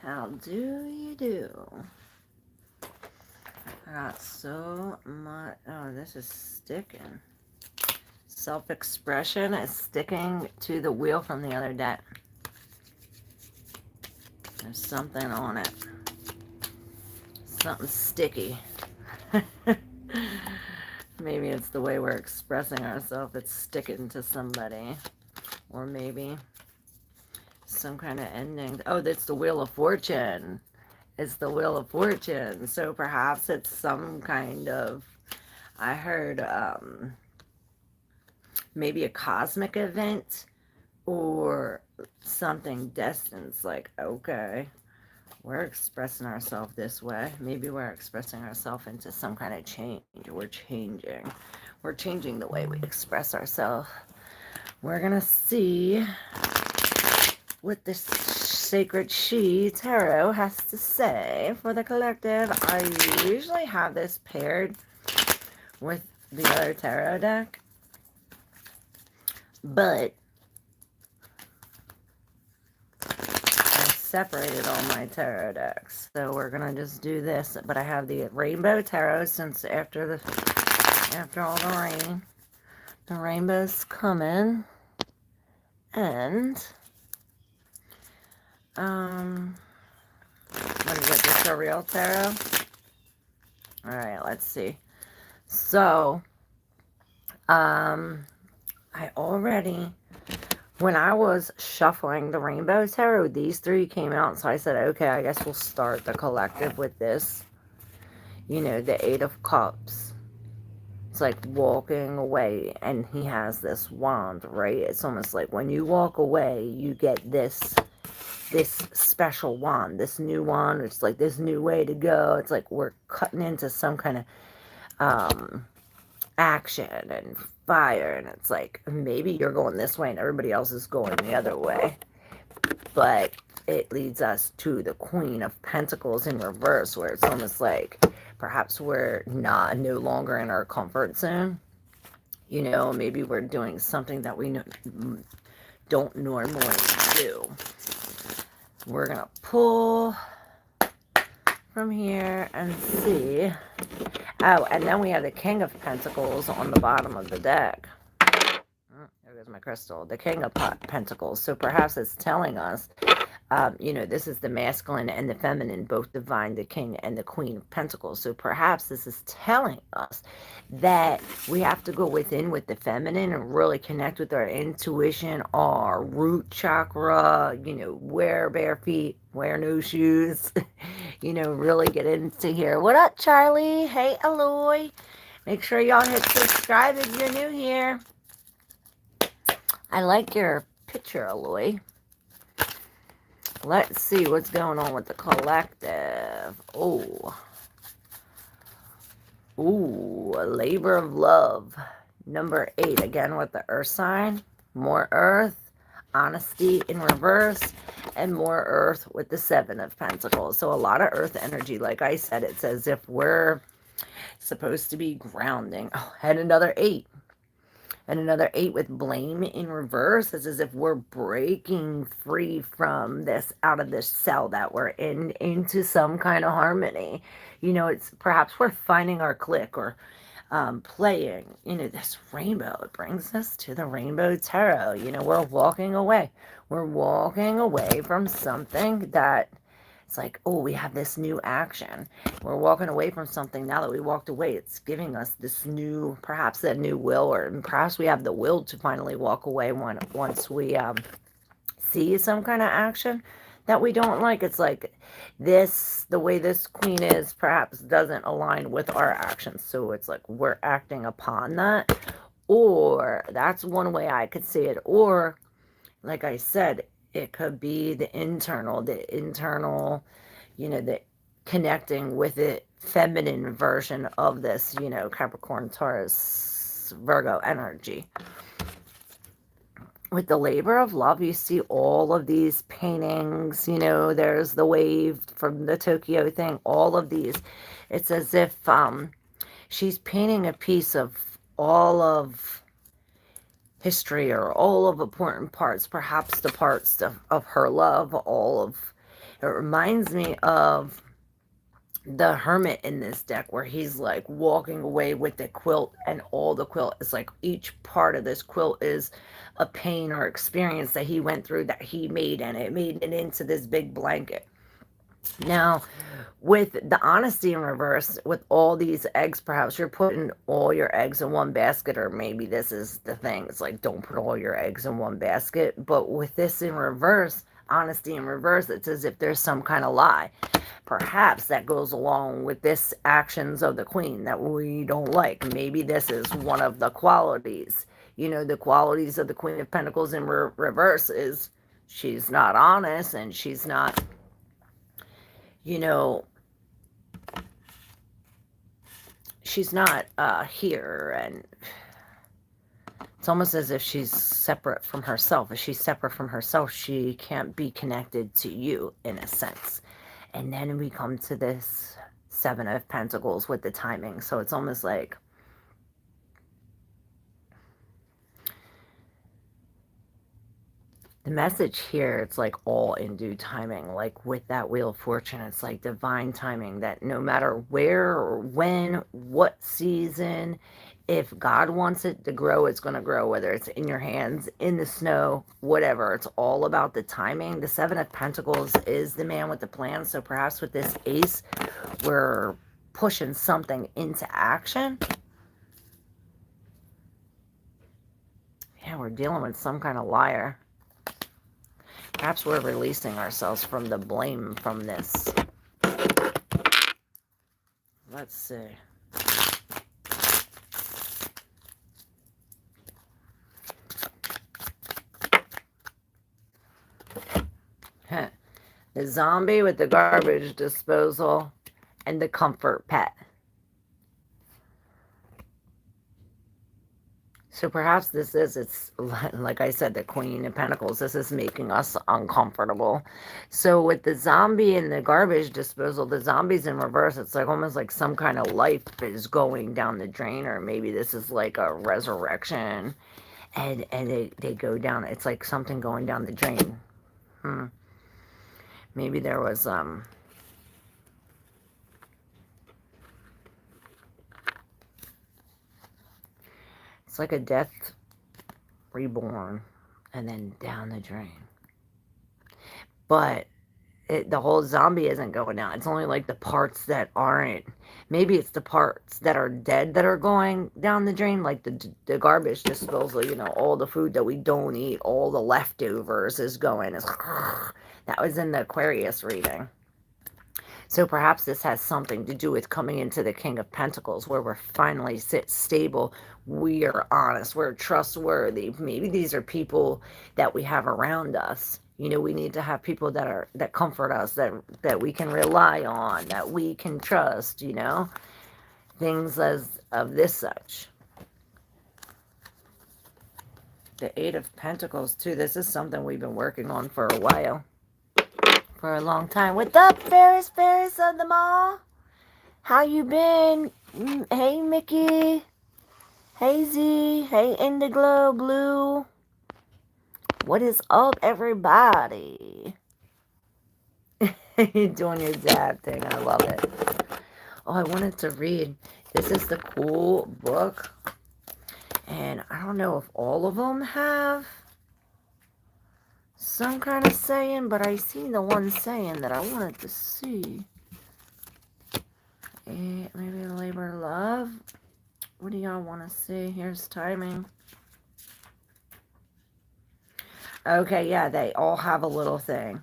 How do you do? I got so much. Oh, this is sticking. Self-expression is sticking to the wheel from the other day. There's something on it. Something sticky. Maybe it's the way we're expressing ourselves. It's sticking to somebody. Or maybe some kind of ending. Oh, that's the Wheel of Fortune. It's the Wheel of Fortune. So perhaps it's some kind of, I heard maybe a cosmic event or something destined. It's like, okay, we're expressing ourselves this way. Maybe we're expressing ourselves into some kind of change. We're changing. We're changing the way we express ourselves. We're going to see what this Sacred She Tarot has to say for the collective. I usually have this paired with the other tarot deck, but I separated all my tarot decks, so we're gonna just do this. But I have the Rainbow Tarot since after all the rain, the rainbow's coming, and what is it? Just a real tarot. All right, let's see. So, I already, when I was shuffling the Rainbow Tarot, these three came out. So I said, okay, I guess we'll start the collective with this. You know, the Eight of Cups. It's like walking away, and he has this wand, right? It's almost like when you walk away, you get this special wand, this new wand. It's like this new way to go. It's like we're cutting into some kind of action and fire, and it's like maybe you're going this way and everybody else is going the other way, but it leads us to the Queen of Pentacles in reverse, where it's almost like perhaps we're no longer in our comfort zone. You know, maybe we're doing something that we don't normally do. We're gonna pull from here and see. Oh, and then we have the King of Pentacles on the bottom of the deck. There goes my crystal. The King of Pentacles. So perhaps it's telling us, you know, this is the masculine and the feminine, both divine, the King and the Queen of Pentacles. So perhaps this is telling us that we have to go within with the feminine and really connect with our intuition, our root chakra, you know, wear bare feet, wear no shoes, you know, really get into here. What up, Charlie? Hey, Aloy. Make sure y'all hit subscribe if you're new here. I like your picture, Aloy. Let's see what's going on with the collective. Oh. Ooh, a labor of love. Number 8, again with the earth sign. More earth, honesty in reverse, and more earth with the 7 of Pentacles. So a lot of earth energy. Like I said, it's as if we're supposed to be grounding. Oh, and another 8. And another 8 with blame in reverse. It's as if we're breaking free from this, out of this cell that we're in, into some kind of harmony. You know, it's perhaps we're finding our click or playing. You know, this rainbow, it brings us to the Rainbow Tarot. You know, we're walking away. We're walking away from something that it's like, oh, we have this new action. We're walking away from something. Now that we walked away, it's giving us this new, perhaps that new will, or perhaps we have the will to finally walk away once we see some kind of action that we don't like. It's like this, the way this queen is, perhaps doesn't align with our actions. So it's like we're acting upon that. Or that's one way I could see it. Or, like I said, it could be the internal, you know, the connecting with the feminine version of this, you know, Capricorn, Taurus, Virgo energy. With the labor of love, you see all of these paintings, you know, there's the wave from the Tokyo thing, all of these. It's as if she's painting a piece of all of history or all of important parts, perhaps the parts of her love, all of It reminds me of the Hermit in this deck, where he's like walking away with the quilt, and all the quilt is like, each part of this quilt is a pain or experience that he went through, that he made, and it made it into this big blanket. Now, with the honesty in reverse, with all these eggs, perhaps you're putting all your eggs in one basket, or maybe this is the thing. It's like, don't put all your eggs in one basket. But with this in reverse, honesty in reverse, it's as if there's some kind of lie. Perhaps that goes along with this actions of the queen that we don't like. Maybe this is one of the qualities. You know, the qualities of the Queen of Pentacles in reverse is she's not honest, and she's not, you know, she's not here, and it's almost as if she's separate from herself. If she's separate from herself, she can't be connected to you, in a sense. And then we come to this Seven of Pentacles with the timing. So it's almost like the message here, it's like all in due timing. Like with that Wheel of Fortune, it's like divine timing, that no matter where or when, what season, if God wants it to grow, it's going to grow, whether it's in your hands, in the snow, whatever. It's all about the timing. The Seven of Pentacles is the man with the plan. So perhaps with this Ace, we're pushing something into action. Yeah, we're dealing with some kind of liar. Perhaps we're releasing ourselves from the blame from this. Let's see. The zombie with the garbage disposal and the comfort pet. So perhaps this is, it's like I said, the Queen of Pentacles. This is making us uncomfortable. So with the zombie and the garbage disposal, the zombie's in reverse. It's like almost like some kind of life is going down the drain, or maybe this is like a resurrection, and they go down. It's like something going down the drain. Maybe there was it's like a death reborn and then down the drain. But the whole zombie isn't going down. It's only like the parts that aren't. Maybe it's the parts that are dead that are going down the drain, like the garbage disposal, you know, all the food that we don't eat, all the leftovers is going. That was in the Aquarius reading. So perhaps this has something to do with coming into the King of Pentacles, where we're finally stable. We are honest. We're trustworthy. Maybe these are people that we have around us. You know, we need to have people that comfort us, that we can rely on, that we can trust, you know. Things as of this such. The Eight of Pentacles, too. This is something we've been working on for a while. For a long time. What's up, Fairest of them all? How you been? Hey, Mickey. Hey, Z. Hey, Indiglo Blue. What is up, everybody? You're doing your dad thing. I love it. Oh, I wanted to read. This is the cool book. And I don't know if all of them have some kind of saying, but I seen the one saying that I wanted to see. Maybe labor of love. What do y'all want to see? Here's timing. Okay, yeah, they all have a little thing.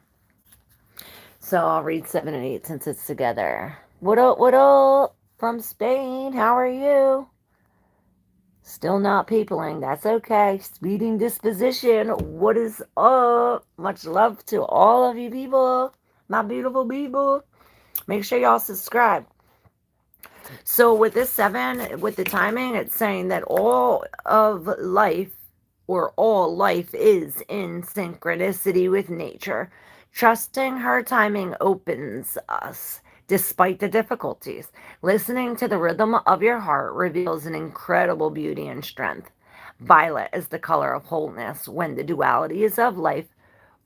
So I'll read 7 and 8 since it's together. What up from Spain? How are you? Still not peopling. That's okay. Speeding disposition. What is up? Much love to all of you people. My beautiful people. Make sure y'all subscribe. So with this 7, with the timing, it's saying that all of life, or all life, is in synchronicity with nature. Trusting her timing opens us. Despite the difficulties, listening to the rhythm of your heart reveals an incredible beauty and strength. Violet is the color of wholeness. When the dualities of life,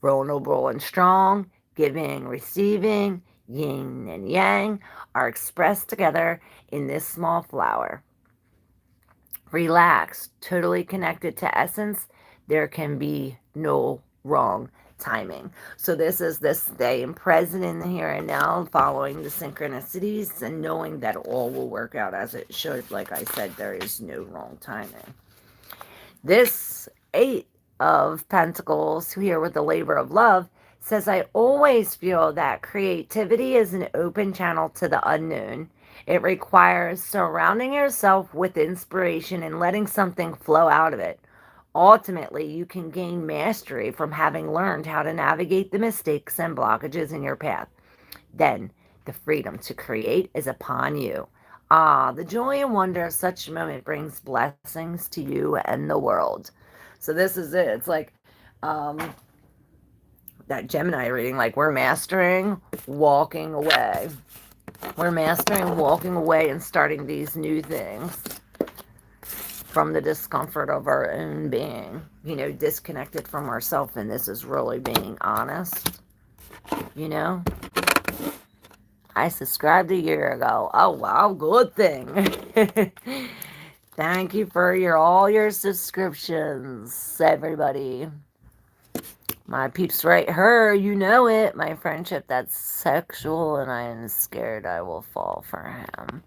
vulnerable and strong, Giving, receiving, yin and yang are expressed together in this small flower. Relaxed, totally connected to essence, there can be no wrong timing. So this is this staying present in the here and now, following the synchronicities and knowing that all will work out as it should. Like I said, there is no wrong timing. This 8 of Pentacles here with the labor of love says, I always feel that creativity is an open channel to the unknown. It requires surrounding yourself with inspiration and letting something flow out of it. Ultimately, you can gain mastery from having learned how to navigate the mistakes and blockages in your path. Then, the freedom to create is upon you. The joy and wonder of such a moment brings blessings to you and the world. So this is it. It's like that Gemini reading, like we're mastering walking away. We're mastering walking away and starting these new things from the discomfort of our own being, you know, disconnected from ourselves. And this is really being honest, you know. I subscribed a year ago. Oh, wow, good thing. Thank you for all your subscriptions, everybody. My peeps right here, you know it. My friendship that's sexual, and I am scared I will fall for him.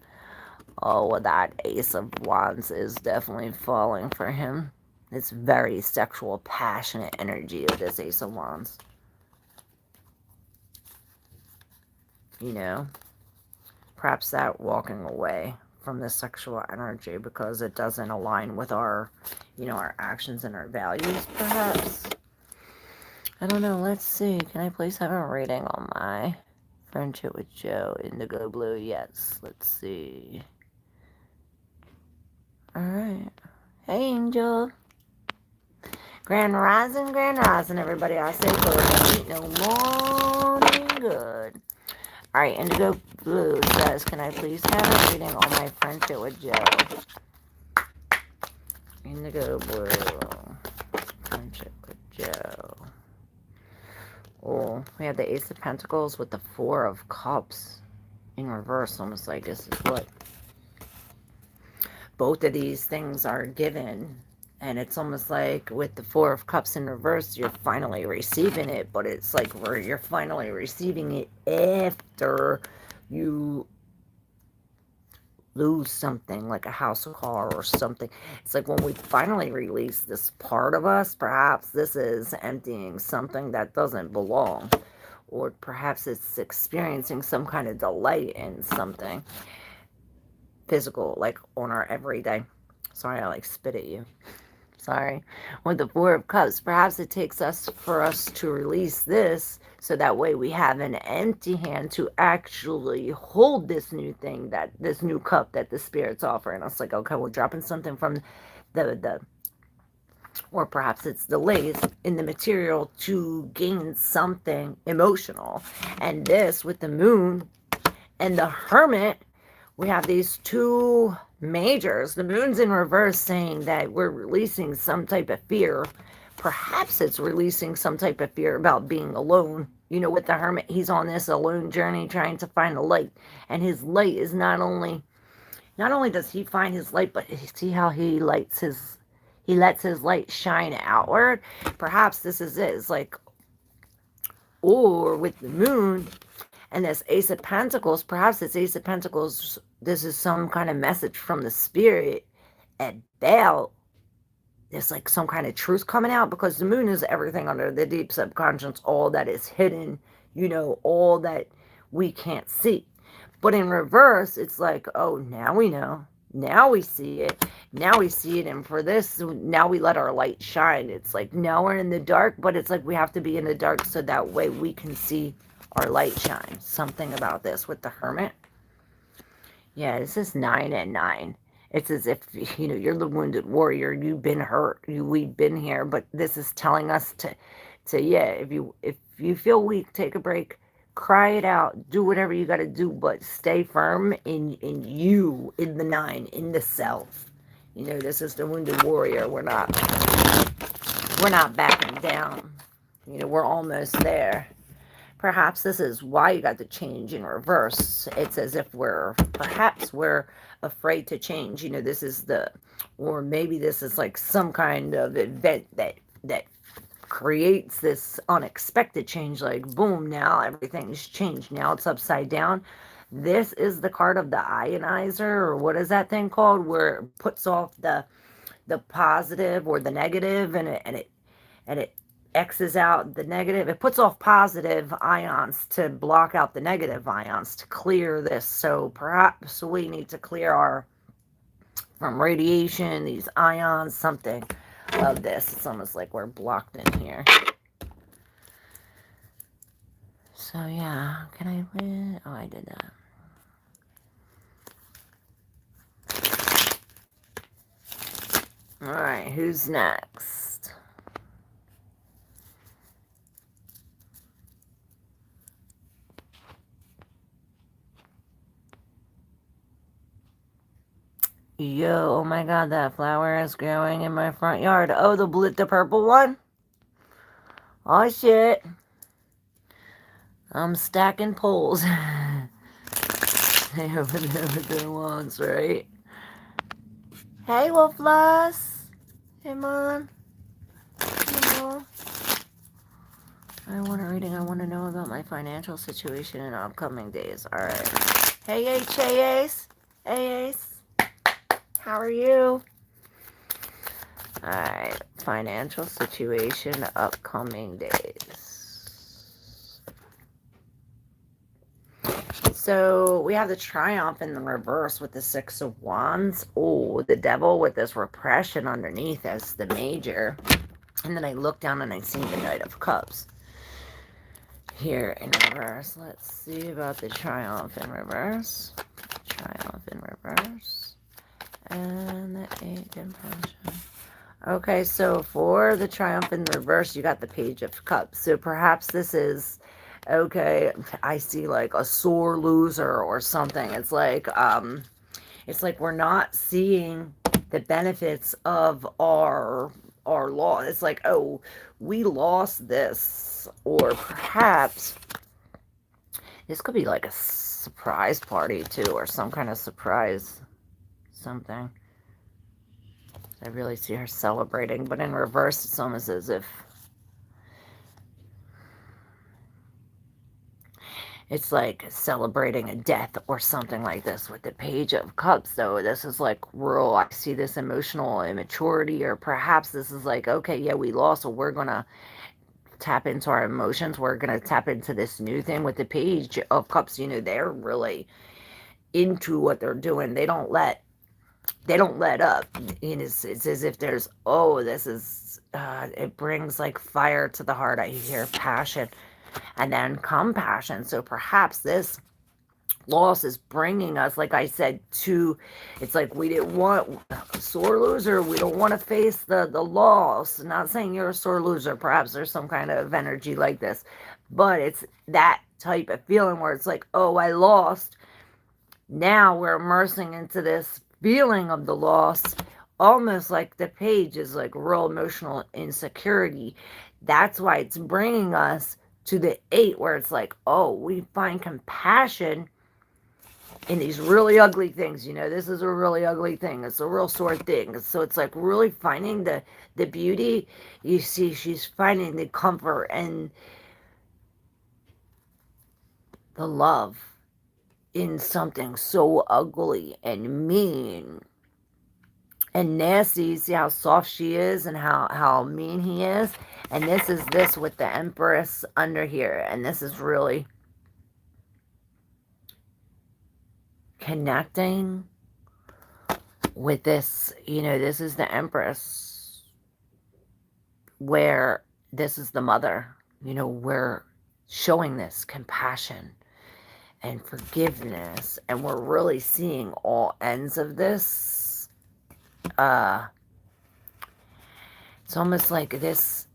Oh, well, that Ace of Wands is definitely falling for him. It's very sexual, passionate energy of this Ace of Wands. You know, perhaps that walking away from the sexual energy because it doesn't align with our, you know, our actions and our values, perhaps. I don't know. Let's see. Can I please have a reading on my friendship with Joe? Indigo Blue, yes. Let's see. Alright. Hey, Angel. Grand Rising, everybody. I say good. Ain't no morning good. Alright, Indigo Blue says, can I please have a reading on my friendship with Joe? Indigo Blue. Friendship with Joe. Oh, we have the Ace of Pentacles with the Four of Cups in reverse. Almost like this is what both of these things are given. And it's almost like with the Four of Cups in reverse, you're finally receiving it. But it's like where you're finally receiving it after you lose something, like a house or car or something. It's like when we finally release this part of us, perhaps this is emptying something that doesn't belong. Or perhaps it's experiencing some kind of delight in something physical, like on our everyday. Sorry, I like spit at you. Sorry. With the Four of Cups, perhaps it takes us for us to release this so that way we have an empty hand to actually hold this new thing, that this new cup that the Spirit's offering us. Like, okay, we're dropping something from the or perhaps it's delays in the material to gain something emotional. And this with the Moon and the Hermit, we have these two majors. The Moon's in reverse saying that we're releasing some type of fear. Perhaps it's releasing some type of fear about being alone. You know, with the Hermit, he's on this alone journey trying to find a light. And his light is not only does he find his light, but see how he lets his light shine outward. Perhaps this is it. It's like, or with the Moon and this Ace of Pentacles, perhaps this Ace of Pentacles, this is some kind of message from the Spirit about there's like some kind of truth coming out, because the Moon is everything under the deep subconscious, all that is hidden, you know, all that we can't see. But in reverse, it's like, oh, now we know. Now we see it. Now we see it. And for this, now we let our light shine. It's like now we're in the dark, but it's like we have to be in the dark so that way we can see our light shine. Something about this with the Hermit. Yeah, this is 9 and 9. It's as if, you know, you're the wounded warrior. You've been hurt. We've been here. But this is telling us to yeah, if you feel weak, take a break. Cry it out. Do whatever you got to do. But stay firm in you, in the 9, in the self. You know, this is the wounded warrior. We're not backing down. You know, we're almost there. Perhaps this is why you got the change in reverse. It's as if perhaps we're afraid to change. You know, this is or maybe this is like some kind of event that creates this unexpected change, like boom, now everything's changed, now it's upside down. This is the card of the ionizer, or what is that thing called, where it puts off the positive or the negative, and it X's out the negative. It puts off positive ions to block out the negative ions to clear this. So perhaps we need to clear from radiation, these ions, something of this. It's almost like we're blocked in here. So yeah, can I win? Oh, I did that. Alright, who's next? Yo, oh my god, that flower is growing in my front yard. Oh, the purple one? Oh shit. I'm stacking poles. They open everything once, right? Hey, Wolfless. Hey, Mom. Hey, Mom. I want a reading. I want to know about my financial situation in upcoming days. Alright. Hey, H. Hey, Ace. Hey, Ace. How are you? Alright. Financial situation, upcoming days. So we have the Triumph in the reverse with the Six of Wands. Oh, the Devil with this repression underneath as the major. And then I look down and I see the Knight of Cups here in reverse. Let's see about the Triumph in reverse. Triumph in reverse. And the Eight in Passion. Okay, so for the Triumph in reverse, you got the Page of Cups. So perhaps this is, okay, I see like a sore loser or something. It's like we're not seeing the benefits of our loss. It's like, oh, we lost this. Or perhaps this could be like a surprise party too, or some kind of surprise something. I really see her celebrating, but in reverse, it's almost as if it's like celebrating a death or something like this with the Page of Cups, though. This is like real, I see this emotional immaturity, or perhaps this is like, okay, yeah, we lost, so we're going to tap into our emotions. We're going to tap into this new thing with the Page of Cups. You know, they're really into what they're doing. They don't let up. It's as if there's, oh, this is, it brings like fire to the heart. I hear passion and then compassion. So perhaps this loss is bringing us, like I said, it's like we didn't want a sore loser. We don't want to face the loss. Not saying you're a sore loser. Perhaps there's some kind of energy like this, but it's that type of feeling where it's like, oh, I lost. Now we're immersing into this feeling of the loss, almost like the Page is like real emotional insecurity. That's why it's bringing us to the 8, where it's like, oh, we find compassion in these really ugly things. You know, this is a really ugly thing. It's a real sore thing. So it's like really finding the beauty. You see, she's finding the comfort and the love in something so ugly and mean and nasty. See how soft she is and how mean he is. And this is this with the Empress under here. And this is really connecting with this. You know, this is the Empress, where this is the mother. You know, we're showing this compassion and forgiveness, and we're really seeing all ends of this. It's almost like this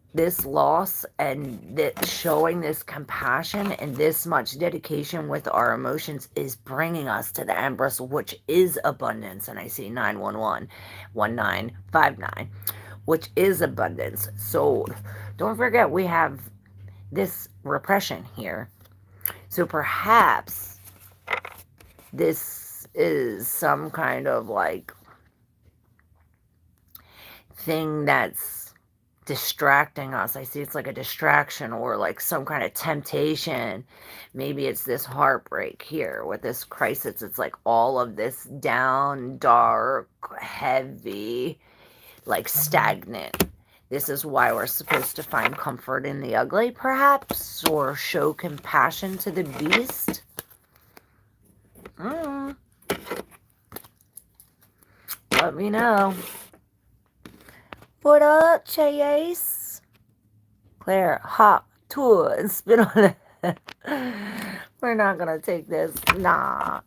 loss and that showing this compassion and this much dedication with our emotions is bringing us to the Empress, which is abundance. And I see 911 1959, which is abundance. So don't forget, we have this repression here So perhaps this is some kind of like thing that's distracting us. I see it's like a distraction or like some kind of temptation. Maybe it's this heartbreak here with this crisis. It's like all of this down, dark, heavy, like stagnant. This is why we're supposed to find comfort in the ugly, perhaps, or show compassion to the beast. Let me know. What up, Chase? Claire, hop, tour, and spin on it. We're not gonna take this. Nah.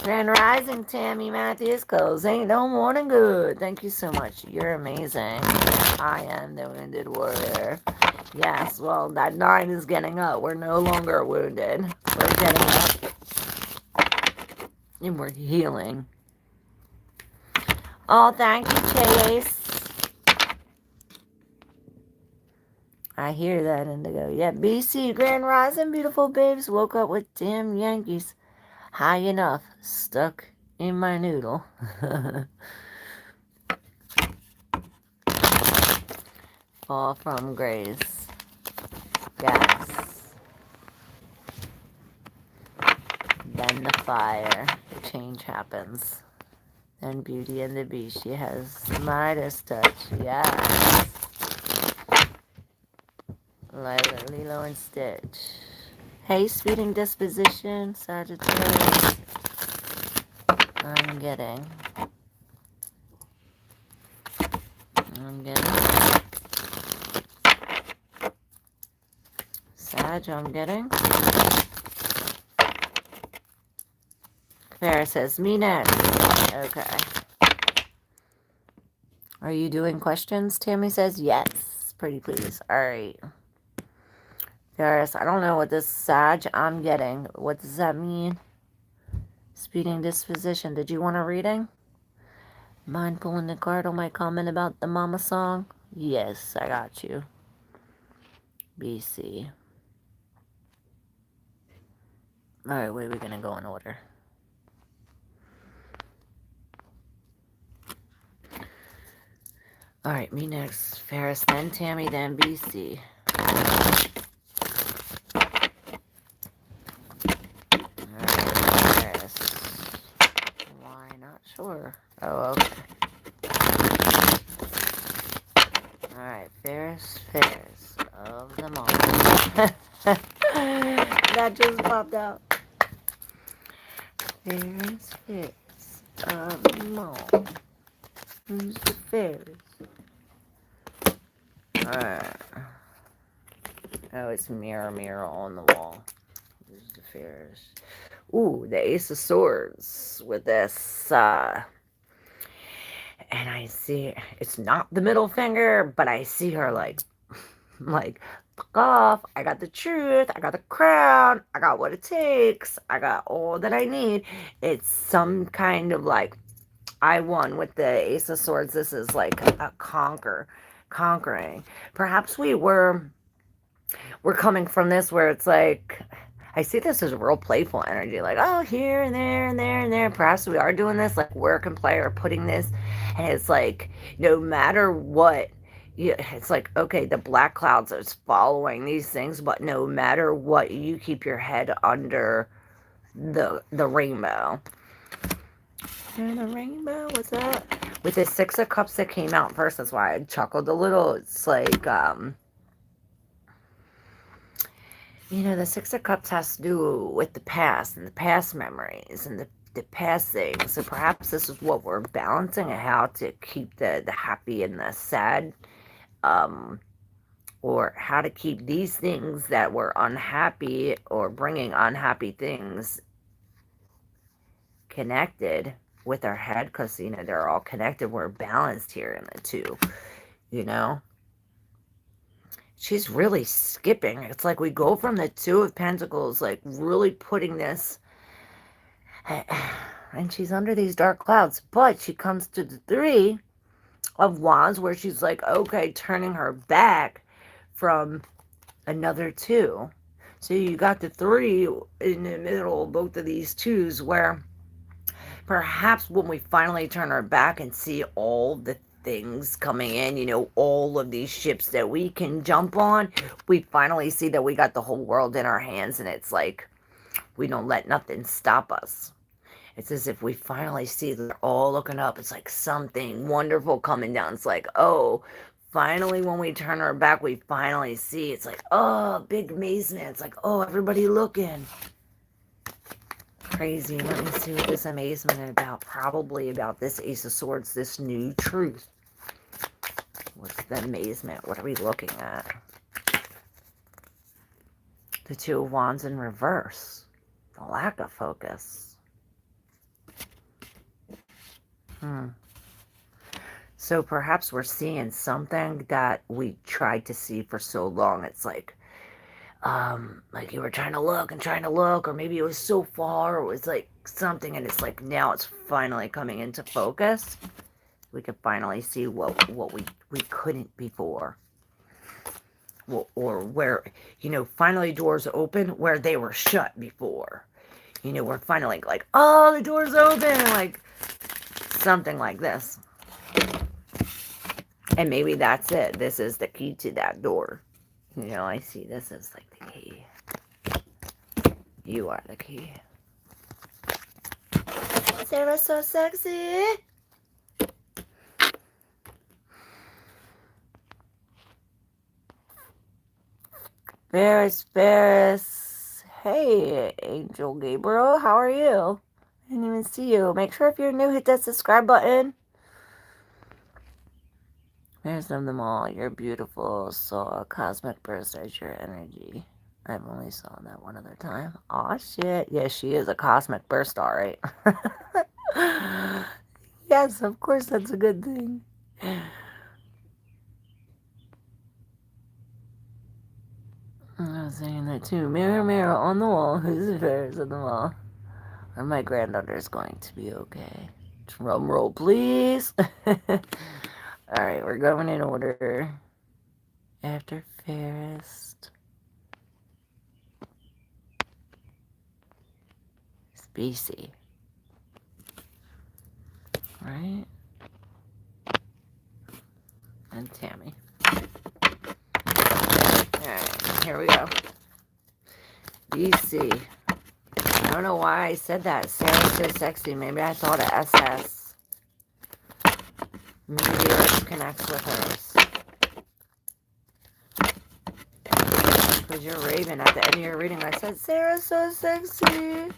Grand Rising, Tammy Matthews, cause ain't no morning good. Thank you so much. You're amazing. I am the wounded warrior. Yes, well, that 9 is getting up. We're no longer wounded. We're getting up. And we're healing. Oh, thank you, Chase. I hear that, Indigo. Yeah, BC, Grand Rising, beautiful babes. Woke up with damn Yankees. High enough. Stuck in my noodle. Fall from grace. Yes. Then the fire. Change happens. And Beauty and the Beast. She has Midas touch. Yes. Like Lilo and Stitch. Hey, speeding disposition, Sagittarius. I'm getting. Sag, I'm getting. Fairest says, me next. Okay. Are you doing questions? Tammy says, yes. Pretty please. Alright. Fairest, I don't know what this Sag I'm getting. What does that mean? Speeding disposition. Did you want a reading? Mind pulling the card on my comment about the mama song? Yes, I got you. BC. Alright, wait, we're gonna go in order. Alright, me next. Fairest, then Tammy, then BC. Alright, Fairest. Why not? Sure. Oh, okay. Alright, Fairest of them all. That just popped out. Fairest of them all. Who's the fairest? Alright. Oh, it's mirror on the wall. Who's the fairest? Ooh, the Ace of Swords with this, and I see, it's not the middle finger, but I see her like, fuck off, I got the truth, I got the crown, I got what it takes, I got all that I need. It's some kind of like, I won with the Ace of Swords. This is like a conquering. Perhaps we're coming from this where it's like, I see this as a real playful energy, like, oh, here and there and there and there. Perhaps we are doing this, like, work and play or putting this, and it's like, no matter what, it's like, okay, the black clouds is following these things, but no matter what, you keep your head under the rainbow. And the rainbow, what's that? With the 6 of Cups that came out first, that's why I chuckled a little. It's like, you know, the 6 of Cups has to do with the past and the past memories and the past things. So perhaps this is what we're balancing and how to keep the happy and the sad, or how to keep these things that were unhappy or bringing unhappy things connected with our head, because, you know, they're all connected. We're balanced here in the two, you know. She's really skipping. It's like we go from the 2 of Pentacles, like really putting this, and she's under these dark clouds, but she comes to the 3 of Wands where she's like, okay, turning her back from another 2. So you got the 3 in the middle of both of these 2s, where perhaps when we finally turn our back and see all the things coming in, you know, all of these ships that we can jump on, we finally see that we got the whole world in our hands, and it's like we don't let nothing stop us. It's as if we finally see they're all looking up. It's like something wonderful coming down. It's like, oh, finally when we turn our back, we finally see. It's like, oh, big amazement. It's like, oh, everybody looking. Crazy. Let me see what this amazement is about. Probably about this Ace of Swords, this new truth. What's the amazement? What are we looking at? The 2 of Wands in reverse. The lack of focus. So perhaps we're seeing something that we tried to see for so long. It's like you were trying to look, or maybe it was so far, or it was like something, and it's like now it's finally coming into focus. We could finally see what we couldn't before. Well, or where, you know, finally doors open where they were shut before. You know, we're finally like, oh, the door's open, like something like this. And maybe that's it. This is the key to that door. You know, I see this as like the key. You are the key. Sarah's so sexy. Fairest. Hey, Angel Gabriel, how are you? I didn't even see you. Make sure if you're new, hit that subscribe button. There's them all. You're beautiful. Saw a cosmic burst as your energy. I've only saw that one other time. Aw, shit. Yeah, she is a cosmic burst, all right. Yes, of course, that's a good thing. I was saying that too. Mirror, mirror on the wall. Who's the fairest on the wall? Are my granddaughters going to be okay? Drum roll, please. Alright, we're going in order. After Fairest. It's BC. Right? And Tammy. Alright, here we go. BC. I don't know why I said that. Sarah's so sexy. Maybe I thought of SS. Maybe yours connects with hers. Because you're raving at the end of your reading. I said, Sarah's so sexy.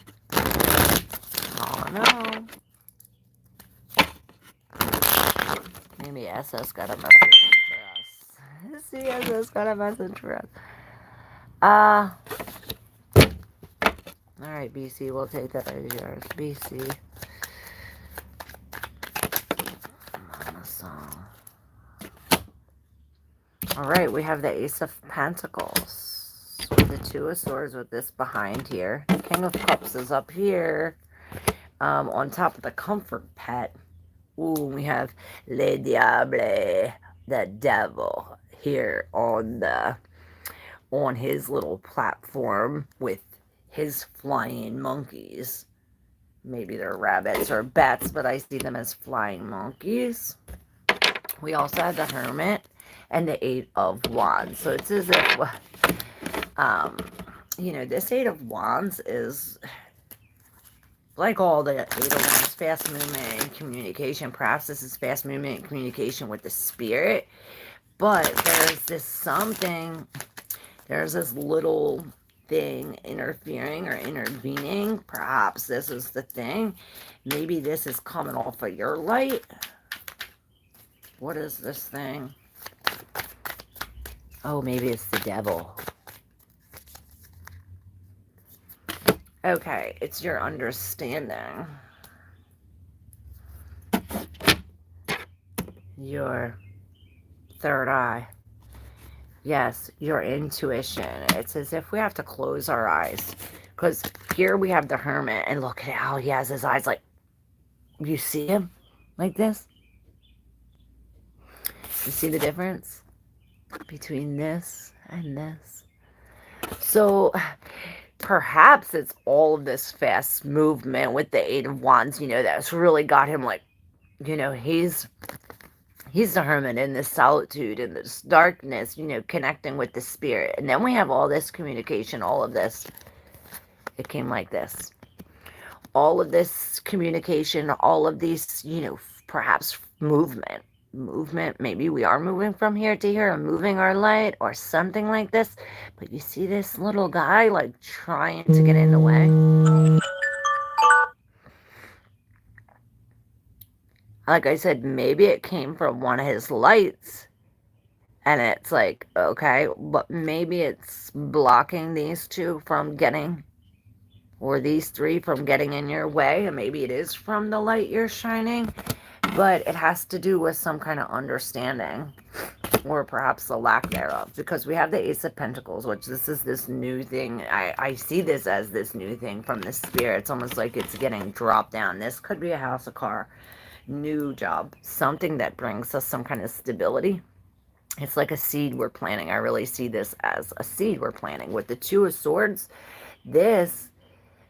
Oh, no. Maybe SS got a message for us. See, SS got a message for us. Alright, BC, we'll take that as yours. BC. Mama song. Alright, we have the Ace of Pentacles. The 2 of Swords with this behind here. The King of Cups is up here. On top of the Comfort Pet. Ooh, we have Le Diable, the devil, here on his little platform with his flying monkeys. Maybe they're rabbits or bats, but I see them as flying monkeys. We also have the Hermit and the 8 of Wands. So it's as if, you know, this 8 of Wands is like all the 8 of Wands, fast movement and communication. Perhaps this is fast movement and communication with the spirit. But there's this something, there's this little thing interfering or intervening. Perhaps this is the thing. Maybe this is coming off of your light. What is this thing? Oh, maybe it's the devil. Okay, it's your understanding. Your third eye. Yes, your intuition. It's as if we have to close our eyes. Because here we have the Hermit, and look at how he has his eyes like, you see him like this? You see the difference between this and this? So perhaps it's all of this fast movement with the Eight of Wands, that's really got him like, he's the hermit in this solitude and this darkness, connecting with the spirit. And then we have all this communication, all of this. It came like this. All of this communication, all of these, perhaps movement. Maybe we are moving from here to here, or moving our light, or something like this. But you see this little guy, like, trying to get in the way. Like I said, maybe it came from one of his lights. And it's like, okay, but maybe it's blocking these two from getting, or these three from getting in your way. And maybe it is from the light you're shining. But it has to do with some kind of understanding, or perhaps the lack thereof, because we have the Ace of Pentacles, which this is this new thing. I see this as this new thing from the spirit. It's almost like it's getting dropped down. This could be a house, a car, new job, something that brings us some kind of stability. It's like a seed we're planting. I really see this as a seed we're planting. With the Two of Swords, this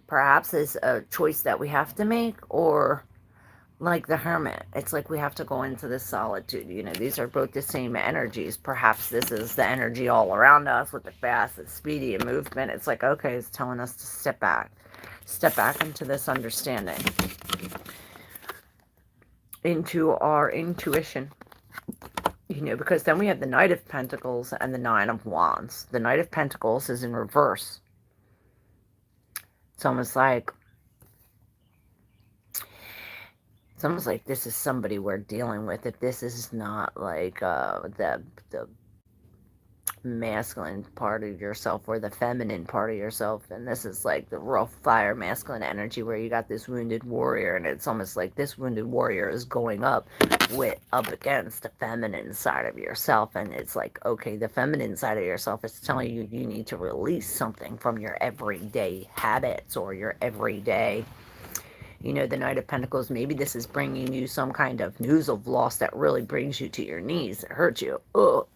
perhaps is a choice that we have to make, or like the Hermit, it's like we have to go into this solitude. These are both the same energies. Perhaps this is the energy all around us with the fast and speedy and movement. It's like, okay, it's telling us to step back into this understanding, into our intuition, because then we have the Knight of Pentacles and the Nine of Wands. The Knight of Pentacles is in reverse. It's almost like this is somebody we're dealing with. If this is not like the masculine part of yourself or the feminine part of yourself, and this is like the raw fire masculine energy where you got this wounded warrior, and it's almost like this wounded warrior is going up against the feminine side of yourself. And it's like, okay, the feminine side of yourself is telling you need to release something from your everyday habits or your everyday, the Knight of Pentacles. Maybe this is bringing you some kind of news of loss that really brings you to your knees. It hurts you. Oh,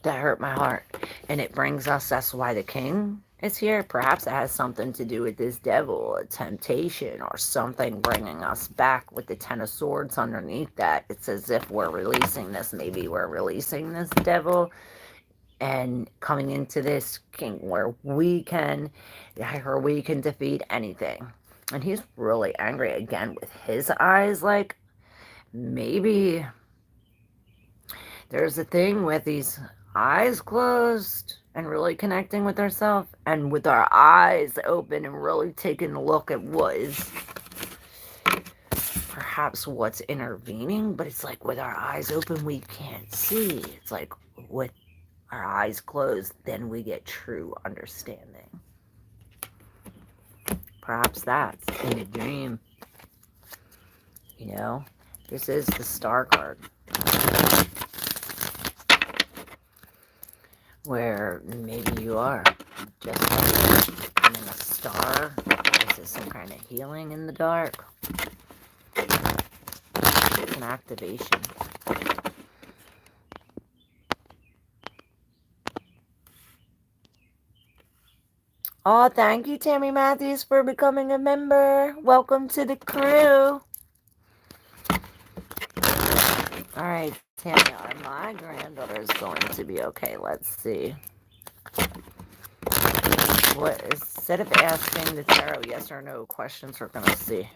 that hurt my heart. And it brings us, that's why the King is here. Perhaps it has something to do with this devil, a temptation, or something bringing us back with the Ten of Swords underneath that. It's as if we're releasing this. Maybe we're releasing this devil and coming into this King where we can defeat anything. And he's really angry again with his eyes. Like, maybe there's a thing with these eyes closed and really connecting with ourselves, and with our eyes open and really taking a look at what is perhaps what's intervening. But it's like with our eyes open, we can't see. It's like with our eyes closed, then we get true understanding. Perhaps that's in a dream. This is the Star card, where maybe you are just becoming a star. This is some kind of healing in the dark. It's an activation. Oh, thank you, Tammy Matthews, for becoming a member. Welcome to the crew. All right, Tammy, are my granddaughters going to be okay? Let's see. What, instead of asking the tarot yes or no questions, we're going to see.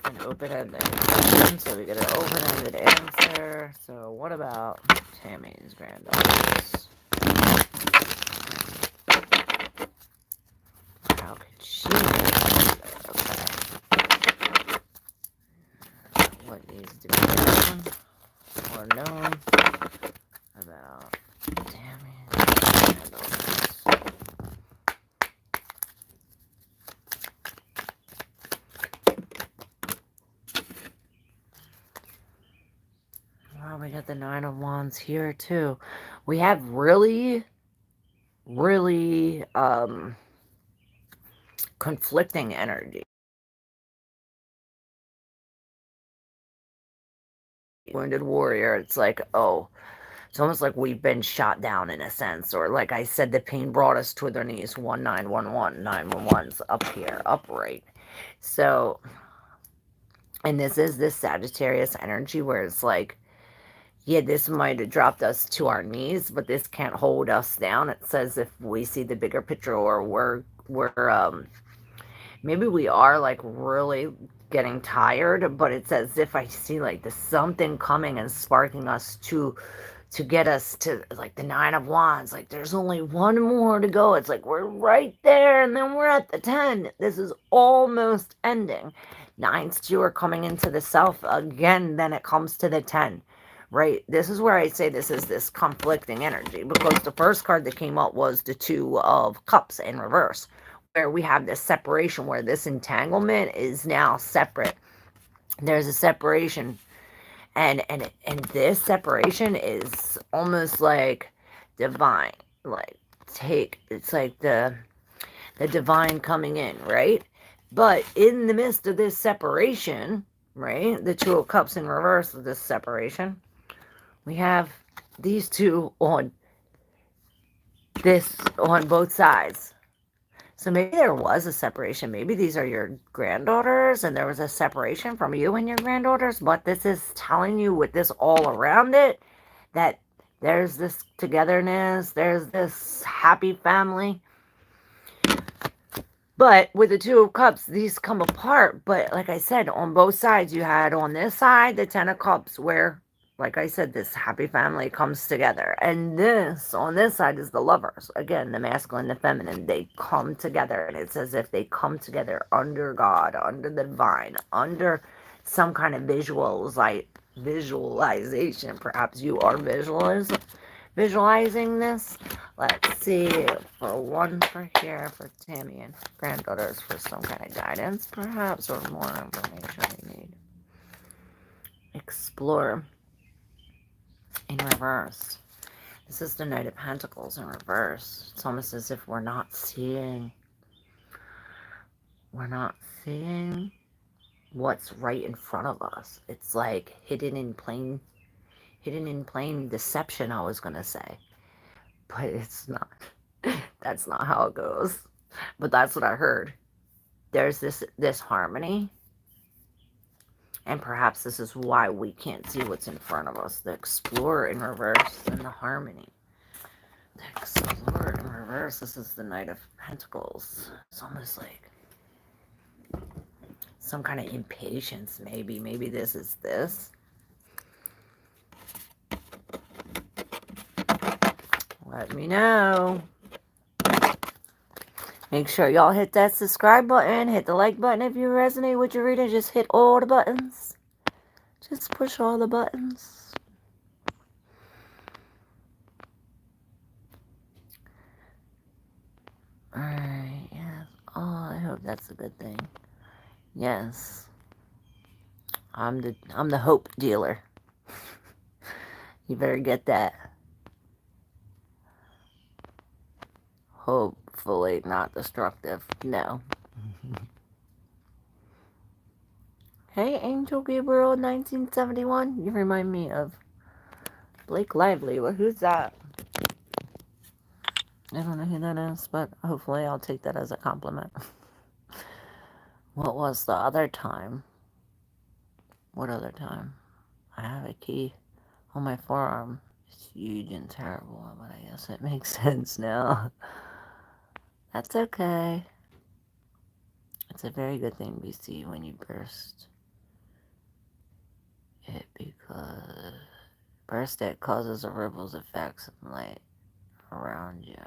An open-ended question, so we get an open-ended answer. So what about Tammy's granddaughters? How could she be okay? What needs to be done or known about Tammy's granddaughters? Well, we got the Nine of Wands here too. We have really conflicting energy. wounded warrior. It's like, oh, it's almost like we've been shot down in a sense. Or like I said, the pain brought us to their knees. 1911, 911's up here, upright. So, and this is this Sagittarius energy where it's like, yeah, this might have dropped us to our knees, but this can't hold us down. It says if we see the bigger picture, or maybe we are like really getting tired, but it's as if I see like the something coming and sparking us to get us to like the 9 of Wands. Like there's only one more to go. It's like we're right there, and then we're at the 10. This is almost ending. 9s too are coming into the self again. Then it comes to the 10. Right, this is where I say this is this conflicting energy, because the first card that came up was the 2 of Cups in reverse, where we have this separation, where this entanglement is now separate. There's a separation, and this separation is almost like divine, like it's like the divine coming in, right? But in the midst of this separation, right, the 2 of Cups in reverse of this separation, we have these 2 on both sides. So maybe there was a separation. Maybe these are your granddaughters, and there was a separation from you and your granddaughters. But this is telling you, with this all around it, that there's this togetherness. There's this happy family. But with the 2 of Cups, these come apart. But like I said, on both sides, you had on this side the 10 of Cups, where, like I said, this happy family comes together. And this, on this side, is the Lovers. Again, the masculine, the feminine. They come together. And it's as if they come together under God, under the divine, under some kind of visualization. Perhaps you are visualizing this. Let's see, for one for here, for Tammy and granddaughters, for some kind of guidance, perhaps, or more information we need. Explore. In reverse. This is the Knight of Pentacles in reverse. It's almost as if we're not seeing what's right in front of us. It's like hidden in plain deception, I was gonna say. But it's not. That's not how it goes. But that's what I heard. There's this harmony. And perhaps this is why we can't see what's in front of us. The Explorer in reverse and the harmony. The Explorer in reverse. This is the Knight of Pentacles. It's almost like some kind of impatience, maybe. Maybe this is this. Let me know. Make sure y'all hit that subscribe button. Hit the like button if you resonate with your reading. Just hit all the buttons. Just push all the buttons. Alright, yes. Oh, I hope that's a good thing. Yes. I'm the hope dealer. You better get that. Hopefully not destructive. No. Hey, Angel Gabriel 1971. You remind me of Blake Lively. Well, who's that? I don't know who that is, but hopefully I'll take that as a compliment. What was the other time? What other time? I have a key on my forearm. It's huge and terrible, but I guess it makes sense now. That's okay. It's a very good thing we see when you burst it, because burst it causes a ripples effects of light around you.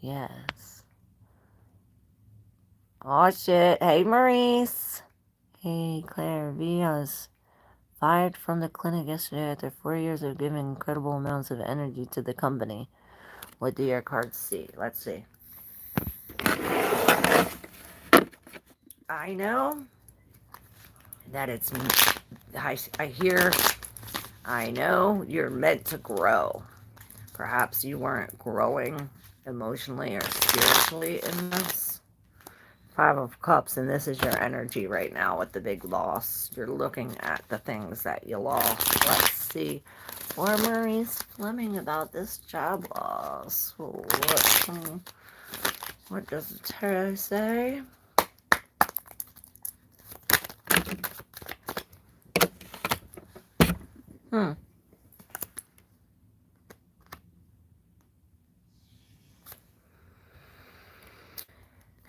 Yes. Oh shit. Hey Maurice. Hey ClairV. I was fired from the clinic yesterday after 4 years of giving incredible amounts of energy to the company. What do your cards see? Let's see. I know that it's, I know you're meant to grow. Perhaps you weren't growing emotionally or spiritually in this. Five of Cups, and this is your energy right now with the big loss. You're looking at the things that you lost. Let's see. For Maurice Fleming about this job loss. What does the tarot say?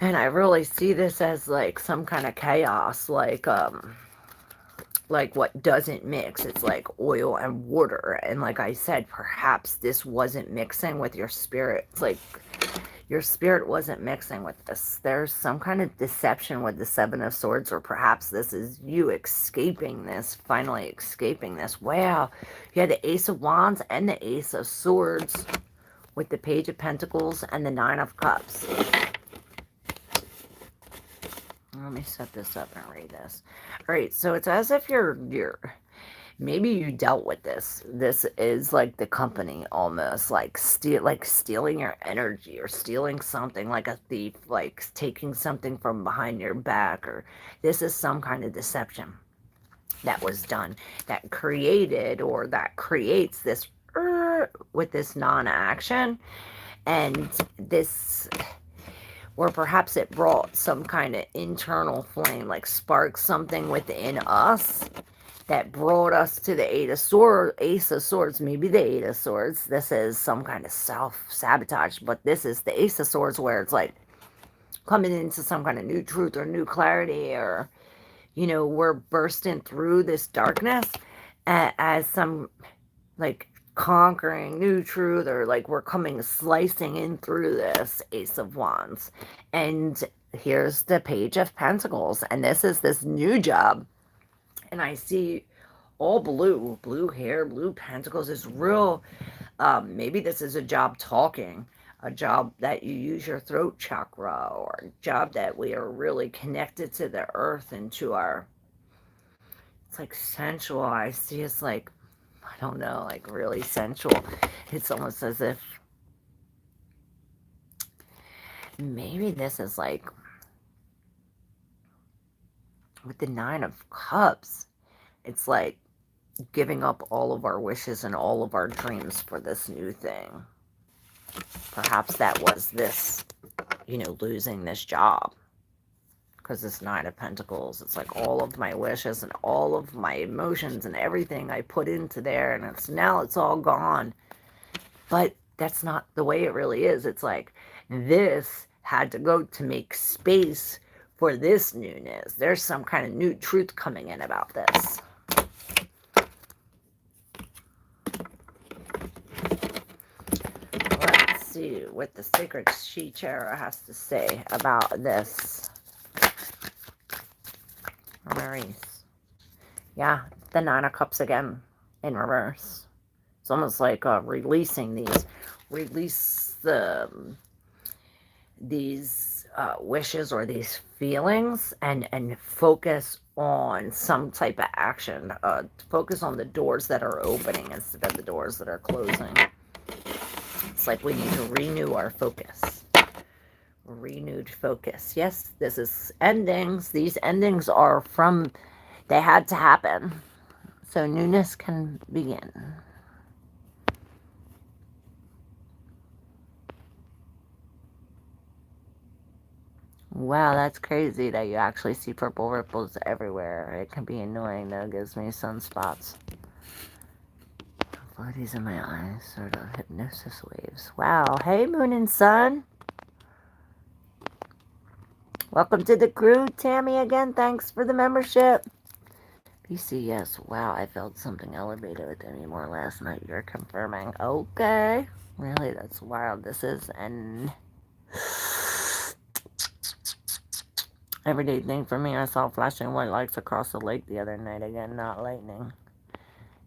And I really see this as like some kind of chaos, like what doesn't mix. It's like oil and water. And like I said, perhaps this wasn't mixing with your spirit. It's like your spirit wasn't mixing with this. There's some kind of deception with the Seven of Swords, or perhaps this is you escaping this, finally escaping this. Wow. You had the Ace of Wands and the Ace of Swords with the Page of Pentacles and the Nine of Cups. Let me set this up and read this. All right, so it's as if you're maybe you dealt with this. This is like the company almost, like stealing your energy or stealing something, like a thief, like taking something from behind your back, or this is some kind of deception that was done that created or that creates this with this non-action, and this. Or perhaps it brought some kind of internal flame, like sparked something within us that brought us to the Ace of Swords, maybe the Eight of Swords. This is some kind of self-sabotage, but this is the Ace of Swords, where it's like coming into some kind of new truth or new clarity, or, you know, we're bursting through this darkness as some, like, conquering new truth, or like we're coming slicing in through this Ace of Wands. And here's the Page of Pentacles, and this is this new job, and I see all blue hair, blue pentacles. Is real. Maybe this is a job talking, a job that you use your throat chakra, or a job that we are really connected to the earth and to our, it's like sensual. I see it's like, I don't know, like really sensual. It's almost as if maybe this is like with the Nine of Cups. It's like giving up all of our wishes and all of our dreams for this new thing. Perhaps that was this, you know, losing this job. Because this Nine of Pentacles, it's like all of my wishes and all of my emotions and everything I put into there, and now it's all gone. But that's not the way it really is. It's like this had to go to make space for this newness. There's some kind of new truth coming in about this. Let's see what the Sacred She Tarot has to say about this. Maurice. Yeah, the Nine of Cups again in reverse. It's almost like releasing these. Release these wishes or these feelings, and focus on some type of action. Focus on the doors that are opening instead of the doors that are closing. It's like we need to renew our focus. Renewed focus. Yes, this is endings. These endings are from, they had to happen. So newness can begin. Wow, that's crazy that you actually see purple ripples everywhere. It can be annoying though. It gives me sunspots. Floaties in my eyes, sort of hypnosis waves. Wow. Hey, Moon and Sun. Welcome to the crew, Tammy, again. Thanks for the membership. PCS. Wow, I felt something elevated with Demi Moore last night. You're confirming. Okay. Really, that's wild. This is an everyday thing for me. I saw flashing white lights across the lake the other night. Again, not lightning.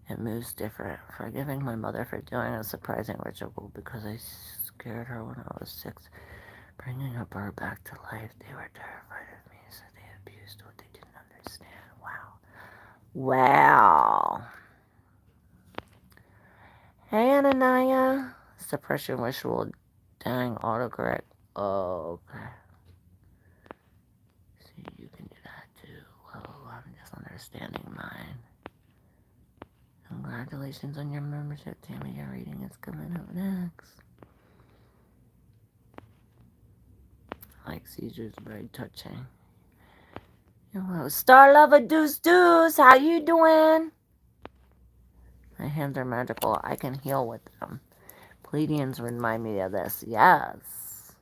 It moves different. Forgiving my mother for doing a surprising ritual because I scared her when I was 6. Bringing a bird back to life. They were terrified of me, so they abused what they didn't understand. Wow. Wow. Hey, Anania. Suppression ritual. Dang, autocorrect. Oh, okay. understanding mind. Congratulations on your membership, Tammy. Your reading is coming up next. Like Caesar's very touching. Hello, Star Lover Deuce Deuce. How you doing? My hands are magical. I can heal with them. Pleiadians remind me of this. Yes.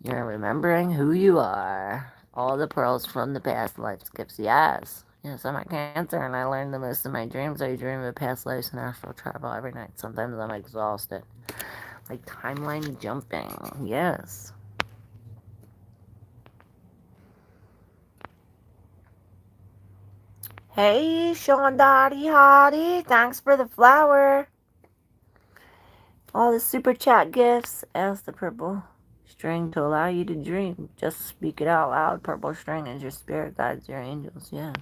You're remembering who you are. All the pearls from the past life's gifts. Yes. Yes, I'm a Cancer, and I learn the most in my dreams. I dream of past lives and astral travel every night. Sometimes I'm exhausted. Like timeline jumping. Yes. Hey, Sean Dottie Hottie. Thanks for the flower. All the super chat gifts. Ask the purple string to allow you to dream. Just speak it out loud. Purple string is your spirit guides, your angels. Yeah.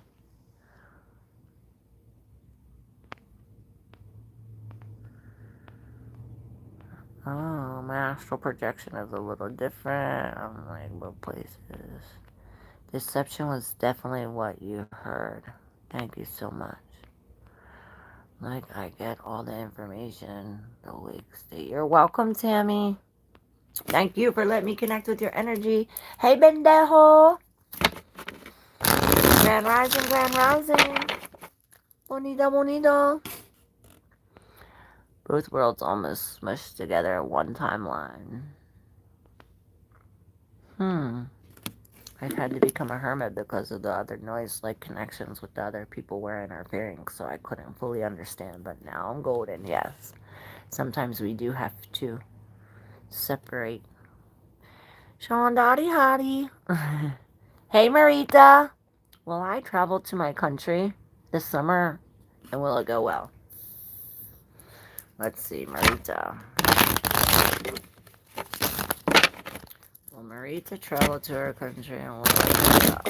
Oh, my astral projection is a little different. I'm like, what places? Deception was definitely what you heard. Thank you so much. Like, I get all the information the week state. You're welcome, Tammy. Thank you for letting me connect with your energy. Hey, Bendejo. Grand Rising, Grand Rising. Bonita, bonita. Both worlds almost smushed together in one timeline. I've had to become a hermit because of the other noise-like connections with the other people were interfering, so I couldn't fully understand, but now I'm golden, yes. Sometimes we do have to separate. Sean Dottie Hottie. Hey, Marita. Will I travel to my country this summer, and will it go well? Let's see, Marita. Will Marita travel to her country, and will it go well?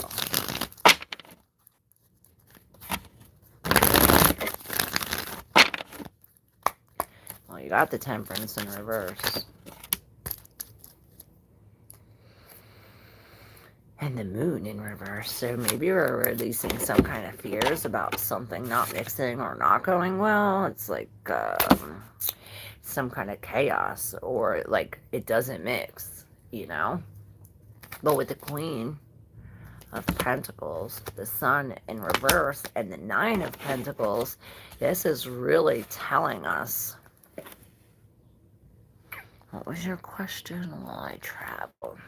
Well, you got the Temperance in reverse. And the moon in reverse, so maybe we're releasing some kind of fears about something not mixing or not going well. It's like some kind of chaos, or like it doesn't mix, you know? But with the Queen of Pentacles, the Sun in reverse, and the Nine of Pentacles, this is really telling us. What was your question? Will I travel?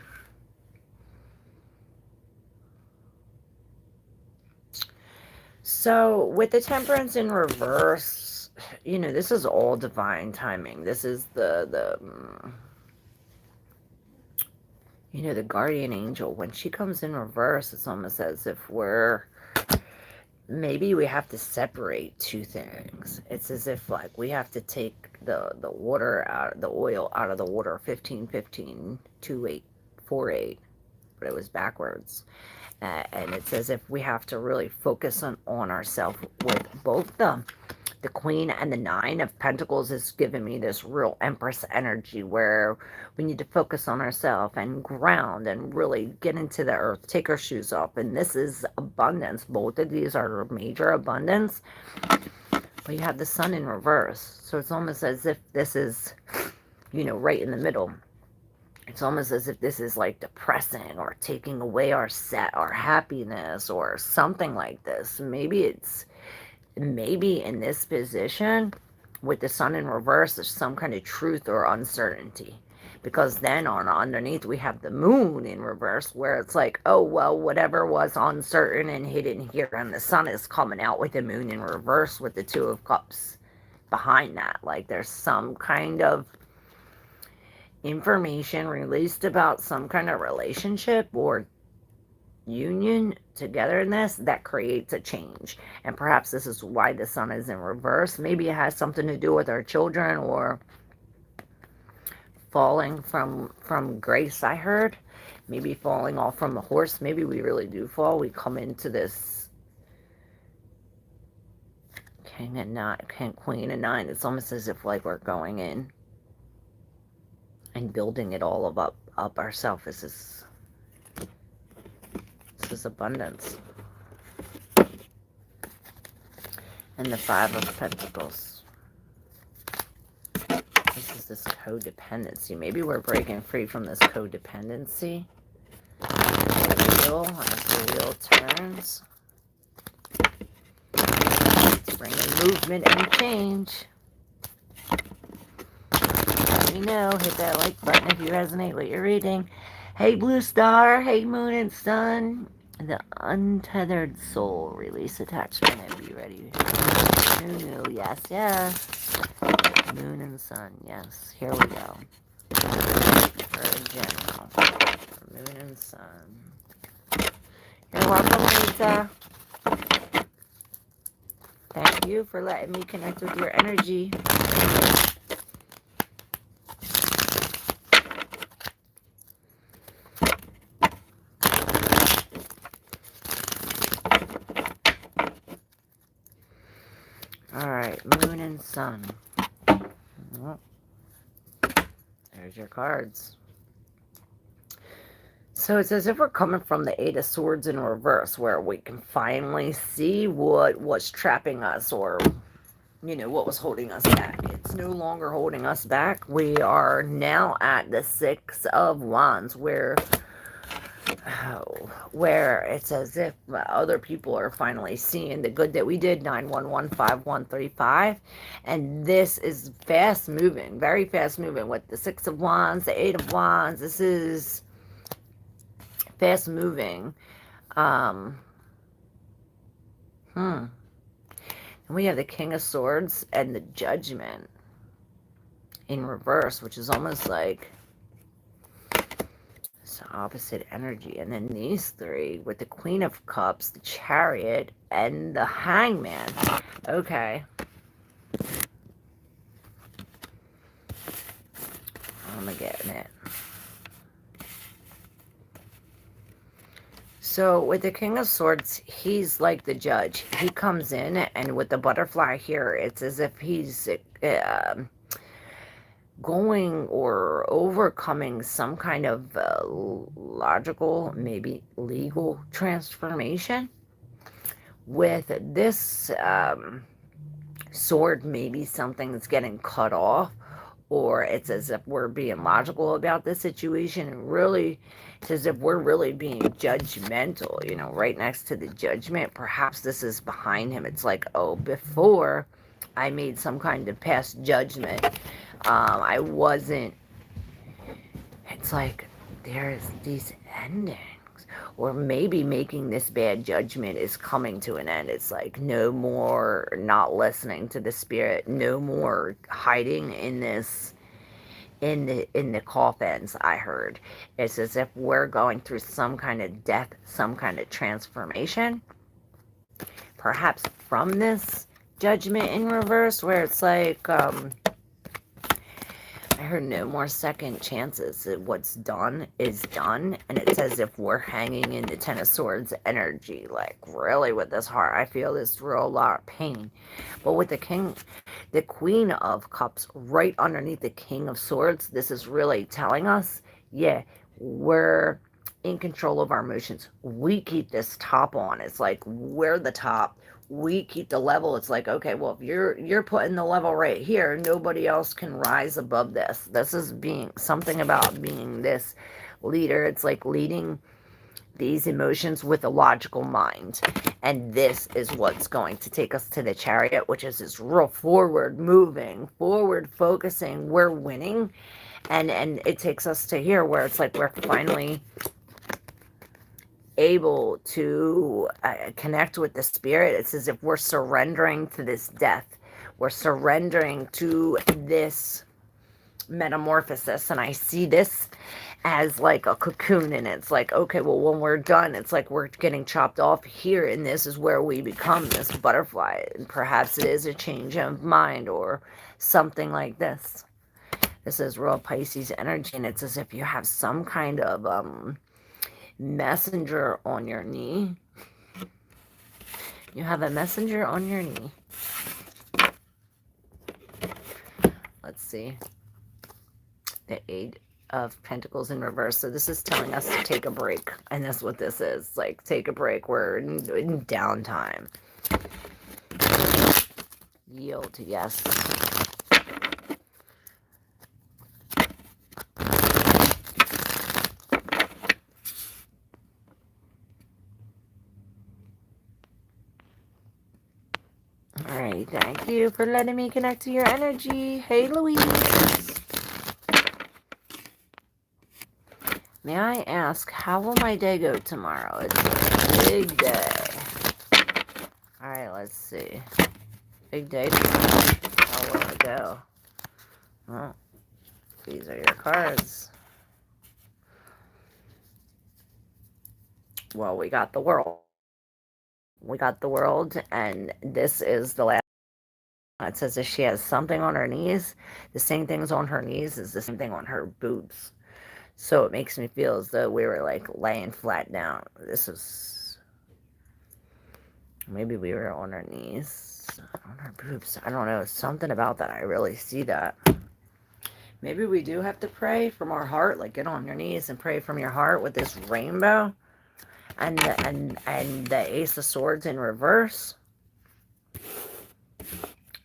So, with the Temperance in reverse, you know, this is all divine timing. This is you know, the guardian angel. When she comes in reverse, it's almost as if maybe we have to separate two things. It's as if, like, we have to take the water out, the oil out of the water, 15, 2, 8, 4, 8, but it was backwards. And it's as if we have to really focus on ourselves with both the Queen and the Nine of Pentacles is giving me this real Empress energy where we need to focus on ourselves and ground and really get into the earth, take our shoes off. And this is abundance. Both of these are major abundance. But you have the Sun in reverse. So it's almost as if this is, you know, right in the middle. It's almost as if this is like depressing or taking away our happiness or something like this. Maybe in this position with the Sun in reverse, there's some kind of truth or uncertainty. Because then underneath we have the Moon in reverse, where it's like, oh, well, whatever was uncertain and hidden here, and the Sun is coming out with the Moon in reverse with the Two of Cups behind that. Like there's some kind of information released about some kind of relationship or union, togetherness that creates a change. And perhaps this is why the Sun is in reverse. Maybe it has something to do with our children or falling from grace. I heard maybe falling off from a horse. Maybe we really do fall. We come into this Queen and Nine. It's almost as if like we're going in and building it all up ourselves. This is abundance. And the Five of Pentacles. This is this codependency. Maybe we're breaking free from this codependency. As the wheel turns. It's bringing movement and change. Let me know. Hit that like button if you resonate with your reading. Hey, Blue Star. Hey, Moon and Sun. The untethered soul. Release attachment and be ready. New. Yes, yes. Moon and Sun. Yes. Here we go. For general. For Moon and Sun. You're welcome, Lisa. Thank you for letting me connect with your energy. Alright, Moon and Sun. There's your cards. So it's as if we're coming from the Eight of Swords in reverse, where we can finally see what was trapping us, or, you know, what was holding us back. It's no longer holding us back. We are now at the Six of Wands, where it's as if other people are finally seeing the good that we did. 9115135, and this is fast moving, very fast moving, with the Six of Wands, the Eight of Wands. This is fast moving. And we have the King of Swords and the Judgment in reverse, which is almost like opposite energy. And then these three with the Queen of Cups, the Chariot, and the Hangman. Okay. I'm getting it. So with the King of Swords, he's like the judge. He comes in, and with the butterfly here, it's as if he's going or overcoming some kind of logical, maybe legal transformation. With this sword, maybe something's getting cut off, or it's as if we're being logical about this situation, and really it's as if we're really being judgmental, you know, right next to the Judgment. Perhaps this is behind him. It's like, oh, before I made some kind of past judgment, I wasn't, it's like there's these endings, or maybe making this bad judgment is coming to an end. It's like no more not listening to the spirit, no more hiding in this, in the coffins. I heard it's as if we're going through some kind of death, some kind of transformation, perhaps from this Judgment in reverse, where it's like I heard no more second chances. What's done is done. And it's as if we're hanging in the Ten of Swords energy. Like, really, with this heart, I feel this real lot of pain. But with the Queen of Cups right underneath the King of Swords, this is really telling us, yeah, we're in control of our emotions. We keep this top on. It's like we're the top. We keep the level. It's like, okay, well, if you're putting the level right here, nobody else can rise above this. This is being something about being this leader. It's like leading these emotions with a logical mind. And this is what's going to take us to the Chariot, which is this real forward moving, forward focusing. We're winning. And it takes us to here, where it's like we're finally able to connect with the spirit. It's as if we're surrendering to this death. We're surrendering to this metamorphosis. And I see this as like a cocoon. And it's like, okay, well, when we're done, it's like we're getting chopped off here. And this is where we become this butterfly. And perhaps it is a change of mind or something like this. This is real Pisces energy. And it's as if you have some kind of messenger on your knee. You have a messenger on your knee. Let's see. The Eight of Pentacles in reverse. So this is telling us to take a break. And that's what this is. Like, take a break. We're in downtime. Yield, yes. Alright, thank you for letting me connect to your energy. Hey, Louise. May I ask, how will my day go tomorrow? It's a big day. Alright, let's see. Big day tomorrow. How will it go? Well, these are your cards. Well, we got the world. We got the world, and this is the last. It says if she has something on her knees, the same thing's on her knees is the same thing on her boobs. So it makes me feel as though we were like laying flat down. This is, maybe we were on our knees, on our boobs. I don't know. Something about that. I really see that. Maybe we do have to pray from our heart, like get on your knees and pray from your heart with this rainbow and the Ace of Swords in reverse.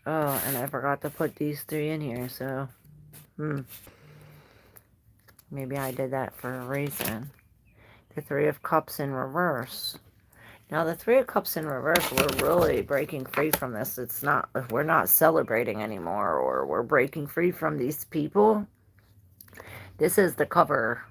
Oh, and I forgot to put these three in here, so, maybe I did that for a reason. The Three of Cups in reverse. Now, the Three of Cups in reverse, we're really breaking free from this. It's not, we're not celebrating anymore, or we're breaking free from these people. This is the cover.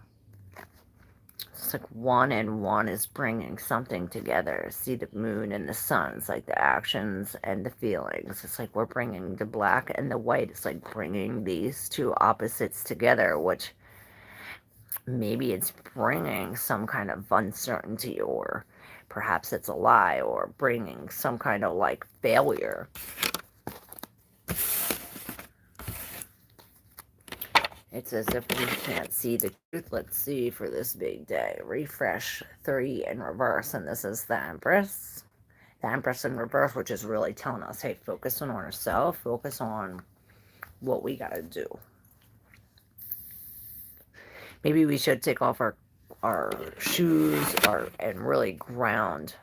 It's like 1 and 1 is bringing something together. See the moon and the sun. It's like the actions and the feelings. It's like we're bringing the black and the white. It's like bringing these two opposites together, which maybe it's bringing some kind of uncertainty, or perhaps it's a lie, or bringing some kind of like failure. It's as if we can't see the truth. Let's see for this big day. Refresh 3 in reverse. And this is the Empress. The Empress in reverse, which is really telling us, hey, focus on ourselves. Focus on what we got to do. Maybe we should take off our shoes and really ground.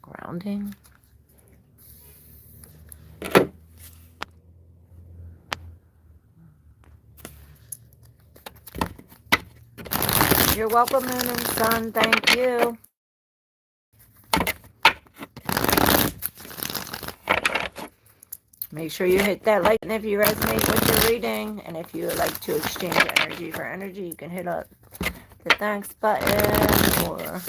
Grounding? You're welcome, Moon and Sun. Thank you. Make sure you hit that like button if you resonate with your reading. And if you would like to exchange energy for energy, you can hit up the thanks button or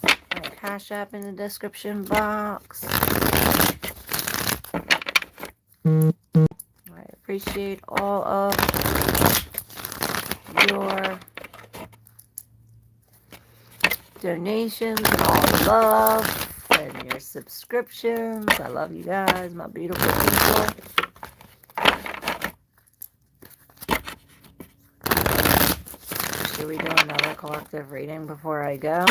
my Cash App in the description box. I appreciate all of your donations and all the love and your subscriptions. I love you guys, my beautiful people. Should we do another collective reading before I go?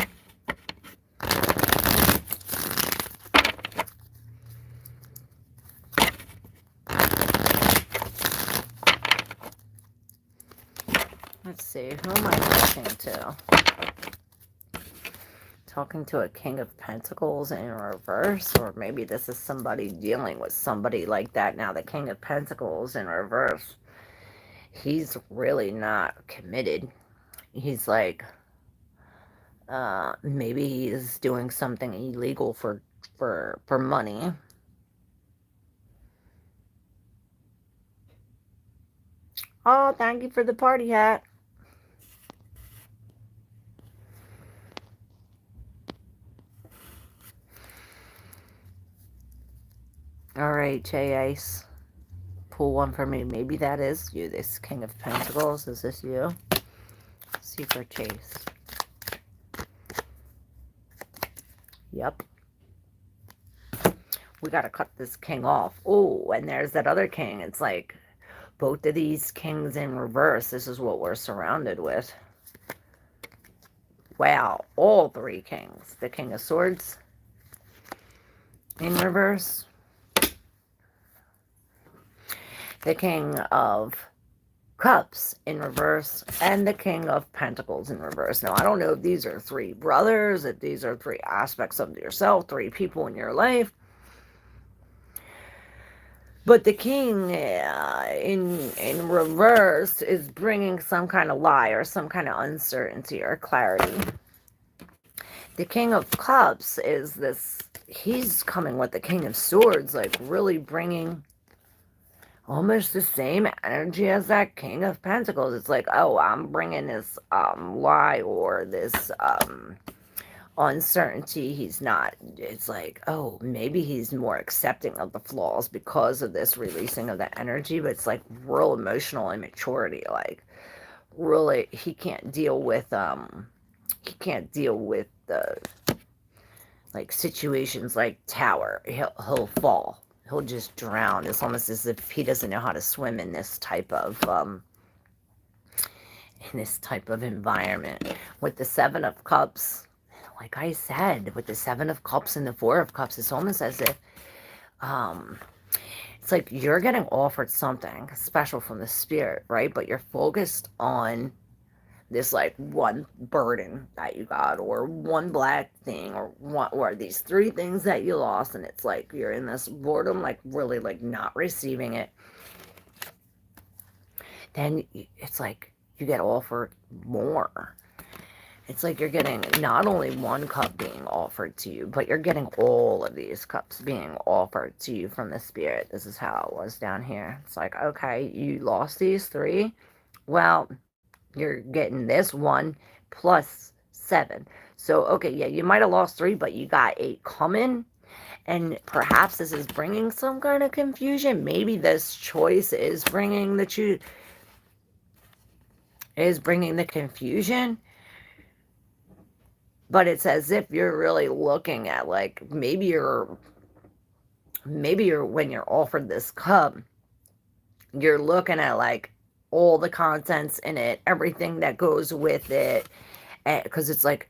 Let's see, who am I talking to? Talking to a King of Pentacles in reverse, or maybe this is somebody dealing with somebody like that. Now, the King of Pentacles in reverse, he's really not committed. He's like, maybe he's doing something illegal for money. Oh, thank you for the party hat. All right, J Ace. Pull one for me. Maybe that is you, this King of Pentacles. Is this you? Secret Chase. Yep. We got to cut this king off. Oh, and there's that other king. It's like both of these kings in reverse. This is what we're surrounded with. Wow. All three kings. The King of Swords in reverse. The King of Cups in reverse, and the King of Pentacles in reverse. Now, I don't know if these are three brothers, if these are three aspects of yourself, three people in your life. But the King in reverse is bringing some kind of lie or some kind of uncertainty or clarity. The King of Cups is this, he's coming with the King of Swords, like really bringing almost the same energy as that King of Pentacles. It's like, oh, I'm bringing this lie or this uncertainty. He's not. It's like, oh, maybe he's more accepting of the flaws because of this releasing of the energy, but it's like real emotional immaturity. Like, really, he can't deal with the like situations like Tower. He'll fall. He'll just drown. It's almost as if he doesn't know how to swim in this type of environment. With the Seven of Cups, like I said, with the Seven of Cups and the Four of Cups, it's almost as if it's like you're getting offered something special from the spirit, right? But you're focused on this like one burden that you got, or one black thing, or these three things that you lost, and it's like you're in this boredom, like really like not receiving it. Then it's like you get offered more. It's like you're getting not only one cup being offered to you, but you're getting all of these cups being offered to you from the spirit. This is how it was down here. It's like, okay, you lost these three. Well, you're getting this one plus 7. So, okay, yeah, you might have lost 3, but you got 8 coming. And perhaps this is bringing some kind of confusion. Maybe this choice is bringing the confusion. But it's as if you're really looking at, like, maybe you're when you're offered this cup, you're looking at like all the contents in it, everything that goes with it, because it's like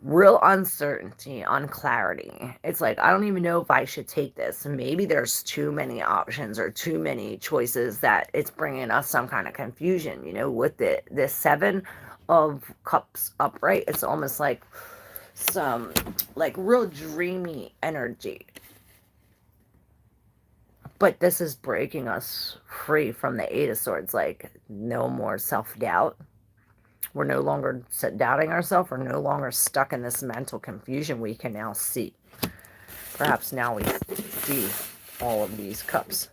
real uncertainty, unclarity. It's like, I don't even know if I should take this. Maybe there's too many options or too many choices that it's bringing us some kind of confusion, you know, with the Seven of Cups upright. It's almost like some like real dreamy energy. But this is breaking us free from the Eight of Swords, like no more self-doubt. We're no longer doubting ourselves. We're no longer stuck in this mental confusion. We can now see. Perhaps now we see all of these cups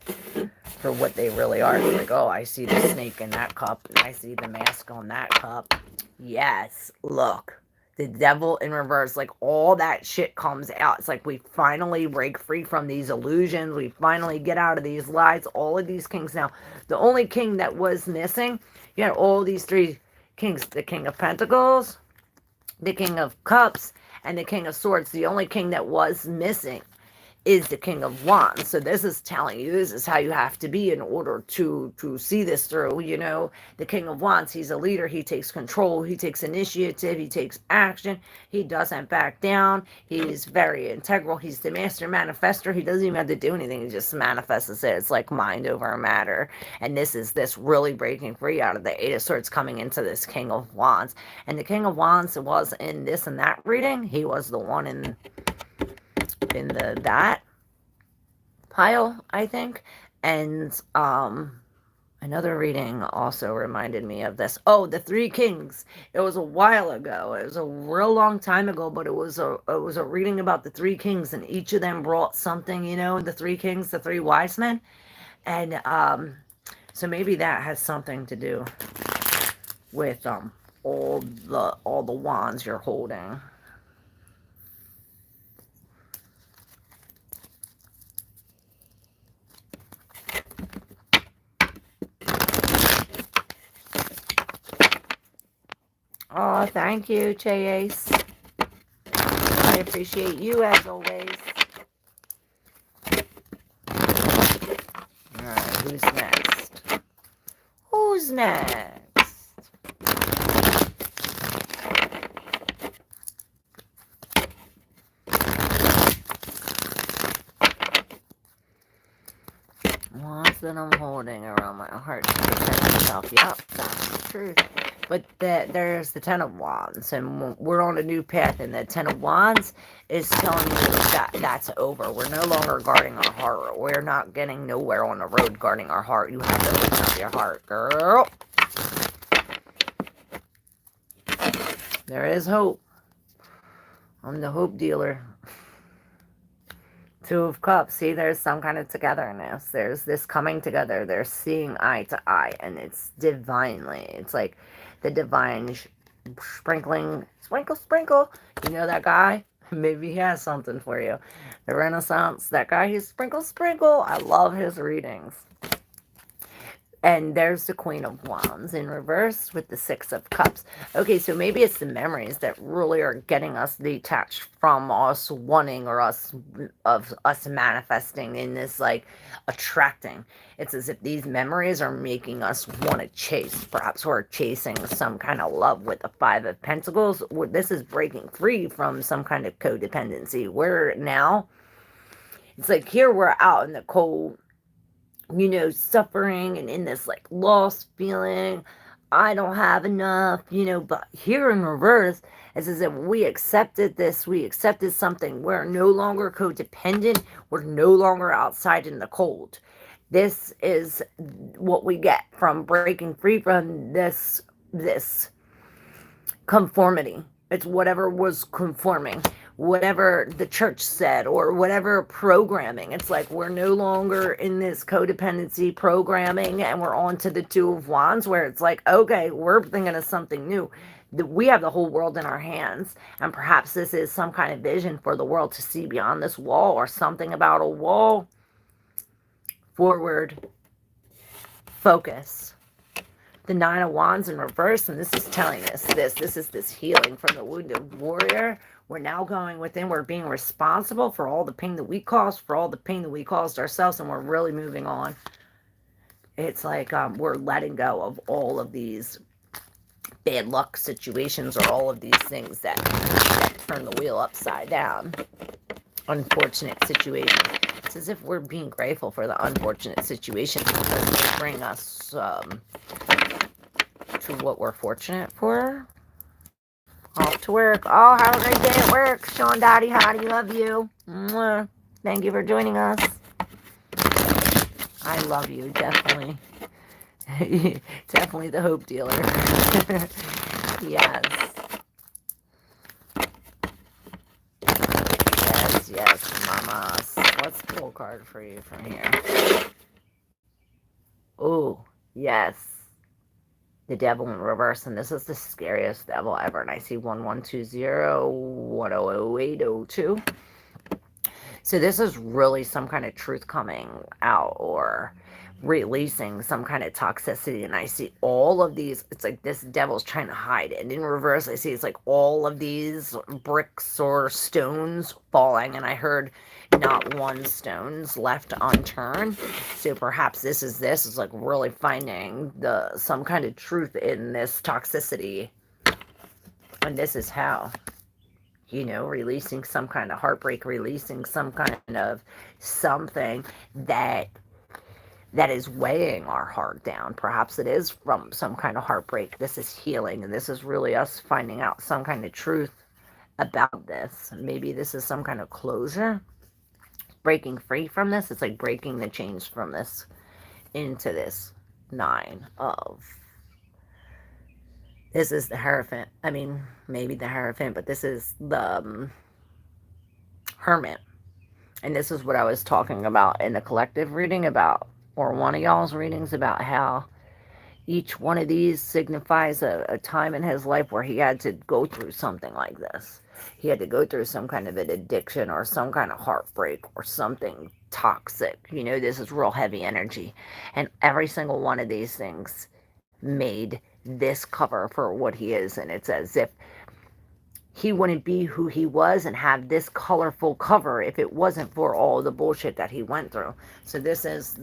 for what they really are. It's like, oh, I see the snake in that cup, and I see the mask on that cup. Yes, look. The Devil in reverse, like all that shit comes out. It's like we finally break free from these illusions. We finally get out of these lies. All of these kings now. The only king that was missing, you had all these three kings. The King of Pentacles, the King of Cups, and the King of Swords. The only king that was missing is the King of Wands. So this is telling you, this is how you have to be in order to see this through. You know, the King of Wands, he's a leader. He takes control. He takes initiative. He takes action. He doesn't back down. He's very integral. He's the master manifester. He doesn't even have to do anything. He just manifests it. It's like mind over matter. And this is this really breaking free out of the Eight of Swords coming into this King of Wands. And the King of Wands was in this and that reading. He was the one in the that pile, I think. And another reading also reminded me of this. Oh, the Three Kings. It was a while ago. It was a real long time ago, but it was a reading about the Three Kings, and each of them brought something, you know, the Three Kings, the Three Wise Men. And so maybe that has something to do with all the wands you're holding. Oh, thank you, Chase. I appreciate you as always. Alright, who's next? Who's next? Wands that I'm holding around my heart to protect myself. Yep, that's the truth. But there's the Ten of Wands, and we're on a new path, and the Ten of Wands is telling you that that's over. We're no longer guarding our heart. We're not getting nowhere on the road guarding our heart. You have to open up your heart, girl. There is hope. I'm the hope dealer. Two of Cups. See, there's some kind of togetherness. There's this coming together. They're seeing eye to eye, and it's divinely. It's like the divine sprinkling. Sprinkle, sprinkle. You know that guy? Maybe he has something for you. The Renaissance. That guy, he's sprinkle, sprinkle. I love his readings. And there's the Queen of Wands in reverse with the Six of Cups. Okay, so maybe it's the memories that really are getting us detached from us wanting or us manifesting in this, like, attracting. It's as if these memories are making us want to chase. Perhaps we're chasing some kind of love with the Five of Pentacles. This is breaking free from some kind of codependency. We're now, it's like here we're out in the cold, you know, suffering and in this like lost feeling. I don't have enough, you know, but here in reverse, it's as if we accepted this, we accepted something. We're no longer codependent. We're no longer outside in the cold. This is what we get from breaking free from this conformity. It's whatever was conforming, whatever the church said, or whatever programming. It's like we're no longer in this codependency programming, and we're on to the Two of Wands, where it's like, okay, we're thinking of something new. We have the whole world in our hands, and perhaps this is some kind of vision for the world to see beyond this wall, or something about a wall. Forward, focus. The Nine of Wands in reverse, and this is telling us this is this healing from the wounded warrior. We're now going within. We're being responsible for all the pain that we caused, for all the pain that we caused ourselves, and we're really moving on. It's like we're letting go of all of these bad luck situations, or all of these things that turn the wheel upside down. Unfortunate situations. It's as if we're being grateful for the unfortunate situations, because they bring us to what we're fortunate for. Off to work. Oh, have a great day at work. Sean Daddy, Hottie, love you. Mwah. Thank you for joining us. I love you, definitely. Definitely the hope dealer. Yes. Yes, mamas. Let's pull a card for you from here. Oh, yes. The Devil in reverse, and this is the scariest devil ever. And I see 1120100802. So this is really some kind of truth coming out, or releasing some kind of toxicity. And I see all of these, it's like this devil's trying to hide it. And in reverse, I see it's like all of these bricks or stones falling, and I heard not one stone's left unturned. So perhaps this is like really finding some kind of truth in this toxicity. And this is how, you know, releasing some kind of heartbreak, releasing some kind of something that is weighing our heart down. Perhaps it is from some kind of heartbreak. This is healing, and this is really us finding out some kind of truth about this. Maybe this is some kind of closure, breaking free from this. It's like breaking the chains from this into this Nine of... This is the Hierophant. I mean, maybe the Hierophant, but this is the Hermit. And this is what I was talking about in the collective reading about, or one of y'all's readings, about how each one of these signifies a time in his life where he had to go through something like this. He had to go through some kind of an addiction, or some kind of heartbreak, or something toxic. You know, this is real heavy energy. And every single one of these things made this cover for what he is. And it's as if he wouldn't be who he was and have this colorful cover if it wasn't for all the bullshit that he went through. So this is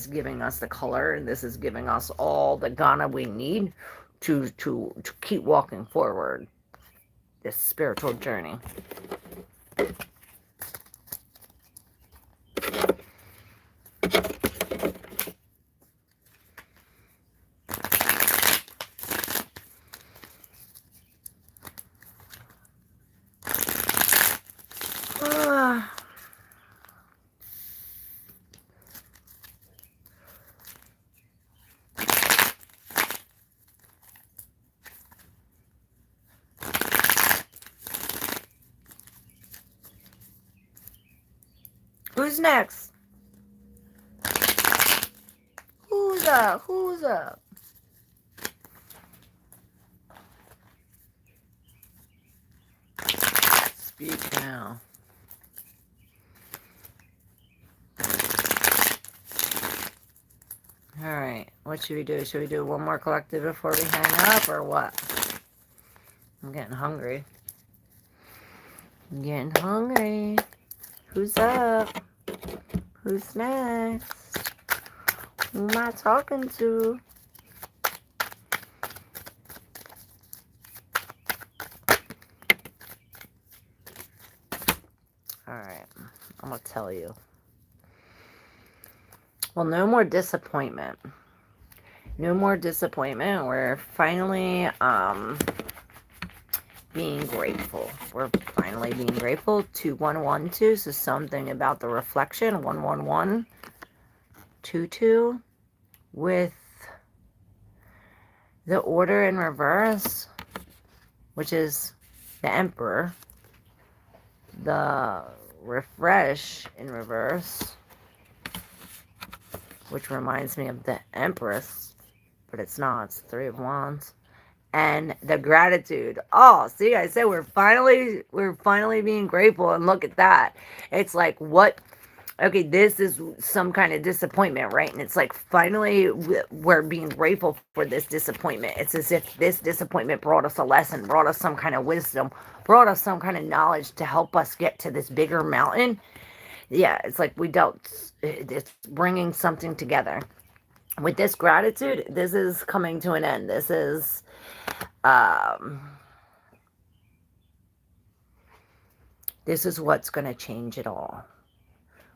giving us the color, and this is giving us all the ghana we need to keep walking forward this spiritual journey. Who's next? Who's up? Who's up? Speak now. Alright, what should we do? Should we do one more collective before we hang up, or what? I'm getting hungry. I'm getting hungry. Who's up? Who's next? Who am I talking to? Alright, I'm gonna tell you. Well, no more disappointment. No more disappointment. We're finally being grateful. We're finally being grateful. 2112. So something about the reflection. 11122 with the order in reverse, which is the Emperor. The refresh in reverse, which reminds me of the Empress, but it's not. It's 3 of Wands. And the gratitude. Oh, see, I said we're finally being grateful, and look at that. It's like, what? Okay, this is some kind of disappointment, right? And it's like, finally we're being grateful for this disappointment. It's as if this disappointment brought us a lesson, brought us some kind of wisdom, brought us some kind of knowledge to help us get to this bigger mountain. Yeah, it's like it's bringing something together. With this gratitude, this is coming to an end. This is what's going to change it all.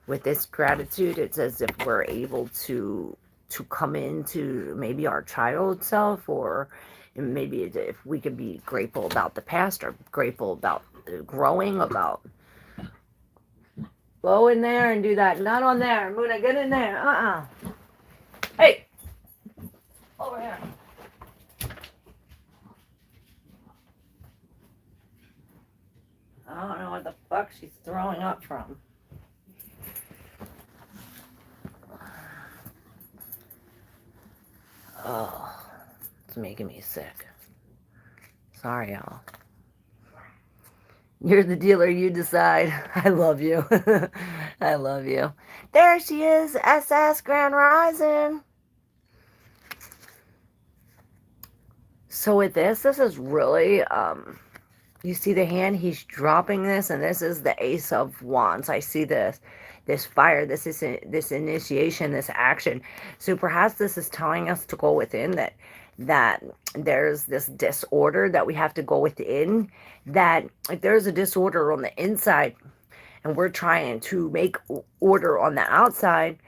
With this gratitude, it's as if we're able to come into maybe our child self, or maybe if we could be grateful about the past, or grateful about growing, about go in there and do that. Not on there. Muna, get in there. Hey, over here. I don't know what the fuck she's throwing up from. Oh, it's making me sick. Sorry, y'all. You're the dealer, you decide. I love you. I love you. There she is, SS Grand Rising. So with this is really, you see the hand, he's dropping this, and this is the Ace of Wands. I see this fire, this initiation, this action. So perhaps this is telling us to go within, that there's this disorder that we have to go within, that if there's a disorder on the inside and we're trying to make order on the outside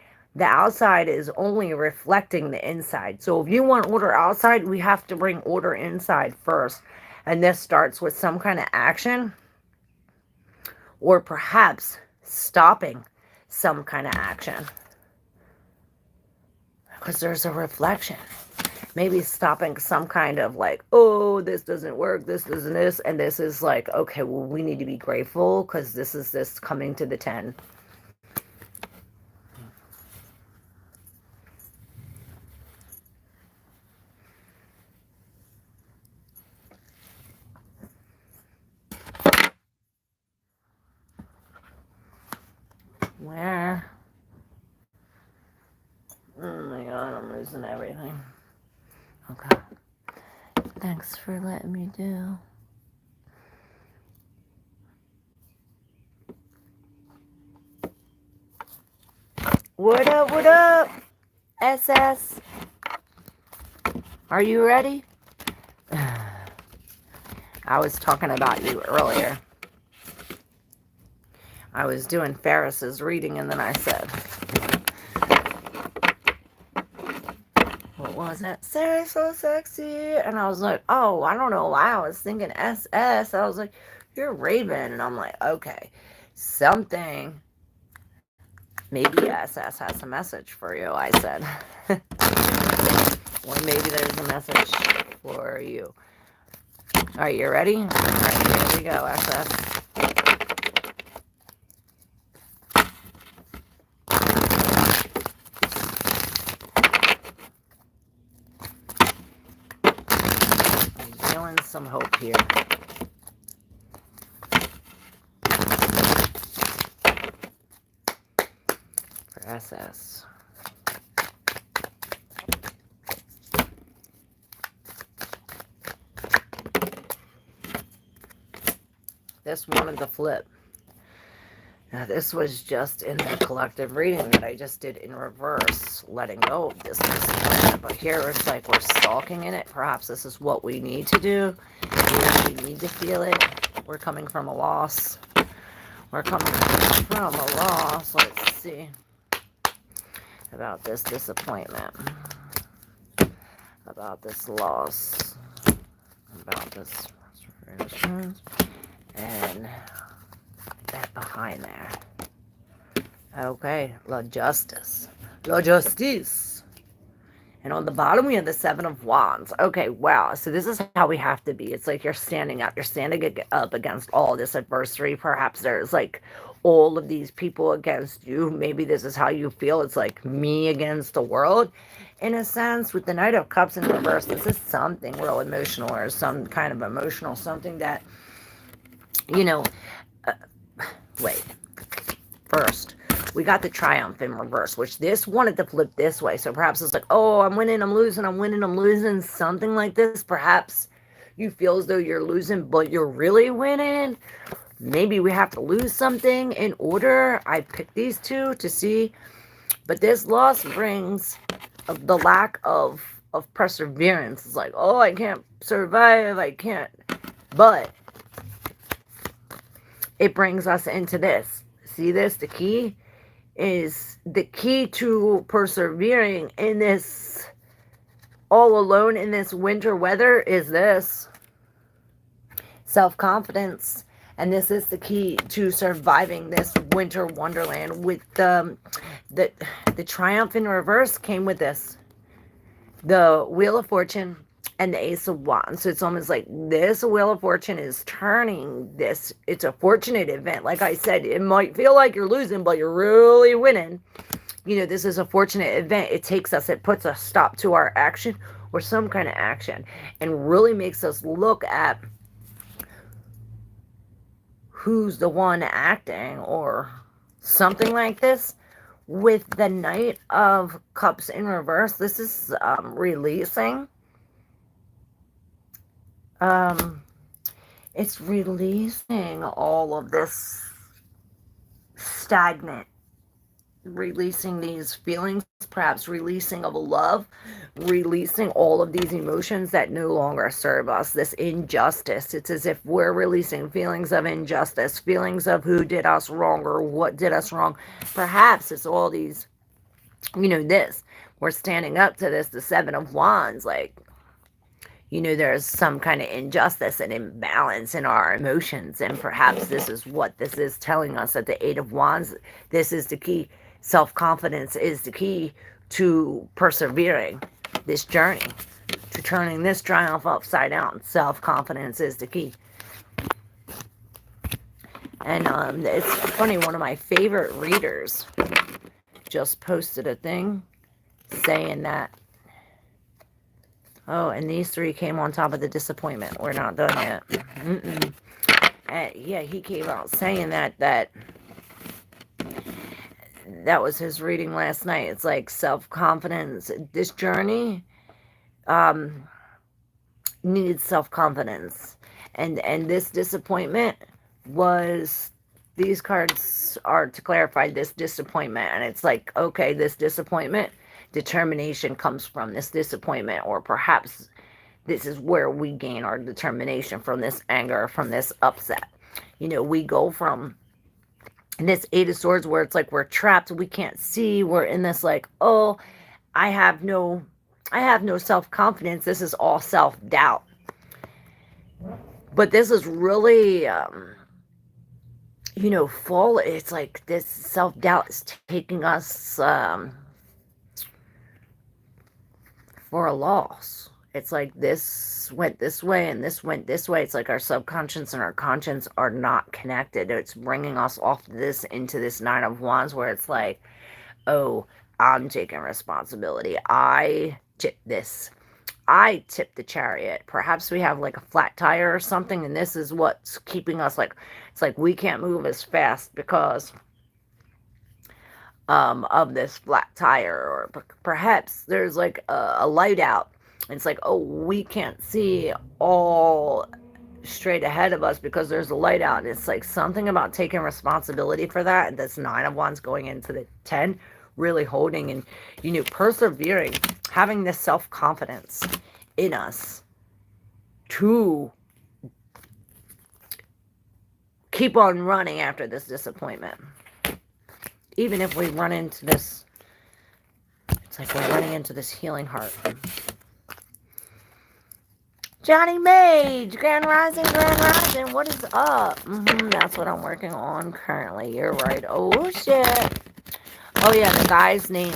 is only reflecting the inside. So if you want order outside, we have to bring order inside first. And this starts with some kind of action, or perhaps stopping some kind of action, because there's a reflection. Maybe stopping some kind of like, oh, this doesn't work, this doesn't this, and this is like, okay, well, we need to be grateful because this is this coming to the 10. Where? Oh my god, I'm losing everything. Okay. Thanks for letting me do. What up, what up? SS? Are you ready? I was talking about you earlier. I was doing Fairest's reading, and then I said, what was it? Sarah's so sexy. And I was like, oh, I don't know why I was thinking SS. I was like, you're Raven. And I'm like, okay, something. Maybe SS has a message for you, I said. Or maybe there's a message for you. All right, you ready? All right, here we go, SS. some hope here. For SS. This wanted to flip. Now this was just in the collective reading that I just did in reverse, letting go of this disappointment. But here it's like we're stalking in it. Perhaps this is what we need to do. We need to feel it. We're coming from a loss. We're coming from a loss. Let's see about this disappointment. About this loss. About this. And that behind there. Okay, La Justice. La Justice. And on the bottom we have the Seven of Wands. Okay, wow. So this is how we have to be. It's like you're standing up. You're standing up against all this adversity. Perhaps there's like all of these people against you. Maybe this is how you feel. It's like me against the world. In a sense, with the Knight of Cups in reverse, this is something real emotional or some kind of emotional. Something that, you know, wait. First, we got the Triumph in reverse, which this wanted to flip this way. So perhaps it's like, oh, I'm winning, I'm losing, I'm winning, I'm losing. Something like this. Perhaps you feel as though you're losing, but you're really winning. Maybe we have to lose something in order. I picked these two to see. But this loss brings the lack of perseverance. It's like, oh, I can't survive. I can't. But it brings us into this. See this? The key is the key to persevering in this all alone in this winter weather is this self-confidence. And this is the key to surviving this winter wonderland. With the Triumph in reverse came with this. The Wheel of Fortune and the Ace of Wands. So it's almost like this Wheel of Fortune is turning this. It's a fortunate event. Like I said, it might feel like you're losing, but you're really winning. You know, this is a fortunate event. It takes us, it puts a stop to our action or some kind of action and really makes us look at who's the one acting or something like this. With the Knight of Cups in reverse, this is releasing. It's releasing all of this stagnant, releasing these feelings, perhaps releasing of a love, releasing all of these emotions that no longer serve us, this injustice. It's as if we're releasing feelings of injustice, feelings of who did us wrong or what did us wrong. Perhaps it's all these, you know, this, we're standing up to this, the Seven of Wands, like, you know, there's some kind of injustice and imbalance in our emotions. And perhaps this is what this is telling us at the Eight of Wands. This is the key. Self-confidence is the key to persevering this journey, to turning this triumph upside down. Self-confidence is the key. And it's funny, one of my favorite readers just posted a thing saying that, oh, and these three came on top of the disappointment. We're not done yet. Yeah, he came out saying that was his reading last night. It's like self-confidence. This journey needs self-confidence. And this disappointment was, these cards are to clarify this disappointment. And it's like, okay, this disappointment, determination comes from this disappointment, or perhaps this is where we gain our determination, from this anger, from this upset. You know, we go from this Eight of Swords where it's like we're trapped, we can't see, we're in this like, oh, I have no self-confidence, this is all self-doubt. But this is really you know, it's like this self-doubt is taking us for a loss. It's like this went this way and this went this way. It's like our subconscious and our conscience are not connected. It's bringing us off this into this Nine of Wands where it's like, oh, I'm taking responsibility. I did this. I tipped the chariot. Perhaps we have like a flat tire or something, and this is what's keeping us like, it's like we can't move as fast because of this flat tire, or perhaps there's like a light out. It's like, oh, we can't see all straight ahead of us because there's a light out. And it's like something about taking responsibility for that. And that's 9 of Wands going into the 10, really holding and, you know, persevering, having this self-confidence in us to keep on running after this disappointment. Even if we run into this, it's like we're running into this healing heart. Johnny Mage, Grand Rising, what is up? That's what I'm working on currently. You're right. Oh, shit. Oh, yeah, the guy's name,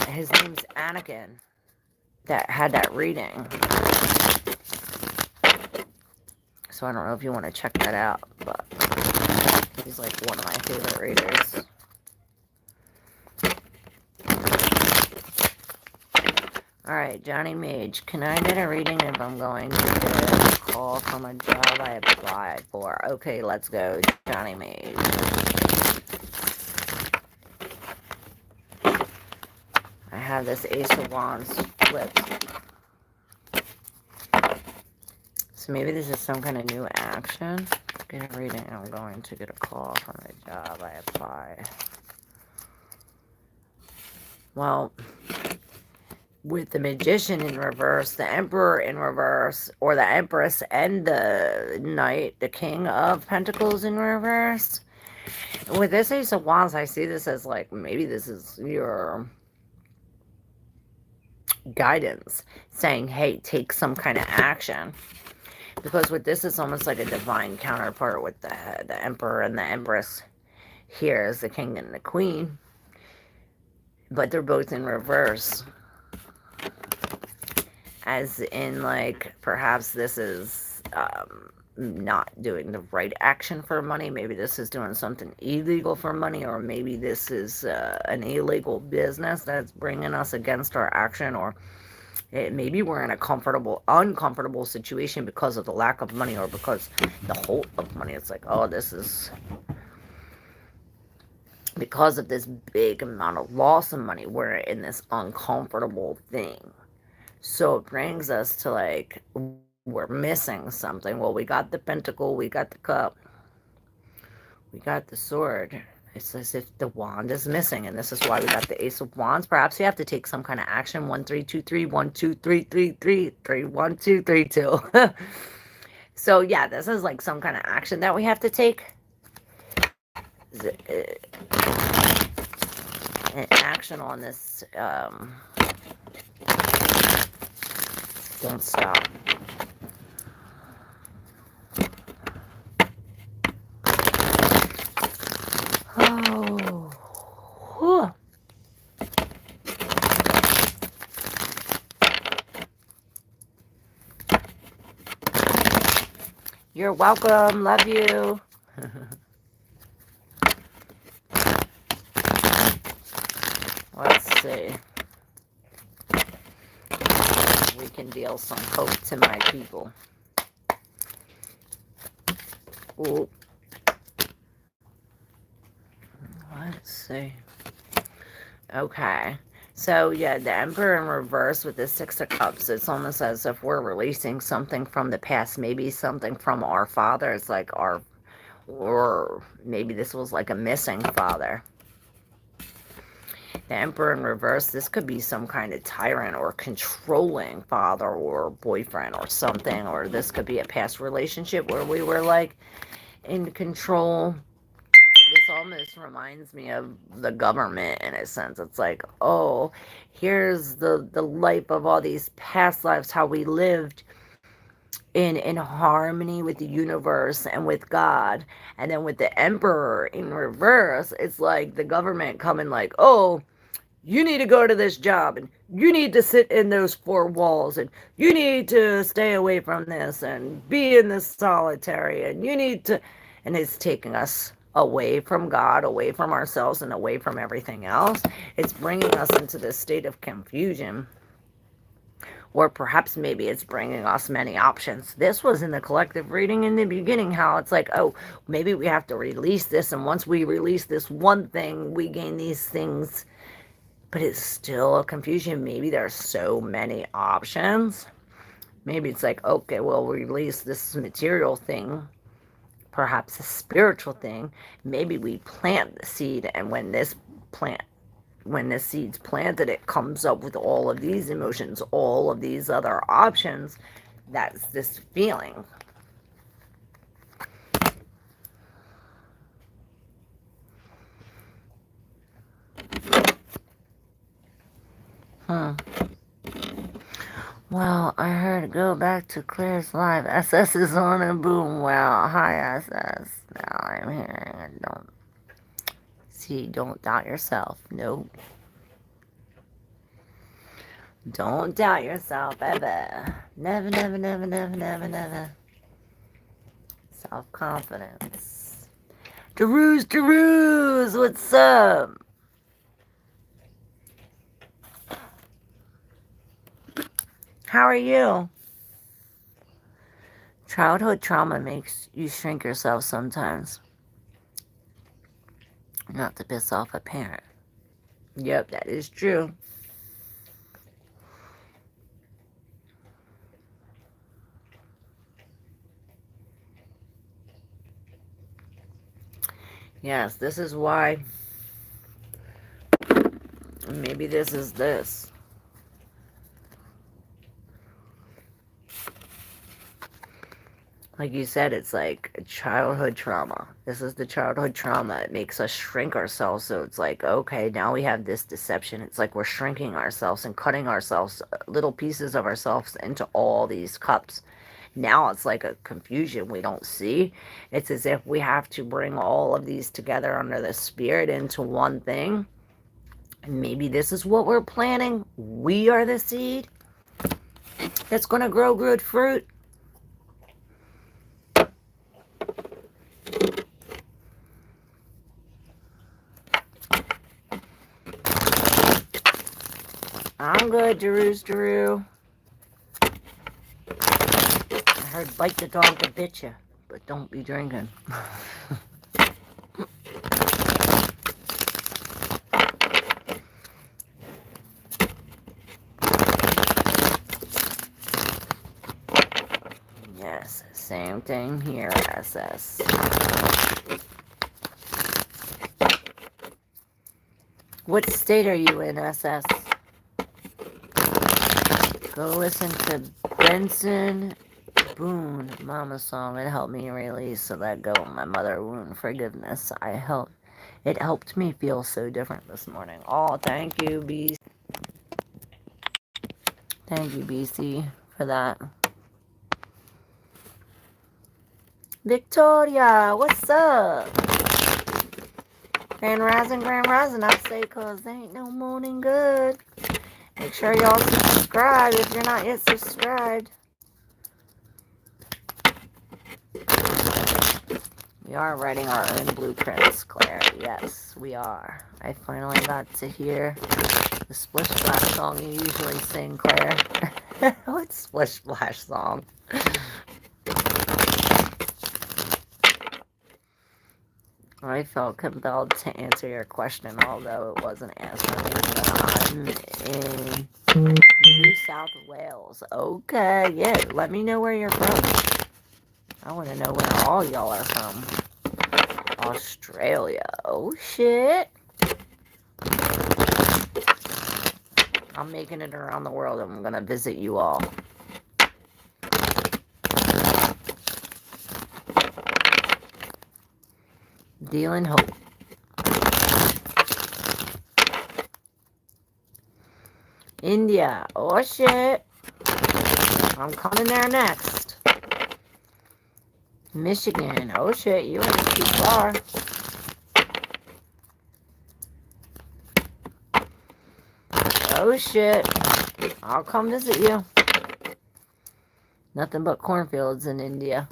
his name's Anakin, that had that reading. So I don't know if you want to check that out, but he's like one of my favorite readers. Alright, Johnny Mage, can I get a reading if I'm going to get a call from a job I applied for? Okay, let's go, Johnny Mage. I have this Ace of Wands flipped. So maybe this is some kind of new action. Get a reading. I'm going to get a call from a job I apply. Well, with the Magician in reverse, the Emperor in reverse, or the Empress and the Knight, the King of Pentacles in reverse. With this Ace of Wands, I see this as like, maybe this is your guidance saying, hey, take some kind of action. Because with this, it's almost like a divine counterpart with the Emperor and the Empress. Here is the King and the Queen. But they're both in reverse. As in, like, perhaps this is not doing the right action for money. Maybe this is doing something illegal for money. Or maybe this is an illegal business that's bringing us against our action. Or maybe we're in a uncomfortable situation because of the lack of money, or because the hold of money. It's like, oh, this is because of this big amount of loss of money. We're in this uncomfortable thing. So it brings us to like, we're missing something. Well, we got the Pentacle, we got the Cup, we got the Sword. It's as if the wand is missing, and this is why we got the Ace of Wands. Perhaps you have to take some kind of action. 1 3 2 3 1 2 3 3 3 3 1 2 3 2. So yeah, this is like some kind of action that we have to take. An action on this. Don't stop. Oh. Whew. You're welcome. Love you. Let's see. We can deal some hope to my people. Ooh. Let's see. Okay. So, yeah, the Emperor in reverse with the 6 of Cups. It's almost as if we're releasing something from the past. Maybe something from our father. It's like or maybe this was like a missing father. The Emperor in reverse, this could be some kind of tyrant or controlling father or boyfriend or something. Or this could be a past relationship where we were like in control. This almost reminds me of the government in a sense. It's like, oh, here's the life of all these past lives, how we lived in harmony with the universe and with God. And then with the Emperor in reverse, it's like the government coming like, oh, you need to go to this job, and you need to sit in those 4 walls, and you need to stay away from this and be in this solitary, and you need to, and it's taking us away from God, away from ourselves, and away from everything else. It's bringing us into this state of confusion. Or perhaps maybe it's bringing us many options. This was in the collective reading in the beginning, how it's like, oh, maybe we have to release this, and once we release this one thing, we gain these things. But it's still a confusion. Maybe there's so many options. Maybe it's like, okay, we'll release this material thing, perhaps a spiritual thing. Maybe we plant the seed, and when the seed's planted, it comes up with all of these emotions, all of these other options. That's this feeling. Well, I heard go back to Claire's live. SS is on and boom. Wow. Hi, SS. Now I'm hearing it. Don't doubt yourself. Nope. Don't doubt yourself ever. Never, never, never, never, never, never. Self-confidence. Daroos, what's up? How are you? Childhood trauma makes you shrink yourself sometimes. Not to piss off a parent. Yep, that is true. Yes, this is why. Maybe this is this. Like you said, it's like a childhood trauma. This is the childhood trauma. It makes us shrink ourselves. So it's like, okay, now we have this deception. It's like we're shrinking ourselves and cutting ourselves, little pieces of ourselves into all these cups. Now it's like a confusion we don't see. It's as if we have to bring all of these together under the spirit into one thing. And maybe this is what we're planning. We are the seed that's going to grow good fruit. I'm good, Daru. I heard bite the dog that bit you, but don't be drinking. Yes, same thing here, SS. What state are you in, SS? Go listen to Benson Boone, Mama song. It helped me release so let go of my mother wound. Forgiveness. It helped me feel so different this morning. Oh, thank you, BC. Thank you, BC, for that. Victoria, what's up? Grand Rising, I say, cause there ain't no morning good. Make sure y'all subscribe if you're not yet subscribed. We are writing our own blueprints, Claire. Yes, we are. I finally got to hear the Splish Splash song you usually sing, Claire. What Splish Splash song? I felt compelled to answer your question, although it wasn't asked. I'm in New South Wales. Okay, yeah, let me know where you're from. I want to know where all y'all are from. Australia. Oh, shit. I'm making it around the world. I'm going to visit you all. Dealing hope. India. Oh, shit. I'm coming there next. Michigan. Oh, shit. You ain't too far. Oh, shit. I'll come visit you. Nothing but cornfields in India.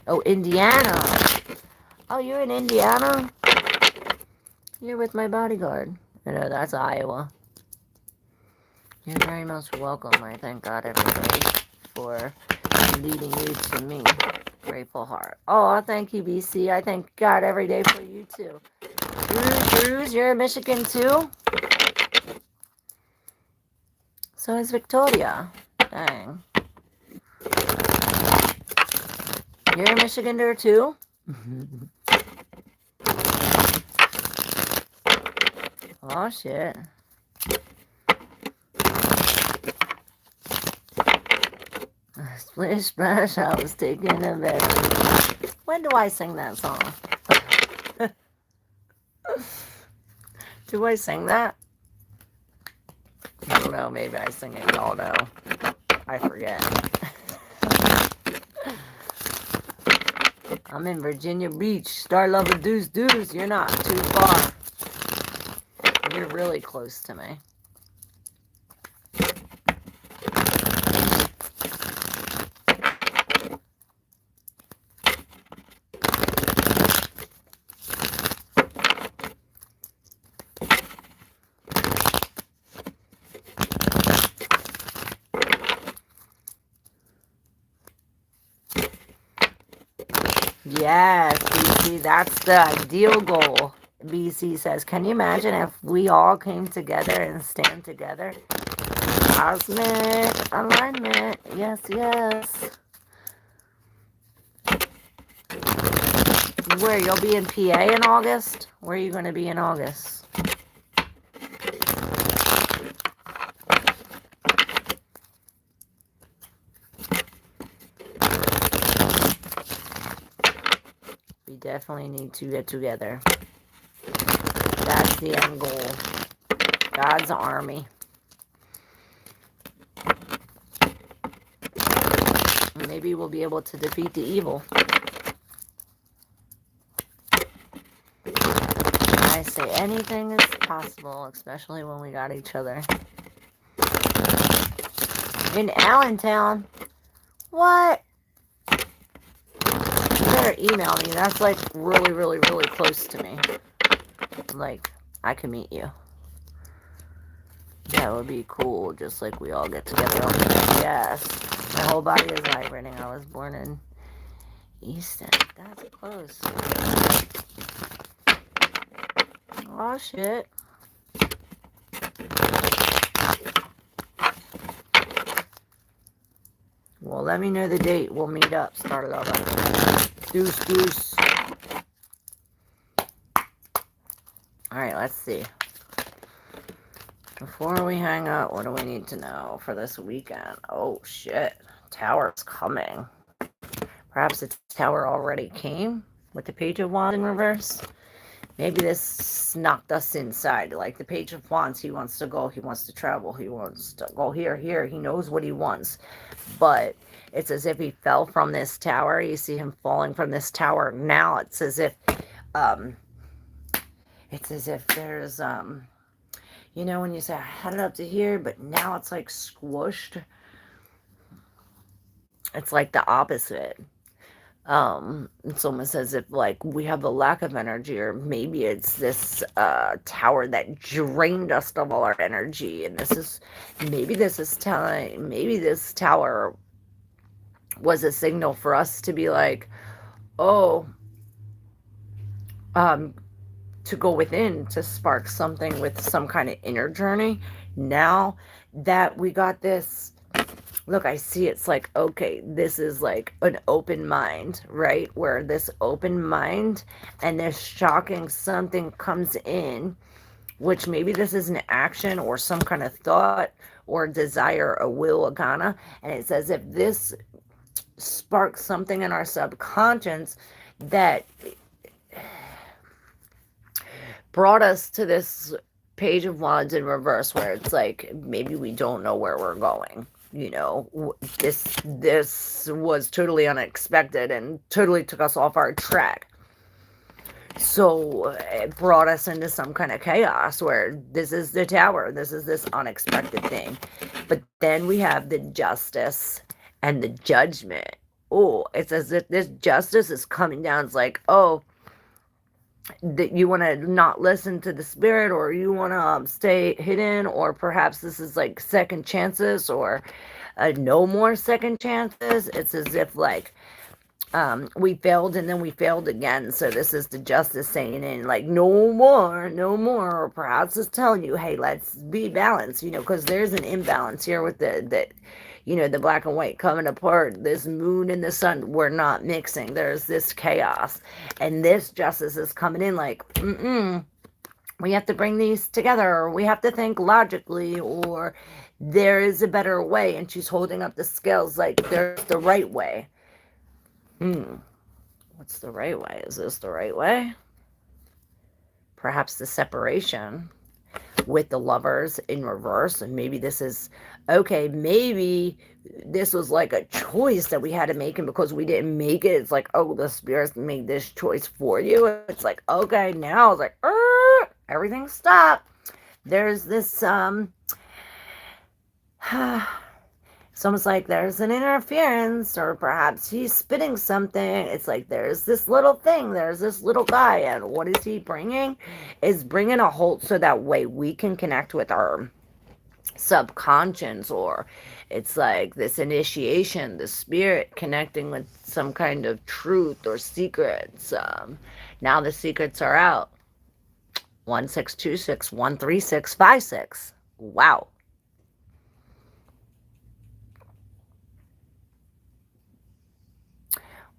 Oh, Indiana. Oh, you're in Indiana? You're with my bodyguard. I know, that's Iowa. You're very much welcome. I thank God every day for leading you to me. Grateful heart. Oh, thank you, BC. I thank God every day for you, too. Bruce, you're in Michigan, too? So is Victoria. Dang. You're in Michigan there, too? Oh, shit. Splish splash, I was taking a beverage. When do I sing that song? Do I sing that? I don't know, maybe I sing it, y'all know. I forget. I'm in Virginia Beach. Star Lover Deuce Deuce. You're not too far. You're really close to me. Yes, BC, that's the ideal goal. BC says, can you imagine if we all came together and stand together? Cosmic alignment. Yes, yes. Where, you'll be in PA in August? Where are you going to be in August? We definitely need to get together. That's the end goal. God's army. Maybe we'll be able to defeat the evil. I say anything is possible, especially when we got each other. In Allentown? What? You better email me. That's like really, really, really close to me. Like, I can meet you. That would be cool, just like we all get together. Yes. My whole body is vibrating. I was born in Easton. That's close. Oh, shit. Well, let me know the date. We'll meet up. Start it off. Deuce, deuce. Alright, let's see. Before we hang up, what do we need to know for this weekend? Oh, shit. Tower's coming. Perhaps the tower already came with the Page of Wands in reverse. Maybe this knocked us inside. Like the Page of Wands, he wants to go. He wants to travel. He wants to go here, here. He knows what he wants. But it's as if he fell from this tower. You see him falling from this tower. Now it's as if, there's, you know, when you say, I had it up to here, but now it's like squished. It's like the opposite. It's almost as if like we have a lack of energy, or maybe it's this tower that drained us of all our energy, and maybe this tower was a signal for us to be like, oh, to go within, to spark something with some kind of inner journey. Now that we got this, look, I see it's like, okay, this is like an open mind, right? Where this open mind and this shocking something comes in, which maybe this is an action or some kind of thought or desire, a will, a ghana. And it's as if this sparks something in our subconscious that brought us to this Page of Wands in reverse, where it's like, maybe we don't know where we're going. You know, this was totally unexpected and totally took us off our track. So it brought us into some kind of chaos where this is the tower. This is this unexpected thing. But then we have the justice and the judgment. Oh, it's as if this justice is coming down. It's like, oh, that you want to not listen to the spirit, or you want to stay hidden, or perhaps this is like second chances, or no more second chances. It's as if like we failed and then we failed again. So this is the justice saying, and like, no more, no more. Or perhaps it's telling you, hey, let's be balanced, you know, because there's an imbalance here with you know, the black and white coming apart. This moon and the sun, we're not mixing. There's this chaos. And this justice is coming in like, we have to bring these together. We have to think logically, or there is a better way. And she's holding up the scales like there's the right way. What's the right way? Is this the right way? Perhaps the separation with the lovers in reverse. And maybe this is, okay, maybe this was like a choice that we had to make. And because we didn't make it, it's like, oh, the spirits made this choice for you. It's like, okay, now it's like, everything stopped. There's this, it's almost like there's an interference, or perhaps he's spitting something. It's like there's this little thing, there's this little guy, and what is he bringing? Is bringing a halt so that way we can connect with our subconscious, or it's like this initiation, the spirit connecting with some kind of truth or secrets. Now the secrets are out. 1626 13656. Wow.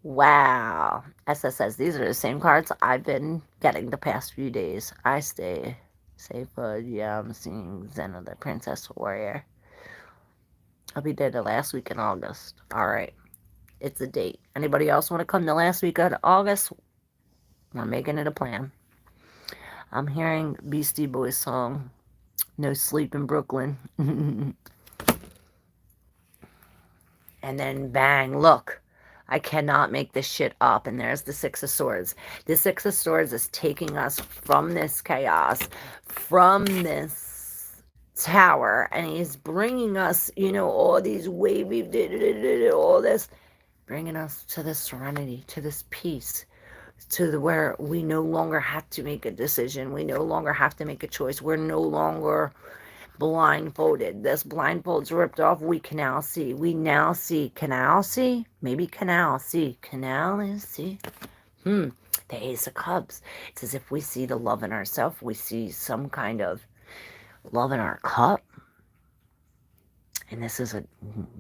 Wow. SS says, these are the same cards I've been getting the past few days. I stay safe, but yeah, I'm seeing Xena, the Princess Warrior. I'll be there the last week in August. Alright. It's a date. Anybody else want to come the last week of August? We're making it a plan. I'm hearing Beastie Boys song, No Sleep in Brooklyn. And then bang, look. I cannot make this shit up. And there's the Six of Swords. The Six of Swords is taking us from this chaos, from this tower, and he's bringing us, you know, all these wavy, all this, bringing us to this serenity, to this peace, to where we no longer have to make a decision. We no longer have to make a choice. We're no longer blindfolded. This blindfold's ripped off. We can now see. We now see. Canal see? Maybe canal see. Canal is see. The Ace of Cups. It's as if we see the love in ourselves. We see some kind of love in our cup. And this is a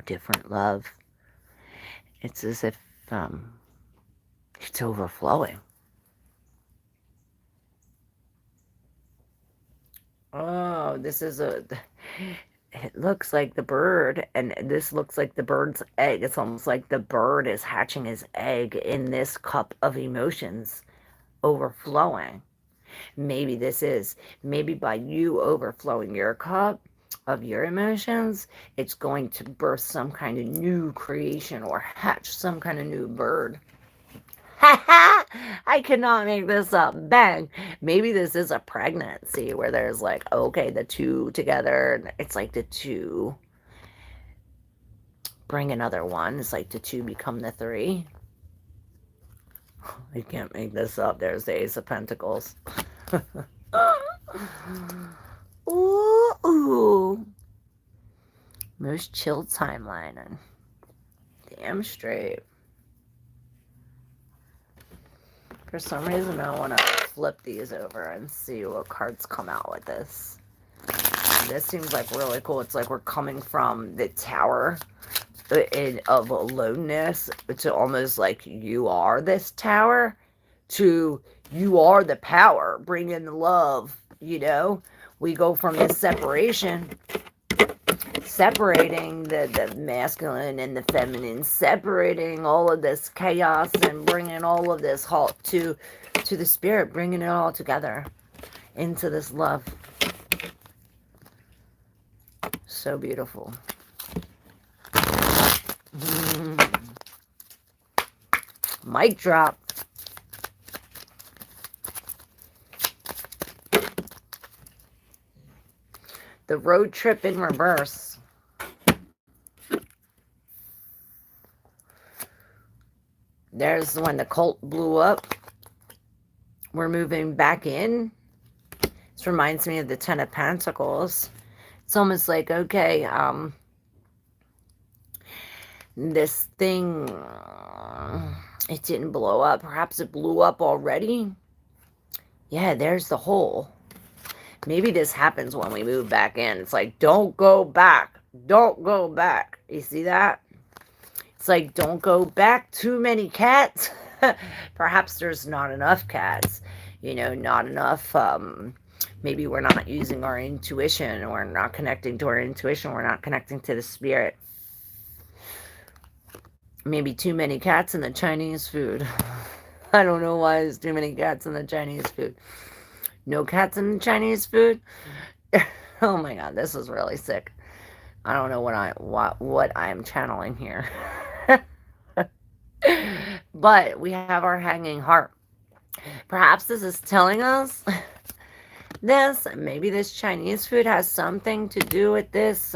different love. It's as if it's overflowing. Oh, this is it looks like the bird, and this looks like the bird's egg. It's almost like the bird is hatching his egg in this cup of emotions overflowing. Maybe maybe by you overflowing your cup of your emotions, it's going to birth some kind of new creation or hatch some kind of new bird. I cannot make this up. Bang. Maybe this is a pregnancy where there's like, okay, the two together. It's like the two bring another one. It's like the two become the three. I can't make this up. There's the Ace of Pentacles. Ooh. Most chill timeline. And damn straight. For some reason, I want to flip these over and see what cards come out with this. This seems like really cool. It's like we're coming from the tower of aloneness to almost like you are this tower to you are the power. Bring in the love, you know? We go from this separation, separating the masculine and the feminine, separating all of this chaos and bringing all of this halt to the spirit, bringing it all together into this love. So beautiful. Mic drop. The road trip in reverse. There's when the cult blew up. we're moving back in. This reminds me of the Ten of Pentacles. It's almost like, okay, this thing, it didn't blow up. Perhaps it blew up already. Yeah, there's the hole. Maybe this happens when we move back in. It's like, don't go back. Don't go back. You see that? It's like, don't go back. Too many cats. Perhaps there's not enough cats. You know, not enough. Maybe we're not using our intuition. We're not connecting to our intuition. We're not connecting to the spirit. Maybe too many cats in the Chinese food. I don't know why there's too many cats in the Chinese food. No cats in the Chinese food? Oh my god, this is really sick. I don't know what I'm channeling here. But we have our hanging heart. Perhaps this is telling us this. Maybe this Chinese food has something to do with this.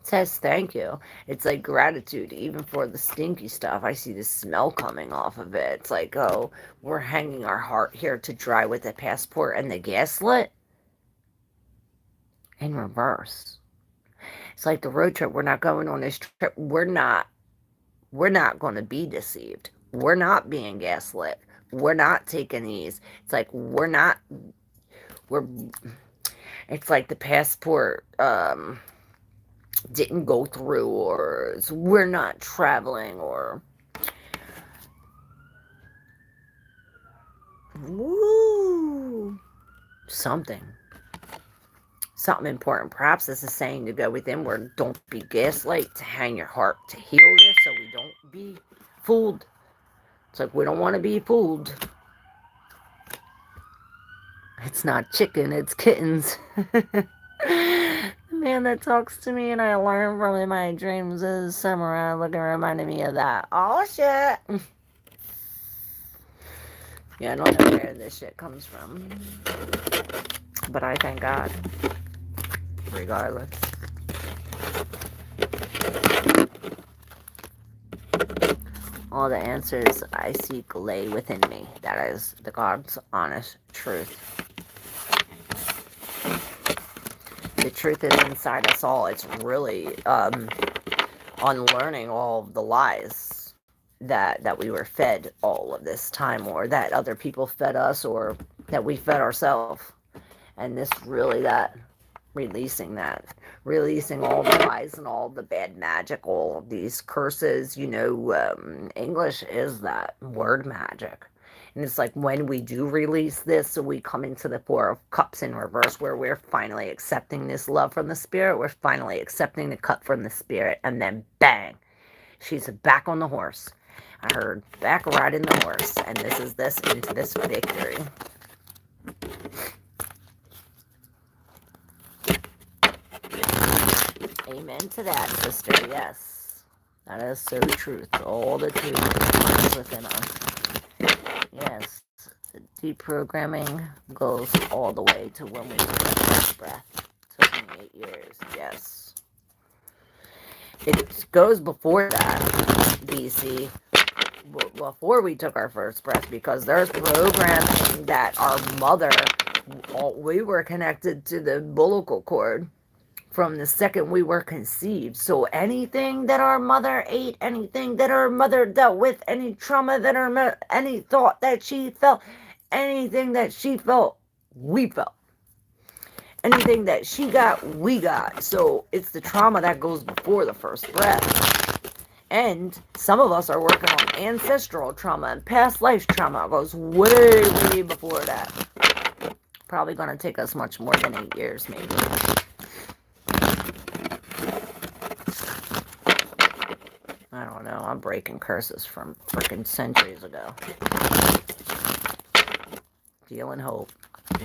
Says thank you. It's like gratitude, even for the stinky stuff. I see the smell coming off of it. It's like, oh, we're hanging our heart here to dry with the passport and the gaslit. In reverse. It's like the road trip. We're not going on this trip. We're not going to be deceived. We're not being gaslit. We're not taking these. It's like it's like the passport, didn't go through, or we're not traveling, or woo, something important. Perhaps this is saying to go within, where don't be gaslight, to hang your heart, to heal this, so we don't be fooled. It's like we don't want to be fooled. It's not chicken, it's kittens. The man that talks to me and I learn from in my dreams is samurai looking, reminding me of that. Oh shit. Yeah, I don't know where this shit comes from. But I thank God. Regardless. All the answers I seek lay within me. That is the God's honest truth. The truth is inside us all. It's really unlearning all of the lies that we were fed all of this time, or that other people fed us, or that we fed ourselves. And this really, that releasing all the lies and all the bad magic, all of these curses. You know, English is that word magic. And it's like when we do release this, so we come into the Four of Cups in reverse, where we're finally accepting this love from the spirit. We're finally accepting the cup from the spirit. And then bang, she's back on the horse. I heard back riding the horse. And this is this into this victory. Amen to that, sister. Yes. That is so truth. All the truth is within us. Yes, the deprogramming goes all the way to when we took our first breath. It took me 8 years, yes. It goes before that, BC, before we took our first breath, because there's programming that our mother, we were connected to the umbilical cord from the second we were conceived. So anything that our mother ate, anything that our mother dealt with, any trauma that any thought that she felt, anything that she felt, we felt. Anything that she got, we got. So it's the trauma that goes before the first breath. And some of us are working on ancestral trauma and past life trauma. It goes way, way before that. Probably going to take us much more than 8 years, maybe. I don't know. I'm breaking curses from freaking centuries ago. Feeling hope.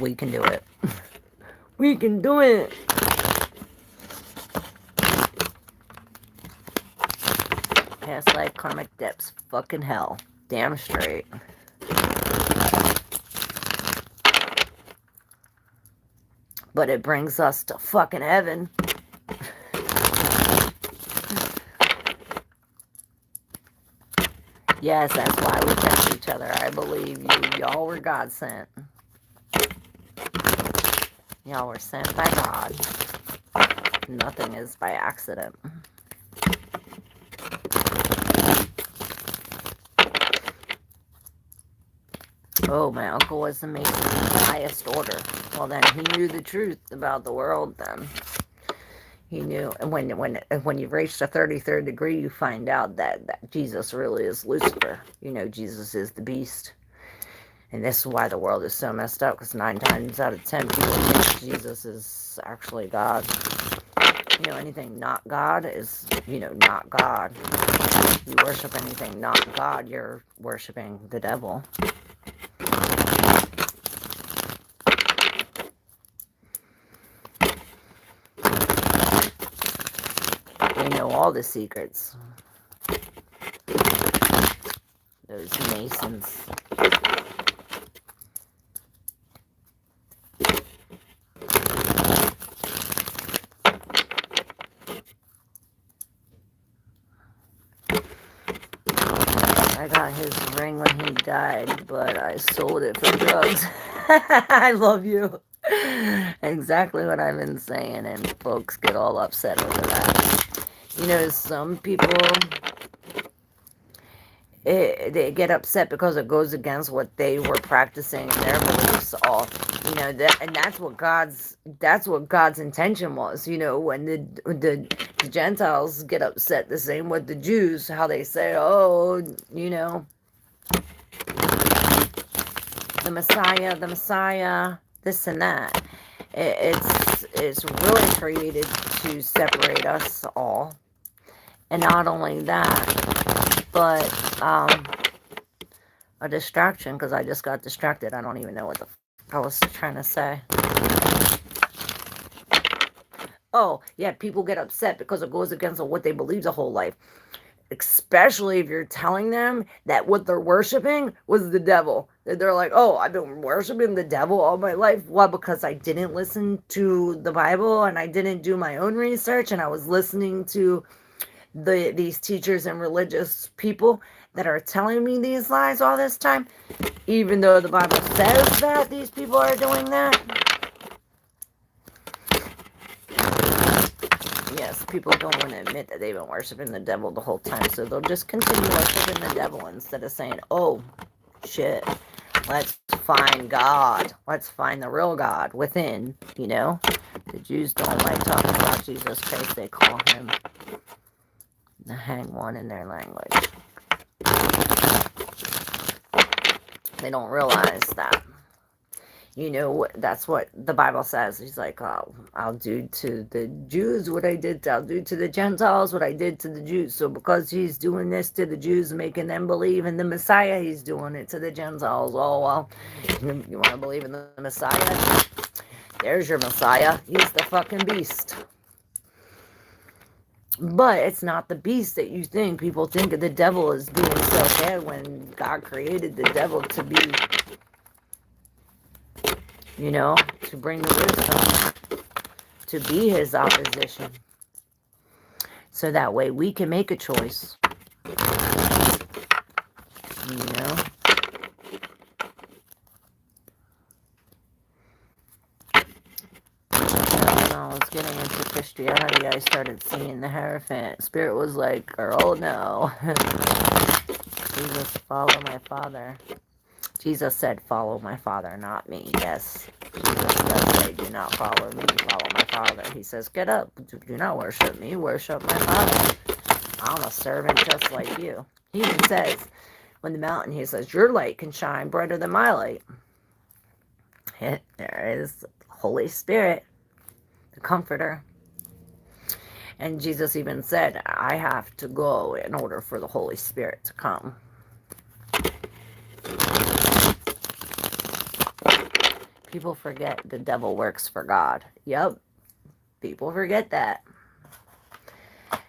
We can do it. We can do it. Past life karmic depths. Fucking hell. Damn straight. But it brings us to fucking heaven. Yes, that's why we test each other. I believe you. Y'all were God sent. Y'all were sent by God. Nothing is by accident. Oh, my uncle was the Mason of the highest order. Well, then he knew the truth about the world. Then he knew, and when you've reached the 33rd degree, you find out that Jesus really is Lucifer. You know, Jesus is the beast, and this is why the world is so messed up. Because 9 times out of 10 people think Jesus is actually God. You know, anything not God is, you know, not God. You worship anything not God, you're worshiping the devil. They know all the secrets. Those Masons. I got his ring when he died, but I sold it for drugs. I love you. Exactly what I've been saying, and folks get all upset over that. You know, some people, they get upset because it goes against what they were practicing their beliefs all. You know, and that's what God's intention was. You know, when the Gentiles get upset, the same with the Jews, how they say, oh, you know, the Messiah, this and that. It's really created to separate us all. And not only that, but a distraction, because I just got distracted. I don't even know what the I was trying to say. Oh, yeah, people get upset because it goes against what they believe their whole life. Especially if you're telling them that what they're worshiping was the devil. They're like, oh, I've been worshiping the devil all my life. Well, because I didn't listen to the Bible and I didn't do my own research, and I was listening to these teachers and religious people that are telling me these lies all this time, even though the Bible says that these people are doing that. Yes, people don't want to admit that they've been worshiping the devil the whole time, so they'll just continue worshiping the devil instead of saying, oh, shit, let's find God. Let's find the real God within, you know? The Jews don't like talking about Jesus Christ. They call him the hang one in their language. They don't realize that. You know, that's what the Bible says. He's like, oh, I'll do to the Jews what I did. I'll do to the Gentiles what I did to the Jews. So because he's doing this to the Jews, making them believe in the Messiah, he's doing it to the Gentiles. Oh, well, you want to believe in the Messiah? There's your Messiah. He's the fucking beast. But it's not the beast that you think. People think the devil is doing so bad when God created the devil to be, you know, to bring the wisdom, to be his opposition. So that way we can make a choice. You know? When I was getting into Christianity, I started seeing the Hierophant. Spirit was like, oh no. Jesus, follow my Father. Jesus said, follow my Father, not me. Yes. Jesus does say, do not follow me, follow my Father. He says, get up. Do not worship me, worship my Father. I'm a servant just like you. He even says, when the mountain, he says, your light can shine brighter than my light. There is the Holy Spirit, the Comforter. And Jesus even said, I have to go in order for the Holy Spirit to come. People forget the devil works for God. Yep. People forget that.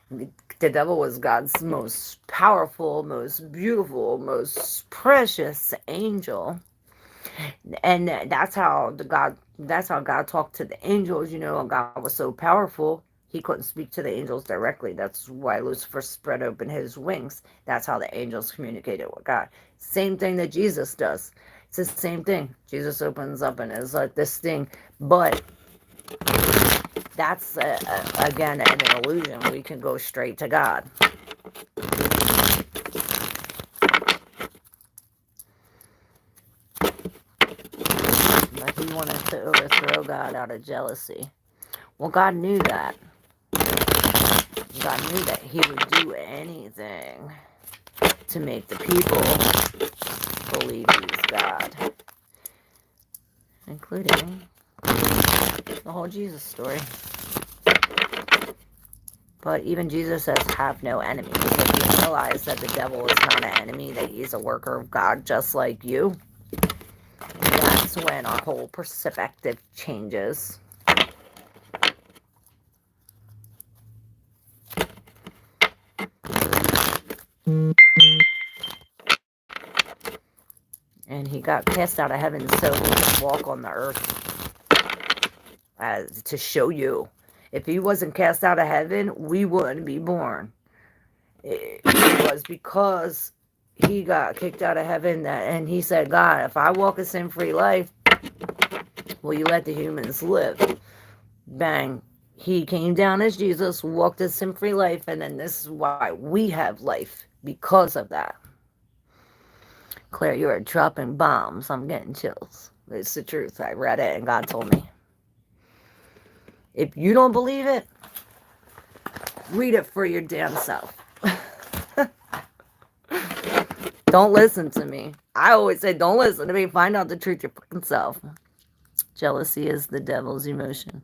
The devil was God's most powerful, most beautiful, most precious angel. And that's how God talked to the angels. You know, God was so powerful. He couldn't speak to the angels directly. That's why Lucifer spread open his wings. That's how the angels communicated with God. Same thing that Jesus does. It's the same thing. Jesus opens up and is like this thing. But that's, again, an illusion. We can go straight to God. But he wanted to overthrow God out of jealousy. Well, God knew that. God knew that he would do anything to make the people believe he's God. Including the whole Jesus story. But even Jesus says, have no enemies. If you realize that the devil is not an enemy, that he's a worker of God just like you, that's when our whole perspective changes. And he got cast out of heaven so he could walk on the earth to show you. If he wasn't cast out of heaven, we wouldn't be born. It was because he got kicked out of heaven and he said, God, if I walk a sin-free life, will you let the humans live? Bang. He came down as Jesus, walked a sin-free life, and then this is why we have life, because of that. Claire, you are dropping bombs. I'm getting chills. It's the truth. I read it and God told me. If you don't believe it, read it for your damn self. Don't listen to me. I always say, don't listen to me. Find out the truth your fucking self. Jealousy is the devil's emotion.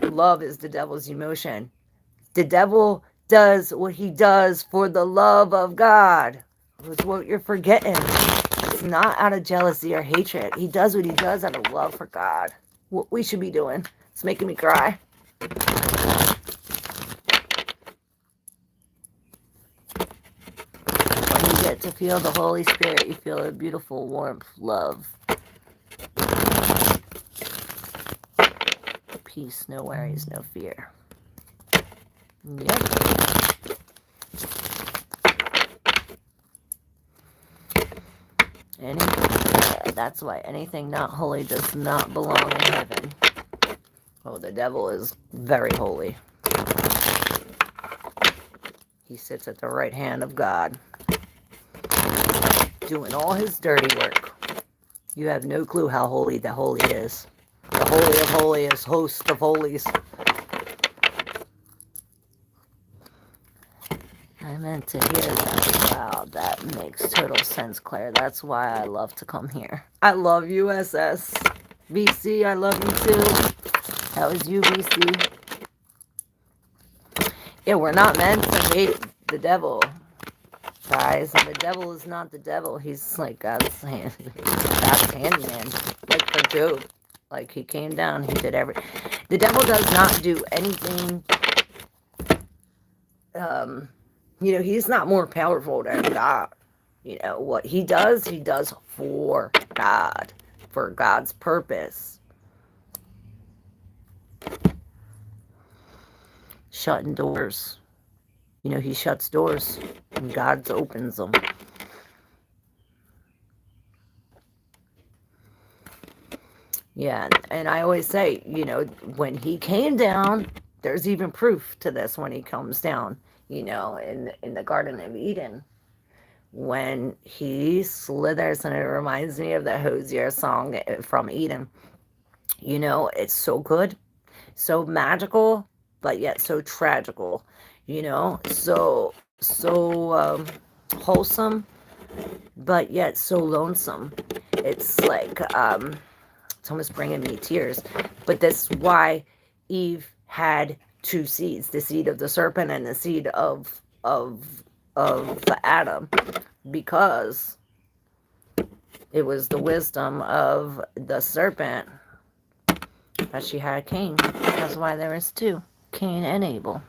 Love is the devil's emotion. The devil does what he does for the love of God. That's what you're forgetting. It's not out of jealousy or hatred. He does what he does out of love for God. What we should be doing. It's making me cry. When you get to feel the Holy Spirit, you feel a beautiful warmth, love, peace, no worries, no fear. Yep. That's why anything not holy does not belong in heaven. Oh, the devil is very holy. He sits at the right hand of God, doing all his dirty work. You have no clue how holy the holy is. The holy of holiest, host of holies. I meant to hear that. Wow, that makes total sense, Claire. That's why I love to come here. I love USS. BC, I love you too. That was you, BC. Yeah, we're not meant to hate the devil, guys. And the devil is not the devil. He's like God's handyman. Like for Job. Like he came down, he did everything. The devil does not do anything. You know, he's not more powerful than God. You know, what he does for God. For God's purpose. Shutting doors. You know, he shuts doors and God opens them. Yeah, and I always say, you know, when he came down, there's even proof to this when he comes down, you know, in the Garden of Eden. When he slithers, and it reminds me of the Hosier song from Eden. You know, it's so good, so magical, but yet so tragical, you know, so wholesome, but yet so lonesome. It's like, it's almost bringing me tears. But that's why Eve had two seeds, the seed of the serpent and the seed of Adam, because it was the wisdom of the serpent that she had Cain. That's why there is two, Cain and Abel.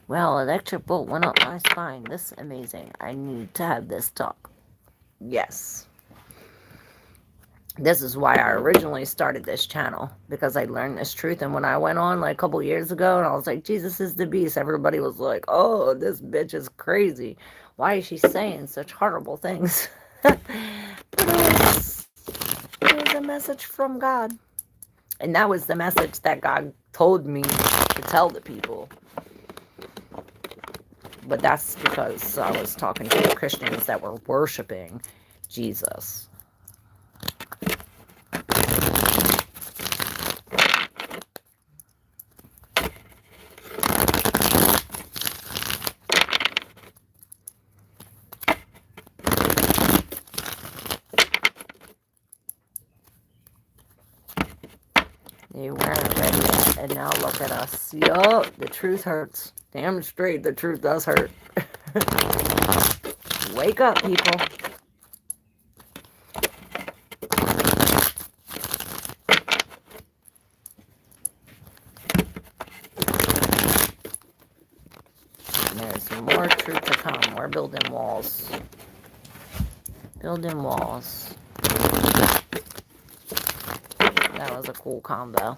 Well, electric bolt went up my spine. This is amazing. I need to have this talk. Yes. This is why I originally started this channel, because I learned this truth. And when I went on like a couple years ago and I was like, Jesus is the beast, everybody was like, oh, this bitch is crazy. Why is she saying such horrible things? But it was a message from God. And that was the message that God told me to tell the people. But that's because I was talking to the Christians that were worshiping Jesus. They weren't ready yet, and now look at us. Yup, the truth hurts. Damn straight, the truth does hurt. Wake up, people. And there's more truth to come. We're building walls. Building walls. That was a cool combo.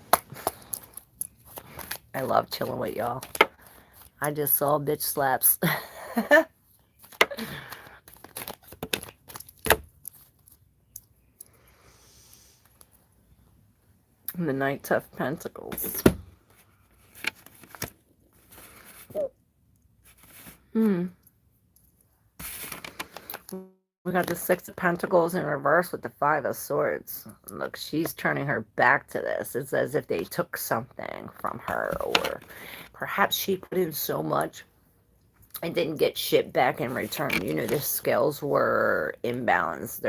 I love chilling with y'all. I just saw bitch slaps. The Knight of Pentacles. We got the Six of Pentacles in reverse with the Five of Swords. Look, she's turning her back to this. It's as if they took something from her, or perhaps she put in so much and didn't get shit back in return. You know, the scales were imbalanced.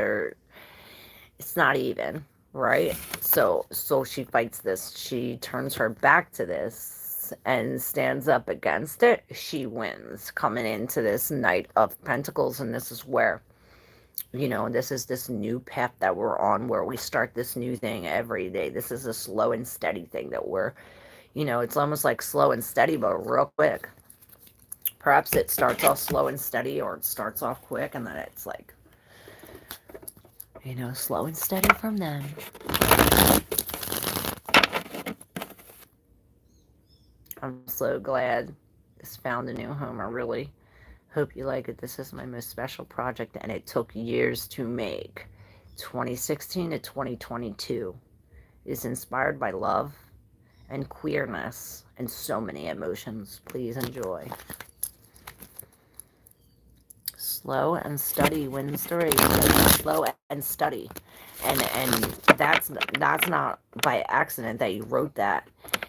It's not even, right? So she fights this. She turns her back to this and stands up against it. She wins coming into this Knight of Pentacles, and this is where, you know, this is this new path that we're on, where we start this new thing every day. This is a slow and steady thing that we're, you know, it's almost like slow and steady, but real quick. Perhaps it starts off slow and steady, or it starts off quick, and then it's like, you know, slow and steady from then. I'm so glad this found a new home. I really hope you like it. This is my most special project, and it took years to make. 2016 to 2022. It is inspired by love and queerness and so many emotions. Please enjoy. Slow and steady wins the race. Slow and steady. And that's not by accident that you wrote that.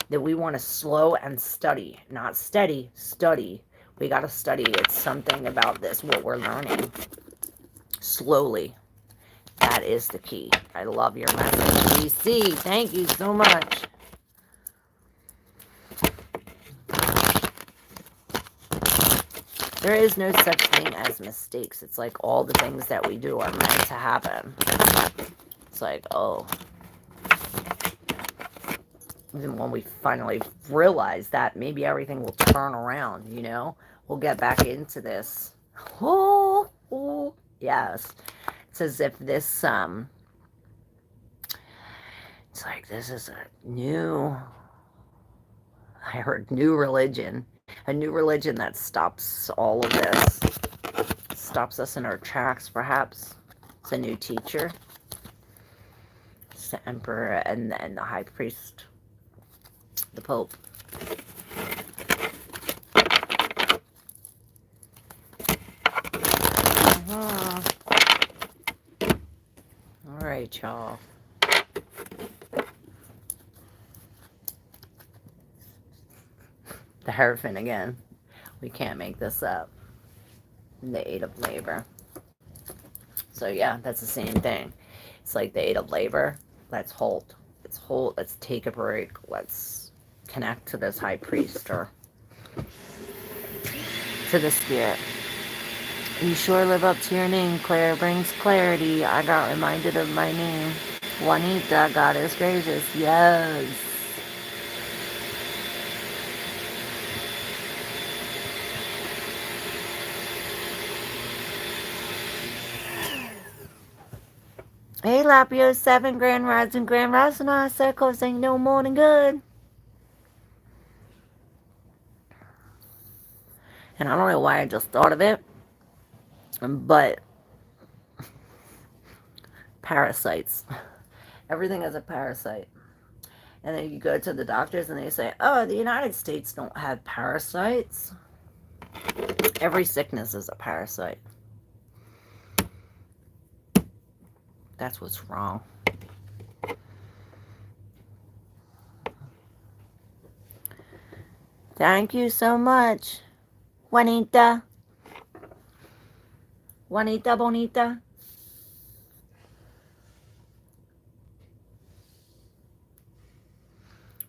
That we want to slow and study. Not steady, study. We got to study. It's something about this, what we're learning. Slowly. That is the key. I love your message, DC. Thank you so much. There is no such thing as mistakes. It's like all the things that we do are meant to happen. It's like, oh. And when we finally realize that, maybe everything will turn around, you know? We'll get back into this. Oh, oh, yes. It's as if this, it's like this is a new, I heard new religion. A new religion that stops all of this. Stops us in our tracks, perhaps. It's a new teacher. It's the Emperor and the High Priest. The Pope. Alright, y'all. The Hierophant again. We can't make this up. The Eight of Labor. So yeah, that's the same thing. It's like the Eight of Labor. Let's hold. Let's hold. Let's take a break. Let's connect to this High Priest, or to the Spirit. You sure live up to your name. Claire brings clarity. I got reminded of my name. Juanita, God is gracious. Yes. Hey, Lapio 7, Grand Rising, Grand Rising, I circles ain't no morning good. And I don't know why I just thought of it, but parasites. Everything is a parasite. And then you go to the doctors and they say, oh, the United States don't have parasites. Every sickness is a parasite. That's what's wrong. Thank you so much, Juanita. Juanita Bonita.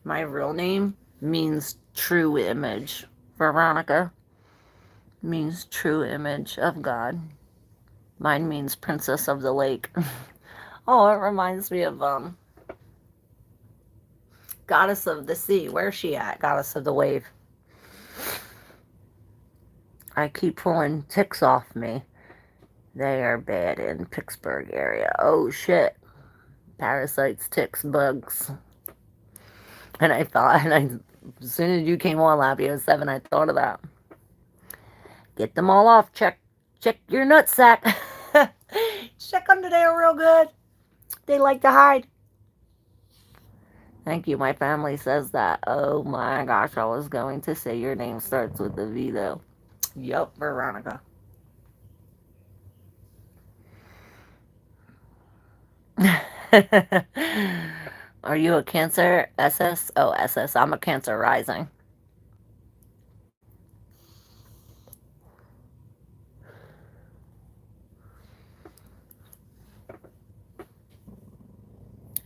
My real name means true image. Veronica means true image of God. Mine means princess of the lake. Oh, it reminds me of goddess of the sea. Where's she at? Goddess of the wave. I keep pulling ticks off me. They are bad in Pittsburgh area. Oh shit. Parasites, ticks, bugs. And I thought, as soon as you came on, Lapio 7, I thought of that. Get them all off. Check your nutsack. Check under there real good. They like to hide. Thank you. My family says that. Oh my gosh, I was going to say your name starts with a V though. Yup, Veronica. Are you a Cancer? SS? Oh, SS. I'm a Cancer rising.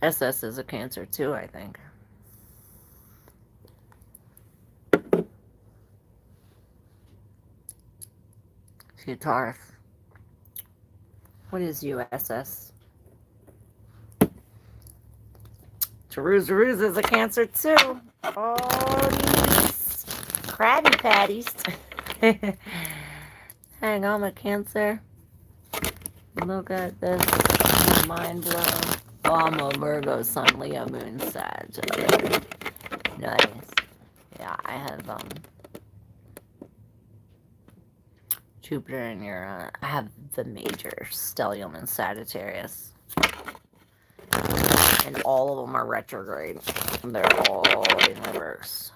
SS is a Cancer too, I think. She's a Taurus. What is USS? Taruz is a Cancer too. Oh, these Krabby Patties. Hang on, I'm a Cancer. Look at this. Mind blown. Oh, I'm a Virgo, Sun, Leo, Moon, Sag. Nice. Yeah, I have Jupiter and Uranus. I have the major stellium and Sagittarius. And all of them are retrograde. They're all in reverse.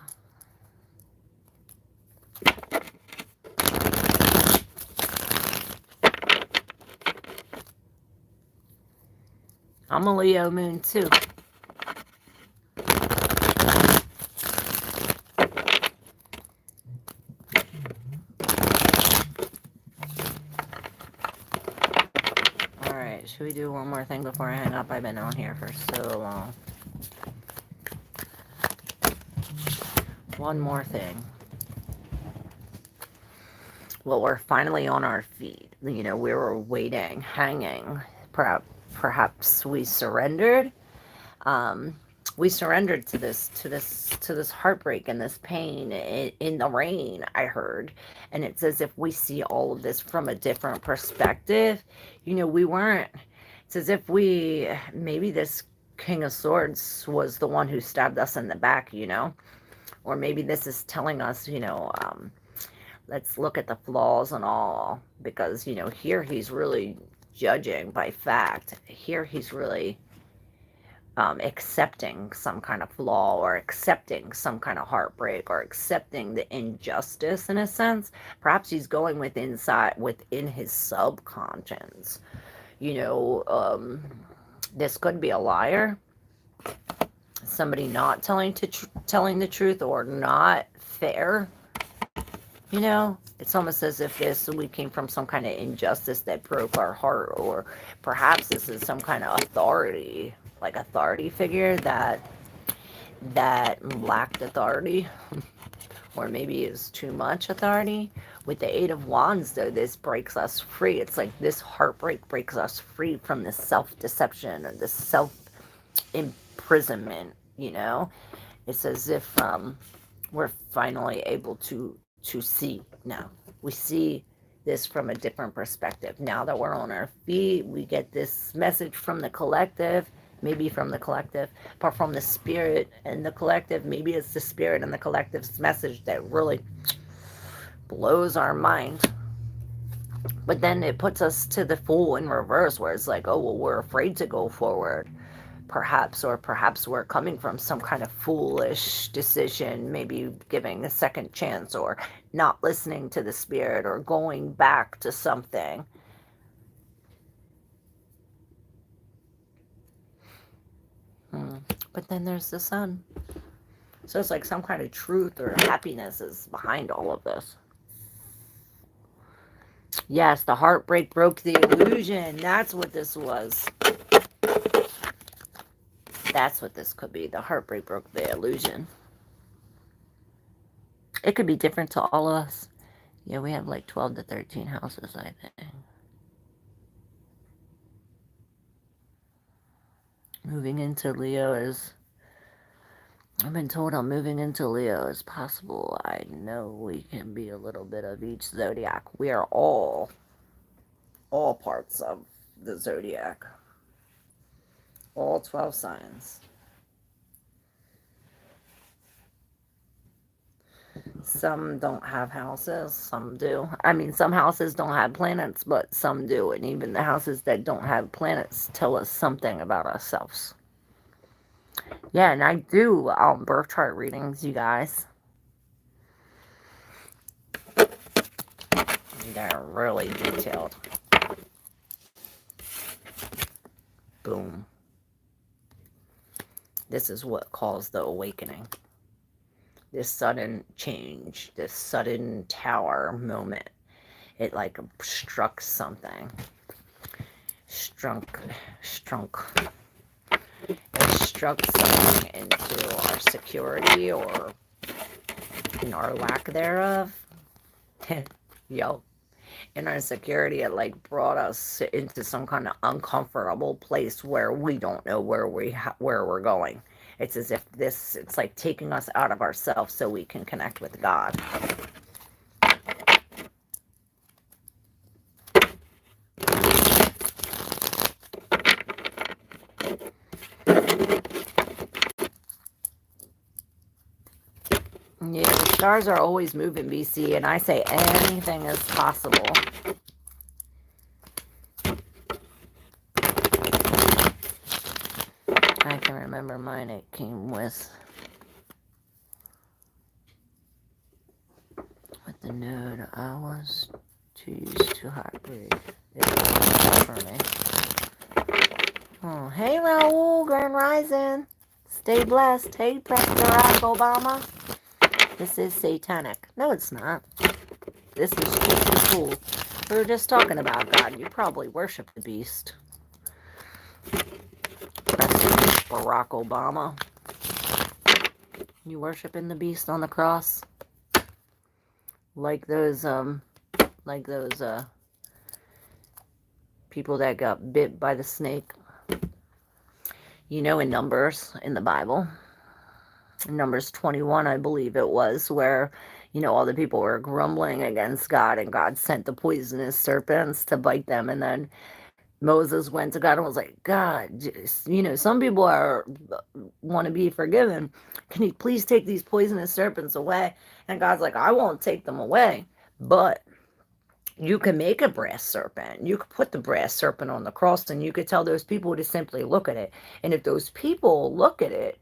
I'm a Leo moon too. Alright, should we do one more thing before I hang up? I've been on here for so long. One more thing. Well, we're finally on our feet. You know, we were waiting, hanging. Perhaps we surrendered. We surrendered to this heartbreak and this pain in the rain, I heard. And it's as if we see all of this from a different perspective. You know, we weren't. It's as if maybe this King of Swords was the one who stabbed us in the back, you know. Or maybe this is telling us, you know, let's look at the flaws and all. Because, you know, here he's really judging by fact. Here he's really accepting some kind of flaw, or accepting some kind of heartbreak, or accepting the injustice in a sense. Perhaps he's going within his subconscious. You know, this could be a liar. Somebody not telling the truth, or not fair. You know, it's almost as if we came from some kind of injustice that broke our heart, or perhaps this is some kind of authority, like authority figure that lacked authority, or maybe is too much authority. With the Eight of Wands, though, this breaks us free. It's like this heartbreak breaks us free from this self-deception or this self-imprisonment, you know? It's as if we're finally able to see now. We see this from a different perspective. Now that we're on our feet, we get this message from the collective, maybe from the collective, but from the spirit and the collective. Maybe it's the spirit and the collective's message that really blows our mind. But then it puts us to the fool in reverse, where it's like, oh, well, we're afraid to go forward, perhaps, or perhaps we're coming from some kind of foolish decision, maybe giving a second chance, or not listening to the spirit, or going back to something. But then there's the sun. So it's like some kind of truth or happiness is behind all of this. Yes, the heartbreak broke the illusion. That's what this was. That's what this could be. The heartbreak broke the illusion. It could be different to all of us. Yeah, we have like 12 to 13 houses, I think. Moving into Leo is... I've been told I'm moving into Leo is possible. I know we can be a little bit of each zodiac. We are all parts of the zodiac. All 12 signs. Some don't have houses, some do. I mean, some houses don't have planets, but some do. And even the houses that don't have planets tell us something about ourselves. Yeah, and I do birth chart readings, you guys. They're really detailed. Boom. This is what caused the awakening. This sudden change, this sudden tower moment. It like struck something. It struck something into our security or in our lack thereof. Yo. In our security, it like brought us into some kind of uncomfortable place where we don't know where we're going. It's as if it's like taking us out of ourselves so we can connect with God. Yeah, the stars are always moving, BC, and I say anything is possible. I can remember mine, it came with the node. I was too used to heartbreak. It was for me. Oh, hey Raul, Grand Rising. Stay blessed. Hey, President Barack Obama. This is satanic. No, it's not. This is just cool. We were just talking about God. You probably worship the beast. President Barack Obama. You worshiping the beast on the cross? Like those people that got bit by the snake. You know, in Numbers, in the Bible. Numbers 21, I believe it was, where, you know, all the people were grumbling against God, and God sent the poisonous serpents to bite them. And then Moses went to God and was like, God, just, you know, some people want to be forgiven. Can you please take these poisonous serpents away? And God's like, I won't take them away, but you can make a brass serpent. You could put the brass serpent on the cross, and you could tell those people to simply look at it. And if those people look at it,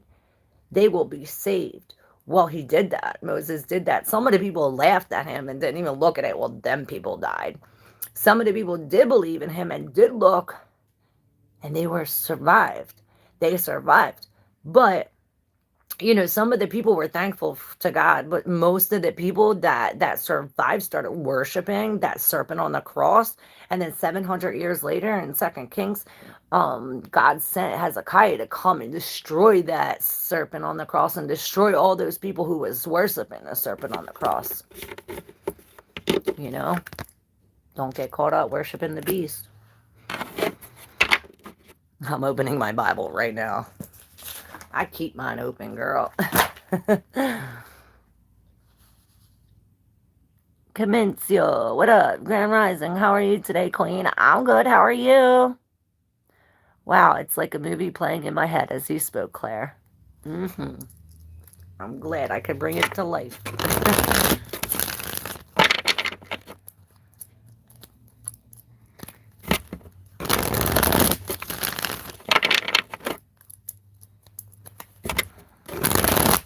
they will be saved. Well, he did that. Moses did that. Some of the people laughed at him and didn't even look at it. Well, them people died. Some of the people did believe in him and did look, and they were survived. They survived. But, you know, some of the people were thankful to God, but most of the people that survived started worshiping that serpent on the cross. And then 700 years later in 2 Kings, God sent Hezekiah to come and destroy that serpent on the cross and destroy all those people who was worshiping the serpent on the cross. You know, don't get caught up worshiping the beast. I'm opening my Bible right now. I keep mine open, girl. Comencio, what up? Grand Rising, how are you today, Queen? I'm good, how are you? Wow, it's like a movie playing in my head as you spoke, Claire. I'm glad I could bring it to life.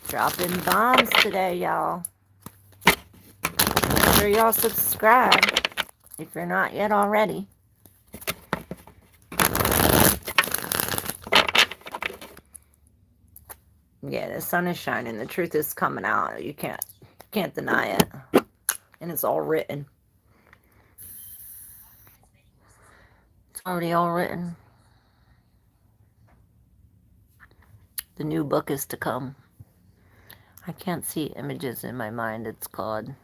Dropping bombs today, y'all. Make sure y'all subscribe if you're not yet already. Yeah, the sun is shining. The truth is coming out. You can't deny it. And it's all written. It's already all written. The new book is to come. I can't see images in my mind. It's called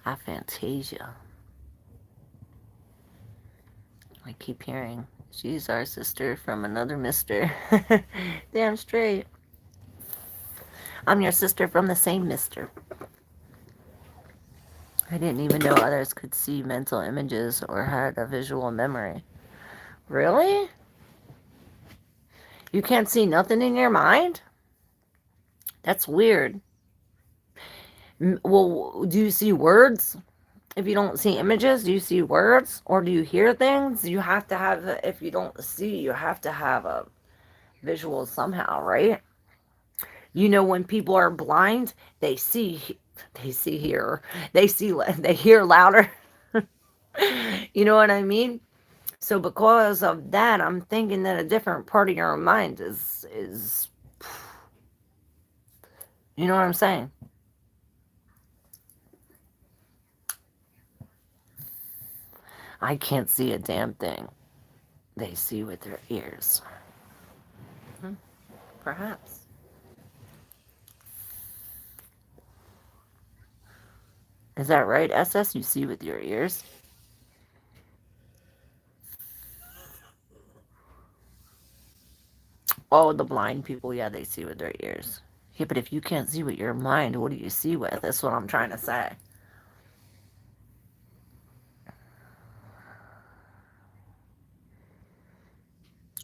aphantasia. I keep hearing, she's our sister from another mister. Damn straight. I'm your sister from the same mister. I didn't even know others could see mental images or had a visual memory. Really? You can't see nothing in your mind? That's weird. Well, do you see words? If you don't see images, do you see words? Or do you hear things? You have to have, if you don't see, you have to have a visual somehow, right? You know, when people are blind, they hear louder. You know what I mean? So because of that, I'm thinking that a different part of your mind is you know what I'm saying? I can't see a damn thing. They see with their ears. Perhaps. Is that right, SS? You see with your ears? Oh, the blind people, yeah, they see with their ears. Yeah, but if you can't see with your mind, what do you see with? That's what I'm trying to say.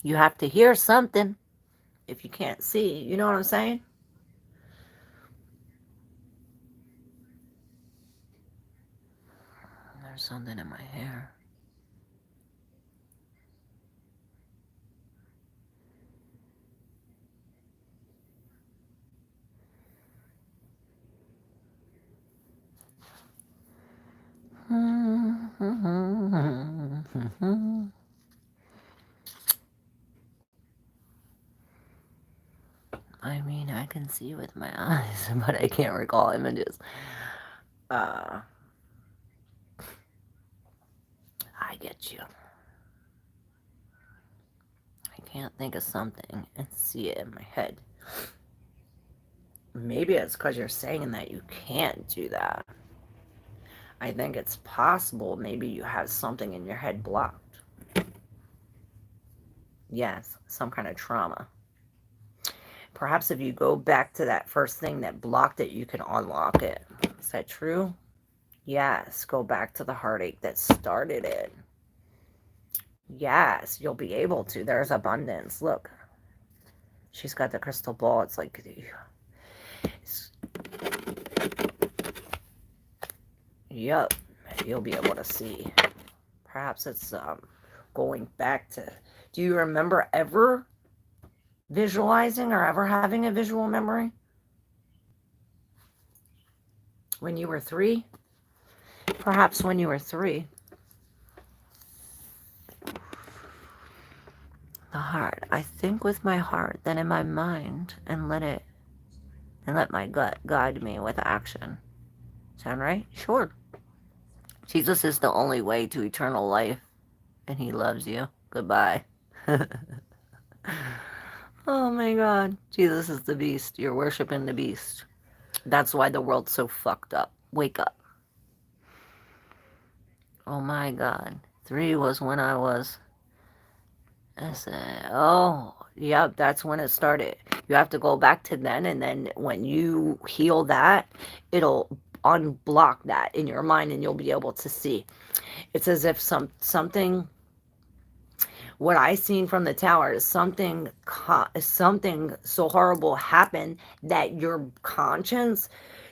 You have to hear something if you can't see. You know what I'm saying? There's something in my hair. I mean, I can see with my eyes, but I can't recall images. I get you. I can't think of something and see it in my head. Maybe it's because you're saying that you can't do that. I think it's possible maybe you have something in your head blocked. Yes, some kind of trauma. Perhaps if you go back to that first thing that blocked it, you can unlock it. Is that true? Yes, go back to the heartache that started it. Yes, you'll be able to. There's abundance. Look. She's got the crystal ball. It's like... Yup. You'll be able to see. Perhaps it's going back to... Do you remember ever visualizing or ever having a visual memory? When you were 3? Perhaps when you were 3. The heart. I think with my heart, then in my mind, and let my gut guide me with action. Sound right? Sure. Jesus is the only way to eternal life, and he loves you. Goodbye. Oh my God. Jesus is the beast. You're worshiping the beast. That's why the world's so fucked up. Wake up. Oh my God. 3 was when I was... Oh, yep, that's when it started. You have to go back to then, and then when you heal that, it'll unblock that in your mind, and you'll be able to see. It's as if something, what I seen from the tower is something so horrible happened that your conscience,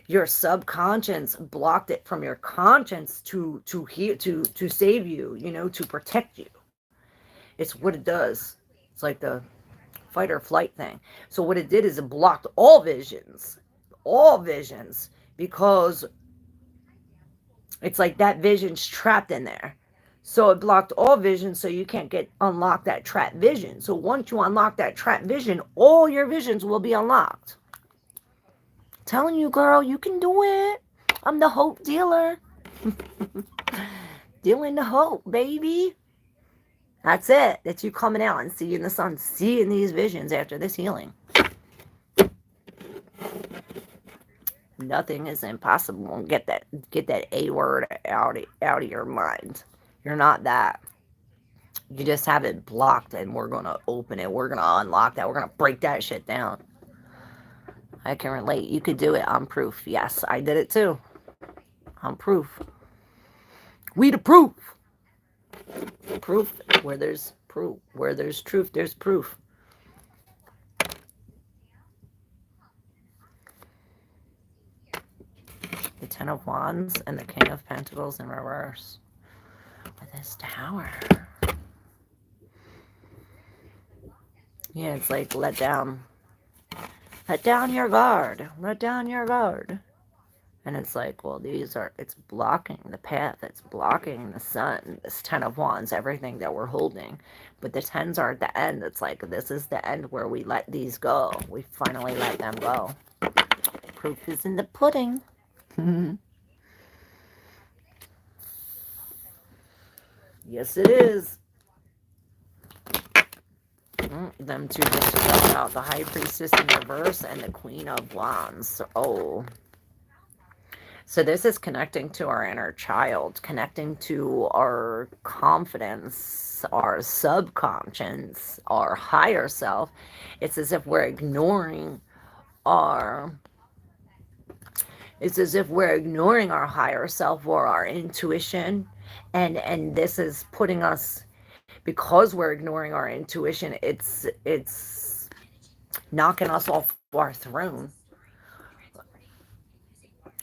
your subconscious blocked it from your conscience to save you, to protect you. It's what it does. It's like the fight or flight thing. So what it did is it blocked all visions, because it's like that vision's trapped in there. So it blocked all vision, so you can't unlock that trapped vision. So once you unlock that trapped vision, all your visions will be unlocked. Telling you, girl, you can do it. I'm the hope dealer. Dealing the hope, baby. That's it. That's you coming out and seeing the sun, seeing these visions after this healing. Nothing is impossible. Get that A word out of your mind. You're not that. You just have it blocked, and we're going to open it. We're going to unlock that. We're going to break that shit down. I can relate. You could do it. I'm proof. Yes, I did it too. I'm proof. We the proof. Proof where there's proof. Where there's truth, there's proof. The Ten of Wands and the King of Pentacles in reverse. With this tower. Yeah, it's like let down. Let down your guard. Let down your guard. And it's like, well, it's blocking the path. It's blocking the sun. This Ten of Wands, everything that we're holding. But the tens are at the end. It's like, this is the end where we let these go. We finally let them go. Proof is in the pudding. Yes, it is. Them two just jumped out. The High Priestess in reverse and the Queen of Wands. Oh. So this is connecting to our inner child, connecting to our confidence, our subconscious, our higher self. It's as if we're ignoring our higher self or our intuition. And this is putting us, because we're ignoring our intuition, it's knocking us off our throne.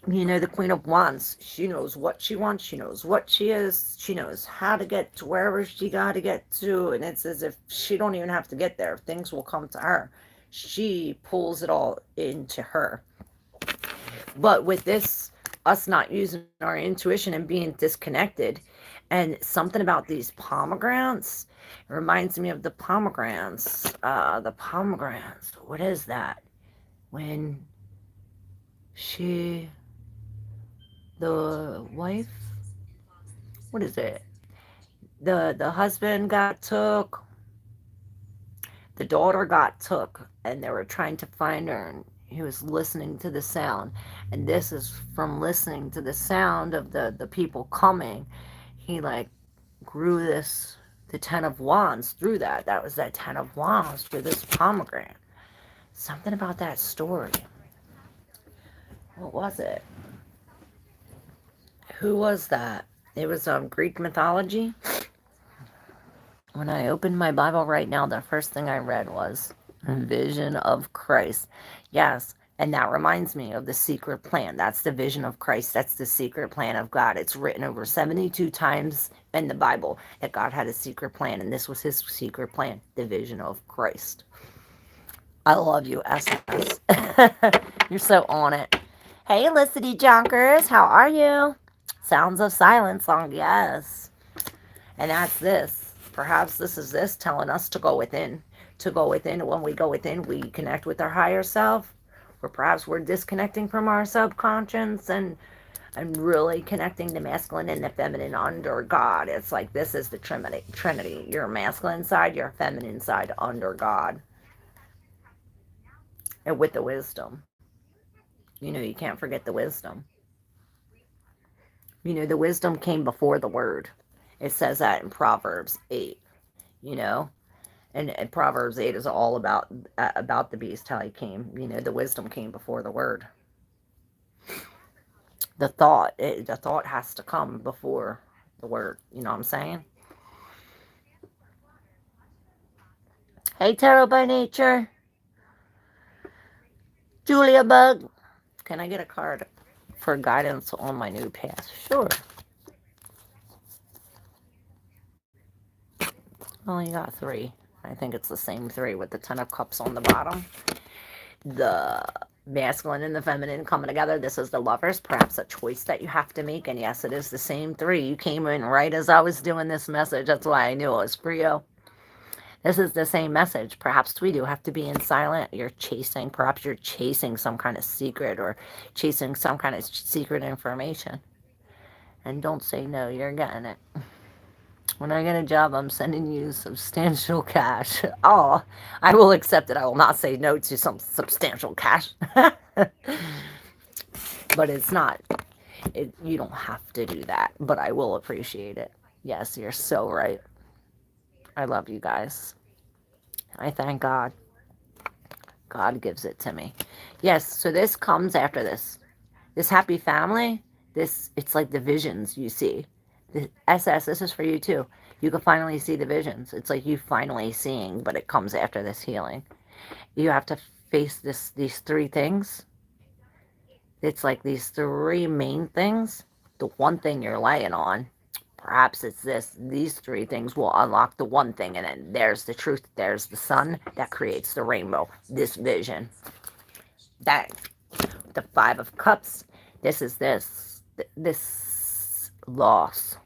The Queen of Wands, she knows what she wants, she knows what she is, she knows how to get to wherever she got to get to, and it's as if she don't even have to get there. Things will come to her. She pulls it all into her. But with this, us not using our intuition and being disconnected, and something about these pomegranates reminds me of the pomegranates. What is that? When the wife, what is it? The husband got took, the daughter got took, and they were trying to find her, and he was listening to the sound. And this is from listening to the sound of the people coming. He like grew the Ten of Wands through that. That was that Ten of Wands through this pomegranate. Something about that story. What was it? Who was that? It was Greek mythology. When I opened my Bible right now, the first thing I read was Vision of Christ. Yes, and that reminds me of the secret plan. That's the vision of Christ. That's the secret plan of God. It's written over 72 times in the Bible that God had a secret plan, and this was his secret plan, the vision of Christ. I love you, SS. You're so on it. Hey, Elicity Junkers, how are you? Sounds of Silence song, yes. And that's this. Perhaps this is this telling us to go within. To go within. When we go within, we connect with our higher self. Or perhaps we're disconnecting from our subconscious and really connecting the masculine and the feminine under God. It's like this is the Trinity. Your masculine side, your feminine side under God. And with the wisdom. You can't forget the wisdom. The wisdom came before the word. It says that in Proverbs 8, And Proverbs 8 is all about the beast, how he came. The wisdom came before the word. The thought has to come before the word. You know what I'm saying? Hey, Tarot by Nature. Julia Bug. Can I get a card for guidance on my new path? Sure. Only got 3. I think it's the same 3 with the 10 of Cups on the bottom. The masculine and the feminine coming together. This is the Lovers. Perhaps a choice that you have to make. And yes, it is the same 3. You came in right as I was doing this message. That's why I knew it was for you. This is the same message. Perhaps we do have to be in silent. You're chasing. Perhaps you're chasing some kind of secret or chasing some kind of secret information. And don't say no. You're getting it. When I get a job, I'm sending you substantial cash. Oh, I will accept it. I will not say no to some substantial cash. But it's not. You don't have to do that. But I will appreciate it. Yes, you're so right. I love you guys. I thank God. God gives it to me. Yes, so this comes after this. This happy family, it's like the visions you see. The SS, this is for you too. You can finally see the visions. It's like you finally seeing, but it comes after this healing. You have to face these 3 things. It's like these 3 main things. The one thing you're laying on, perhaps it's these 3 things will unlock the one thing, and then there's the truth, there's the sun that creates the rainbow. This vision. That, the 5 of Cups, this is this loss.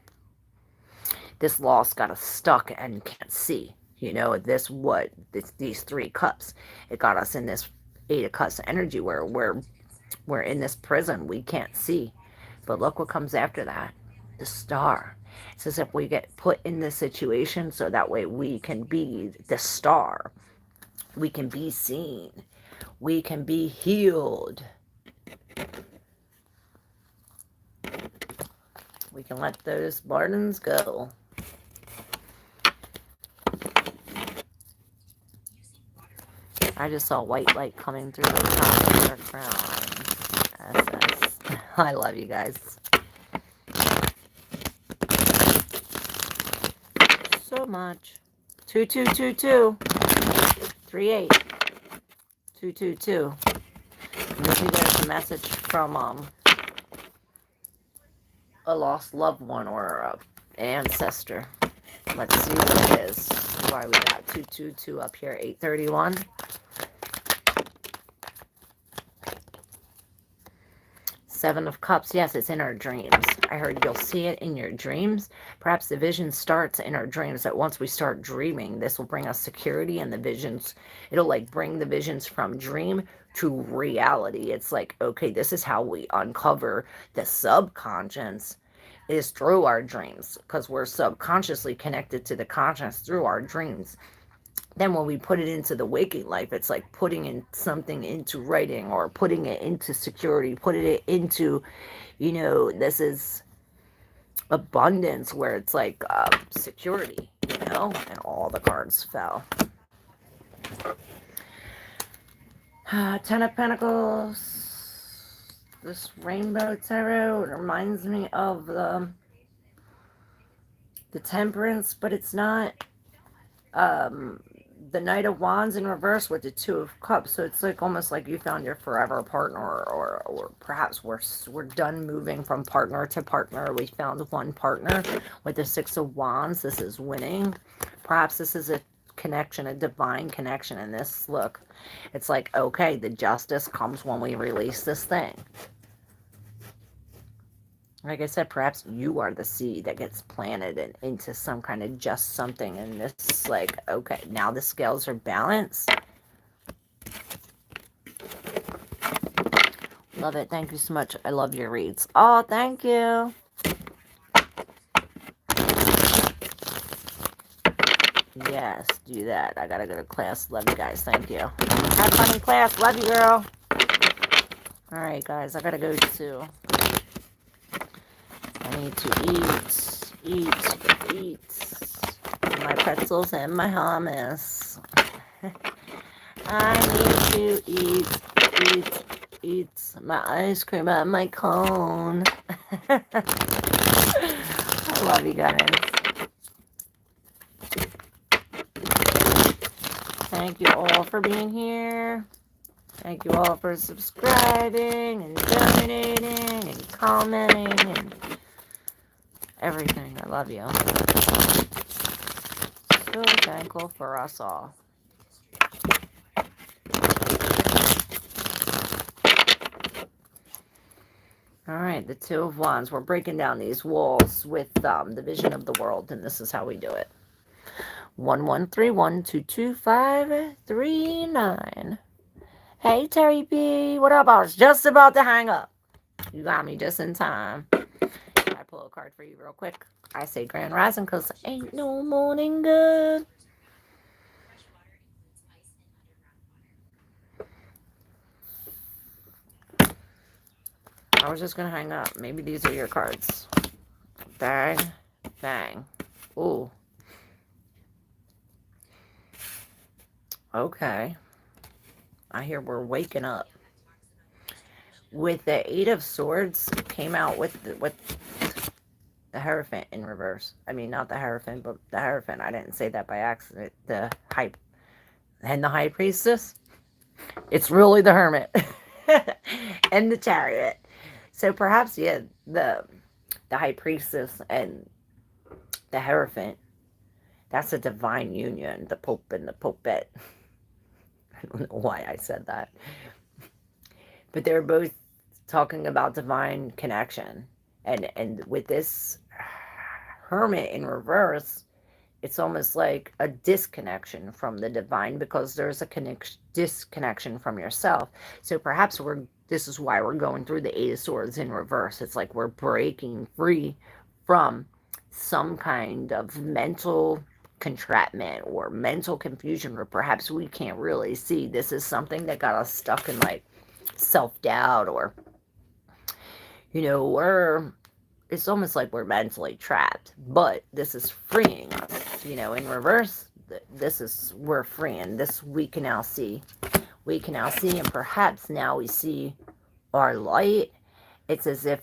This loss got us stuck and can't see. You know, these 3 cups. It got us in this 8 of Cups energy where we're in this prison. We can't see. But look what comes after that. The Star. It's as if we get put in this situation so that way we can be the star. We can be seen. We can be healed. We can let those burdens go. I just saw white light coming through the top of your crown. SS. I love you guys. So much. 2222. 38. 222. Maybe there's a message from a lost loved one or an ancestor. Let's see what it is. Why we got 222 up here, 831. Seven of Cups. Yes, it's in our dreams. I heard you'll see it in your dreams. Perhaps the vision starts in our dreams, that once we start dreaming, this will bring us security, and the visions, it'll like bring the visions from dream to reality. It's like, okay, this is how we uncover the subconscious, is through our dreams, because we're subconsciously connected to the conscious through our dreams. Then when we put it into the waking life, it's like putting in something into writing, or putting it into security, putting it into, you know, this is abundance, where it's like security, you know, and all the cards fell. 10 of Pentacles. This Rainbow Tarot, it reminds me of the Temperance, but it's not. The Knight of Wands in reverse with the 2 of Cups. So it's like almost like you found your forever partner, or perhaps we're done moving from partner to partner. We found one partner with the 6 of Wands. This is winning. Perhaps this is a connection, a divine connection in this. Look, it's like, okay, the justice comes when we release this thing. Like I said, perhaps you are the seed that gets planted into some kind of just something. And this, like, okay, now the scales are balanced. Love it. Thank you so much. I love your reads. Oh, thank you. Yes, do that. I gotta go to class. Love you guys. Thank you. Have fun in class. Love you, girl. All right, guys. I gotta go too. I need to eat my pretzels and my hummus. I need to eat. eat my ice cream and my cone. I love you guys. Thank you all for being here. Thank you all for subscribing and donating and commenting and everything. I love you. So thankful for us all. Alright, the Two of Wands. We're breaking down these walls with the vision of the world, and this is how we do it. 1131222539. Hey, Terry B. What up? I was just about to hang up. You got me just in time. I pull a card for you real quick. I say Grand Rising because ain't no morning good. I was just going to hang up. Maybe these are your cards. Bang. Bang. Ooh. Okay. I hear we're waking up. With the Eight of Swords, came out with the Hierophant in reverse. I mean, not the Hierophant, but the Hierophant. I didn't say that by accident. The High Priestess. It's really the Hermit. And the Chariot. So perhaps, yeah, the High Priestess and the Hierophant, that's a divine union. The Pope and the Popette. I don't know why I said that. But they're both talking about divine connection. And with this Hermit in reverse, it's almost like a disconnection from the divine because there's a disconnection from yourself. So perhaps this is why we're going through the Eight of Swords in reverse. It's like we're breaking free from some kind of mental entrapment or mental confusion, or perhaps we can't really see. This is something that got us stuck in like self-doubt, or it's almost like we're mentally trapped, but this is freeing us. In reverse, we're free, and this we can now see. And perhaps now we see our light. It's as if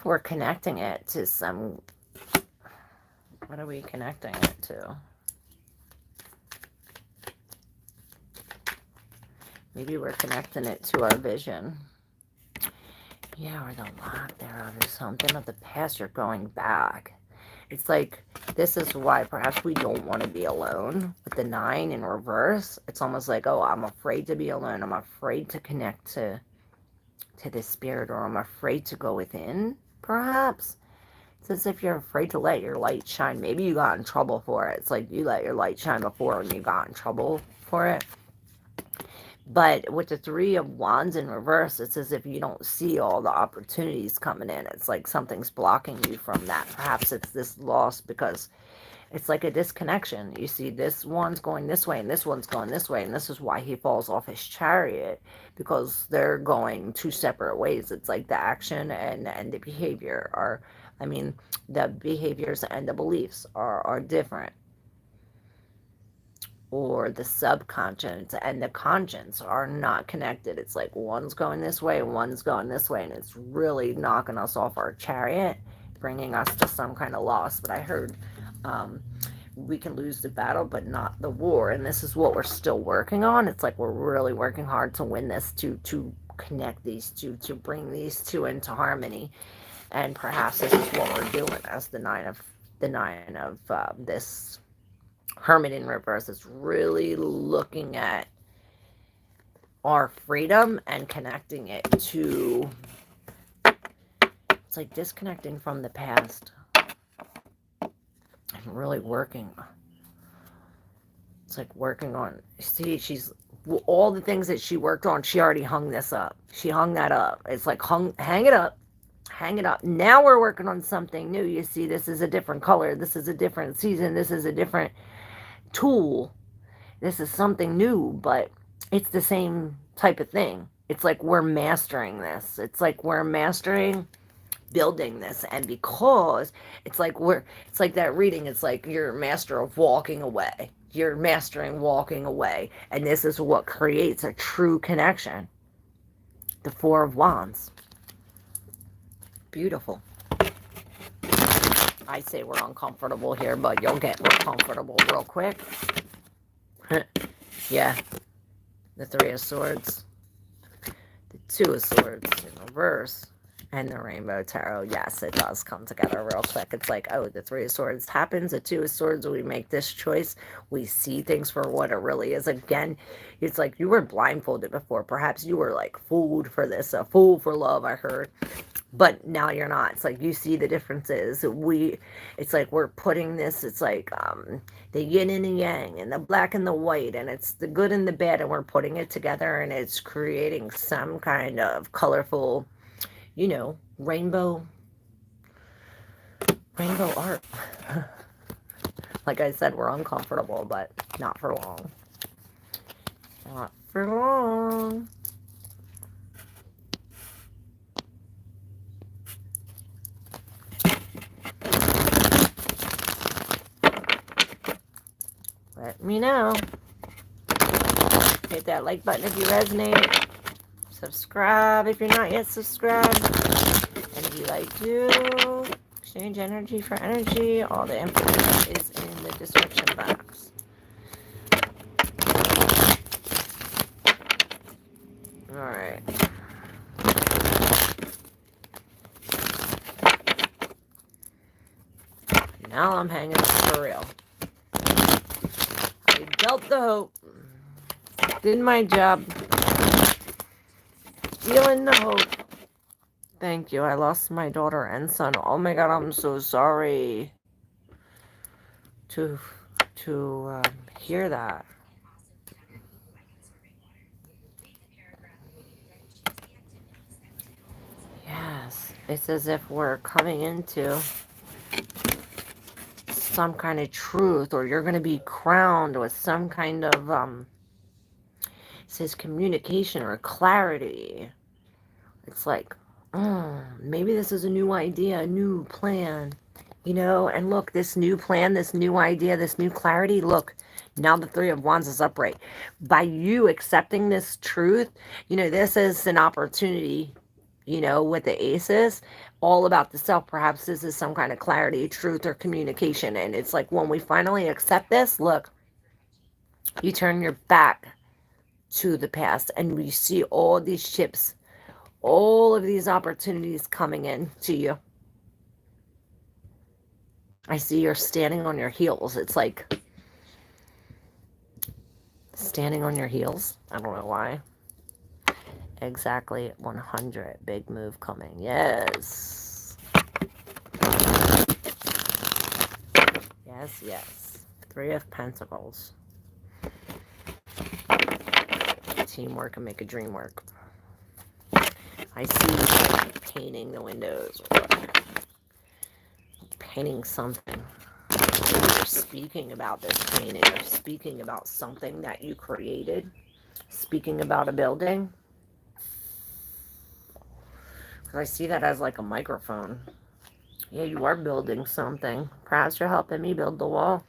we're connecting it to some. What are we connecting it to? Maybe we're connecting it to our vision. Yeah, or the lack thereof is something of the past. You're going back. It's like, this is why perhaps we don't want to be alone. With the 9 in reverse, it's almost like, oh, I'm afraid to be alone. I'm afraid to connect to the spirit, or I'm afraid to go within, perhaps. It's as if you're afraid to let your light shine. Maybe you got in trouble for it. It's like you let your light shine before and you got in trouble for it. But with the Three of Wands in reverse, it's as if you don't see all the opportunities coming in. It's like something's blocking you from that. Perhaps it's this loss because it's like a disconnection. You see, this one's going this way and this one's going this way. And this is why he falls off his chariot, because they're going two separate ways. It's like the action and the behavior are, the behaviors and the beliefs are different. Or the subconscious and the conscience are not connected. It's like one's going this way, one's going this way, and it's really knocking us off our chariot, bringing us to some kind of loss. But I heard we can lose the battle, but not the war, and this is what we're still working on. It's like we're really working hard to win this, to connect these two, to bring these two into harmony. And perhaps this is what we're doing as the nine of this Hermit in reverse. Is really looking at our freedom and connecting it to, it's like disconnecting from the past and really working. It's like working on, see, she's, all the things that she worked on, she already hung this up. She hung that up. It's like hang it up. Hang it up. Now we're working on something new. You see, this is a different color. This is a different season. This is a different tool. This is something new, but it's the same type of thing. It's like we're mastering this. It's like we're mastering building this. And because it's like that reading, it's like you're a master of walking away. you're mastering walking away. And this is what creates a true connection. The Four of Wands. Beautiful. I say we're uncomfortable here, but you'll get real comfortable real quick. Yeah. The Three of Swords. The Two of Swords in reverse. And the Rainbow Tarot. Yes, it does come together real quick. It's like, oh, the Three of Swords happens. The Two of Swords, we make this choice. We see things for what it really is. Again, it's like you were blindfolded before. Perhaps you were like fooled for this. A fool for love, I heard. But now you're not. It's like you see the differences. It's like we're putting this, it's like the yin and the yang and the black and the white, and it's the good and the bad, and we're putting it together, and it's creating some kind of colorful, you know, rainbow art. Like I said, we're uncomfortable, but not for long. Not for long. Let me know. Hit that like button if you resonate. Subscribe if you're not yet subscribed. And if you like to exchange energy for energy, all the information is in the description box. Alright. Now I'm hanging for real. I dealt the hope. Did my job. Feeling the hope. Thank you. I lost my daughter and son. Oh my God, I'm so sorry to hear that. Yes, it's as if we're coming into some kind of truth, or you're going to be crowned with some kind of it says communication or clarity. It's like, maybe this is a new idea, a new plan, you know. And look, this new plan, this new idea, this new clarity, look, now the Three of Wands is upright. By you accepting this truth, you know, this is an opportunity, you know, with the aces, all about the self. Perhaps this is some kind of clarity, truth, or communication. And it's like when we finally accept this, look, you turn your back to the past and we see all these ships, all of these opportunities coming in to you. I see you're standing on your heels. It's like standing on your heels. I don't know why. Exactly 100. Big move coming. Yes. Yes, yes. Three of Pentacles. Teamwork can make a dream work. I see you painting the windows or painting something. You're speaking about this painting or speaking about something that you created. Speaking about a building. Because I see that as like a microphone. Yeah, you are building something. Perhaps you're helping me build the wall.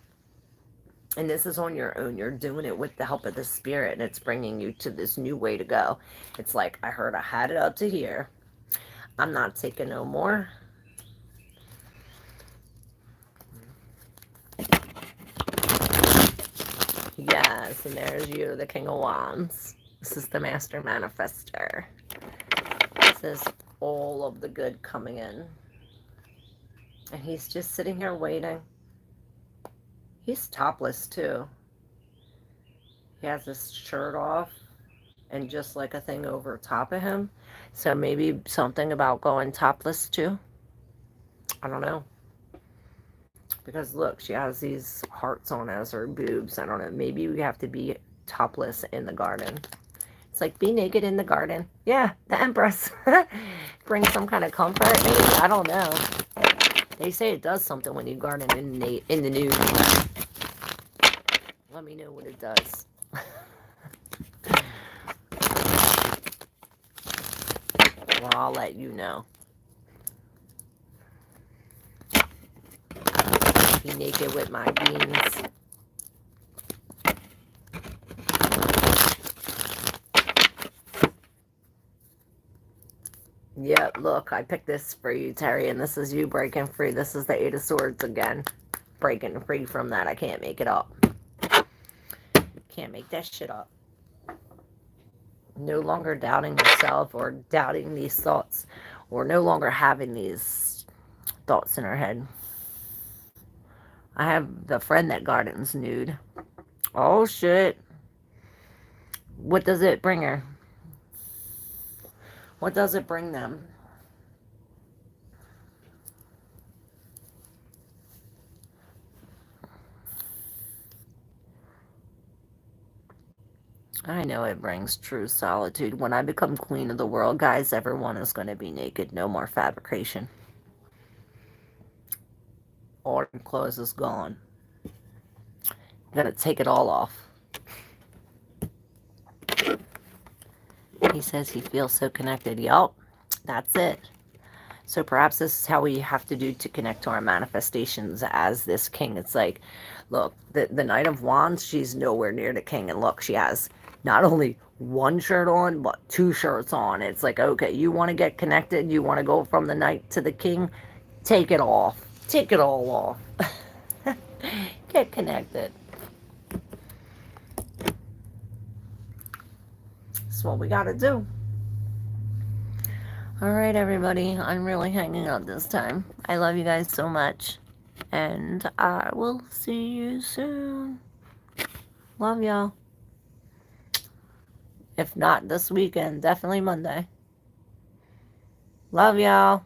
And this is on your own. You're doing it with the help of the spirit. And it's bringing you to this new way to go. It's like, I heard I had it up to here. I'm not taking no more. Yes, and there's you, the King of Wands. This is the Master Manifester. This is all of the good coming in. And he's just sitting here waiting. He's topless too. He has his shirt off and just like a thing over top of him. So maybe something about going topless too. I don't know. Because look, she has these hearts on as her boobs. I don't know. Maybe we have to be topless in the garden. It's like, be naked in the garden. Yeah, the Empress. Bring some kind of comfort. Maybe, I don't know. They say it does something when you garden in the nude. Let me know what it does. Well, I'll let you know. Be naked with my beans. Yeah, look, I picked this for you, Terry, and this is you breaking free. This is the Eight of Swords again. Breaking free from that. I can't make it up. Can't make that shit up. No longer doubting yourself or doubting these thoughts, or no longer having these thoughts in our head. I have the friend that gardens nude. Oh shit. What does it bring her? What does it bring them? I know it brings true solitude. When I become queen of the world, guys, everyone is going to be naked. No more fabrication. All your clothes is gone. You're going to take it all off. He says he feels so connected. Yup, that's it. So perhaps this is how we have to do to connect to our manifestations as this king. It's like, look, the Knight of Wands, she's nowhere near the king. And look, she has not only one shirt on, but two shirts on. It's like, okay, you want to get connected? You want to go from the knight to the king? Take it off. Take it all off. Get connected. That's what we got to do. All right, everybody. I'm really hanging out this time. I love you guys so much. And I will see you soon. Love y'all. If not this weekend, definitely Monday. Love y'all.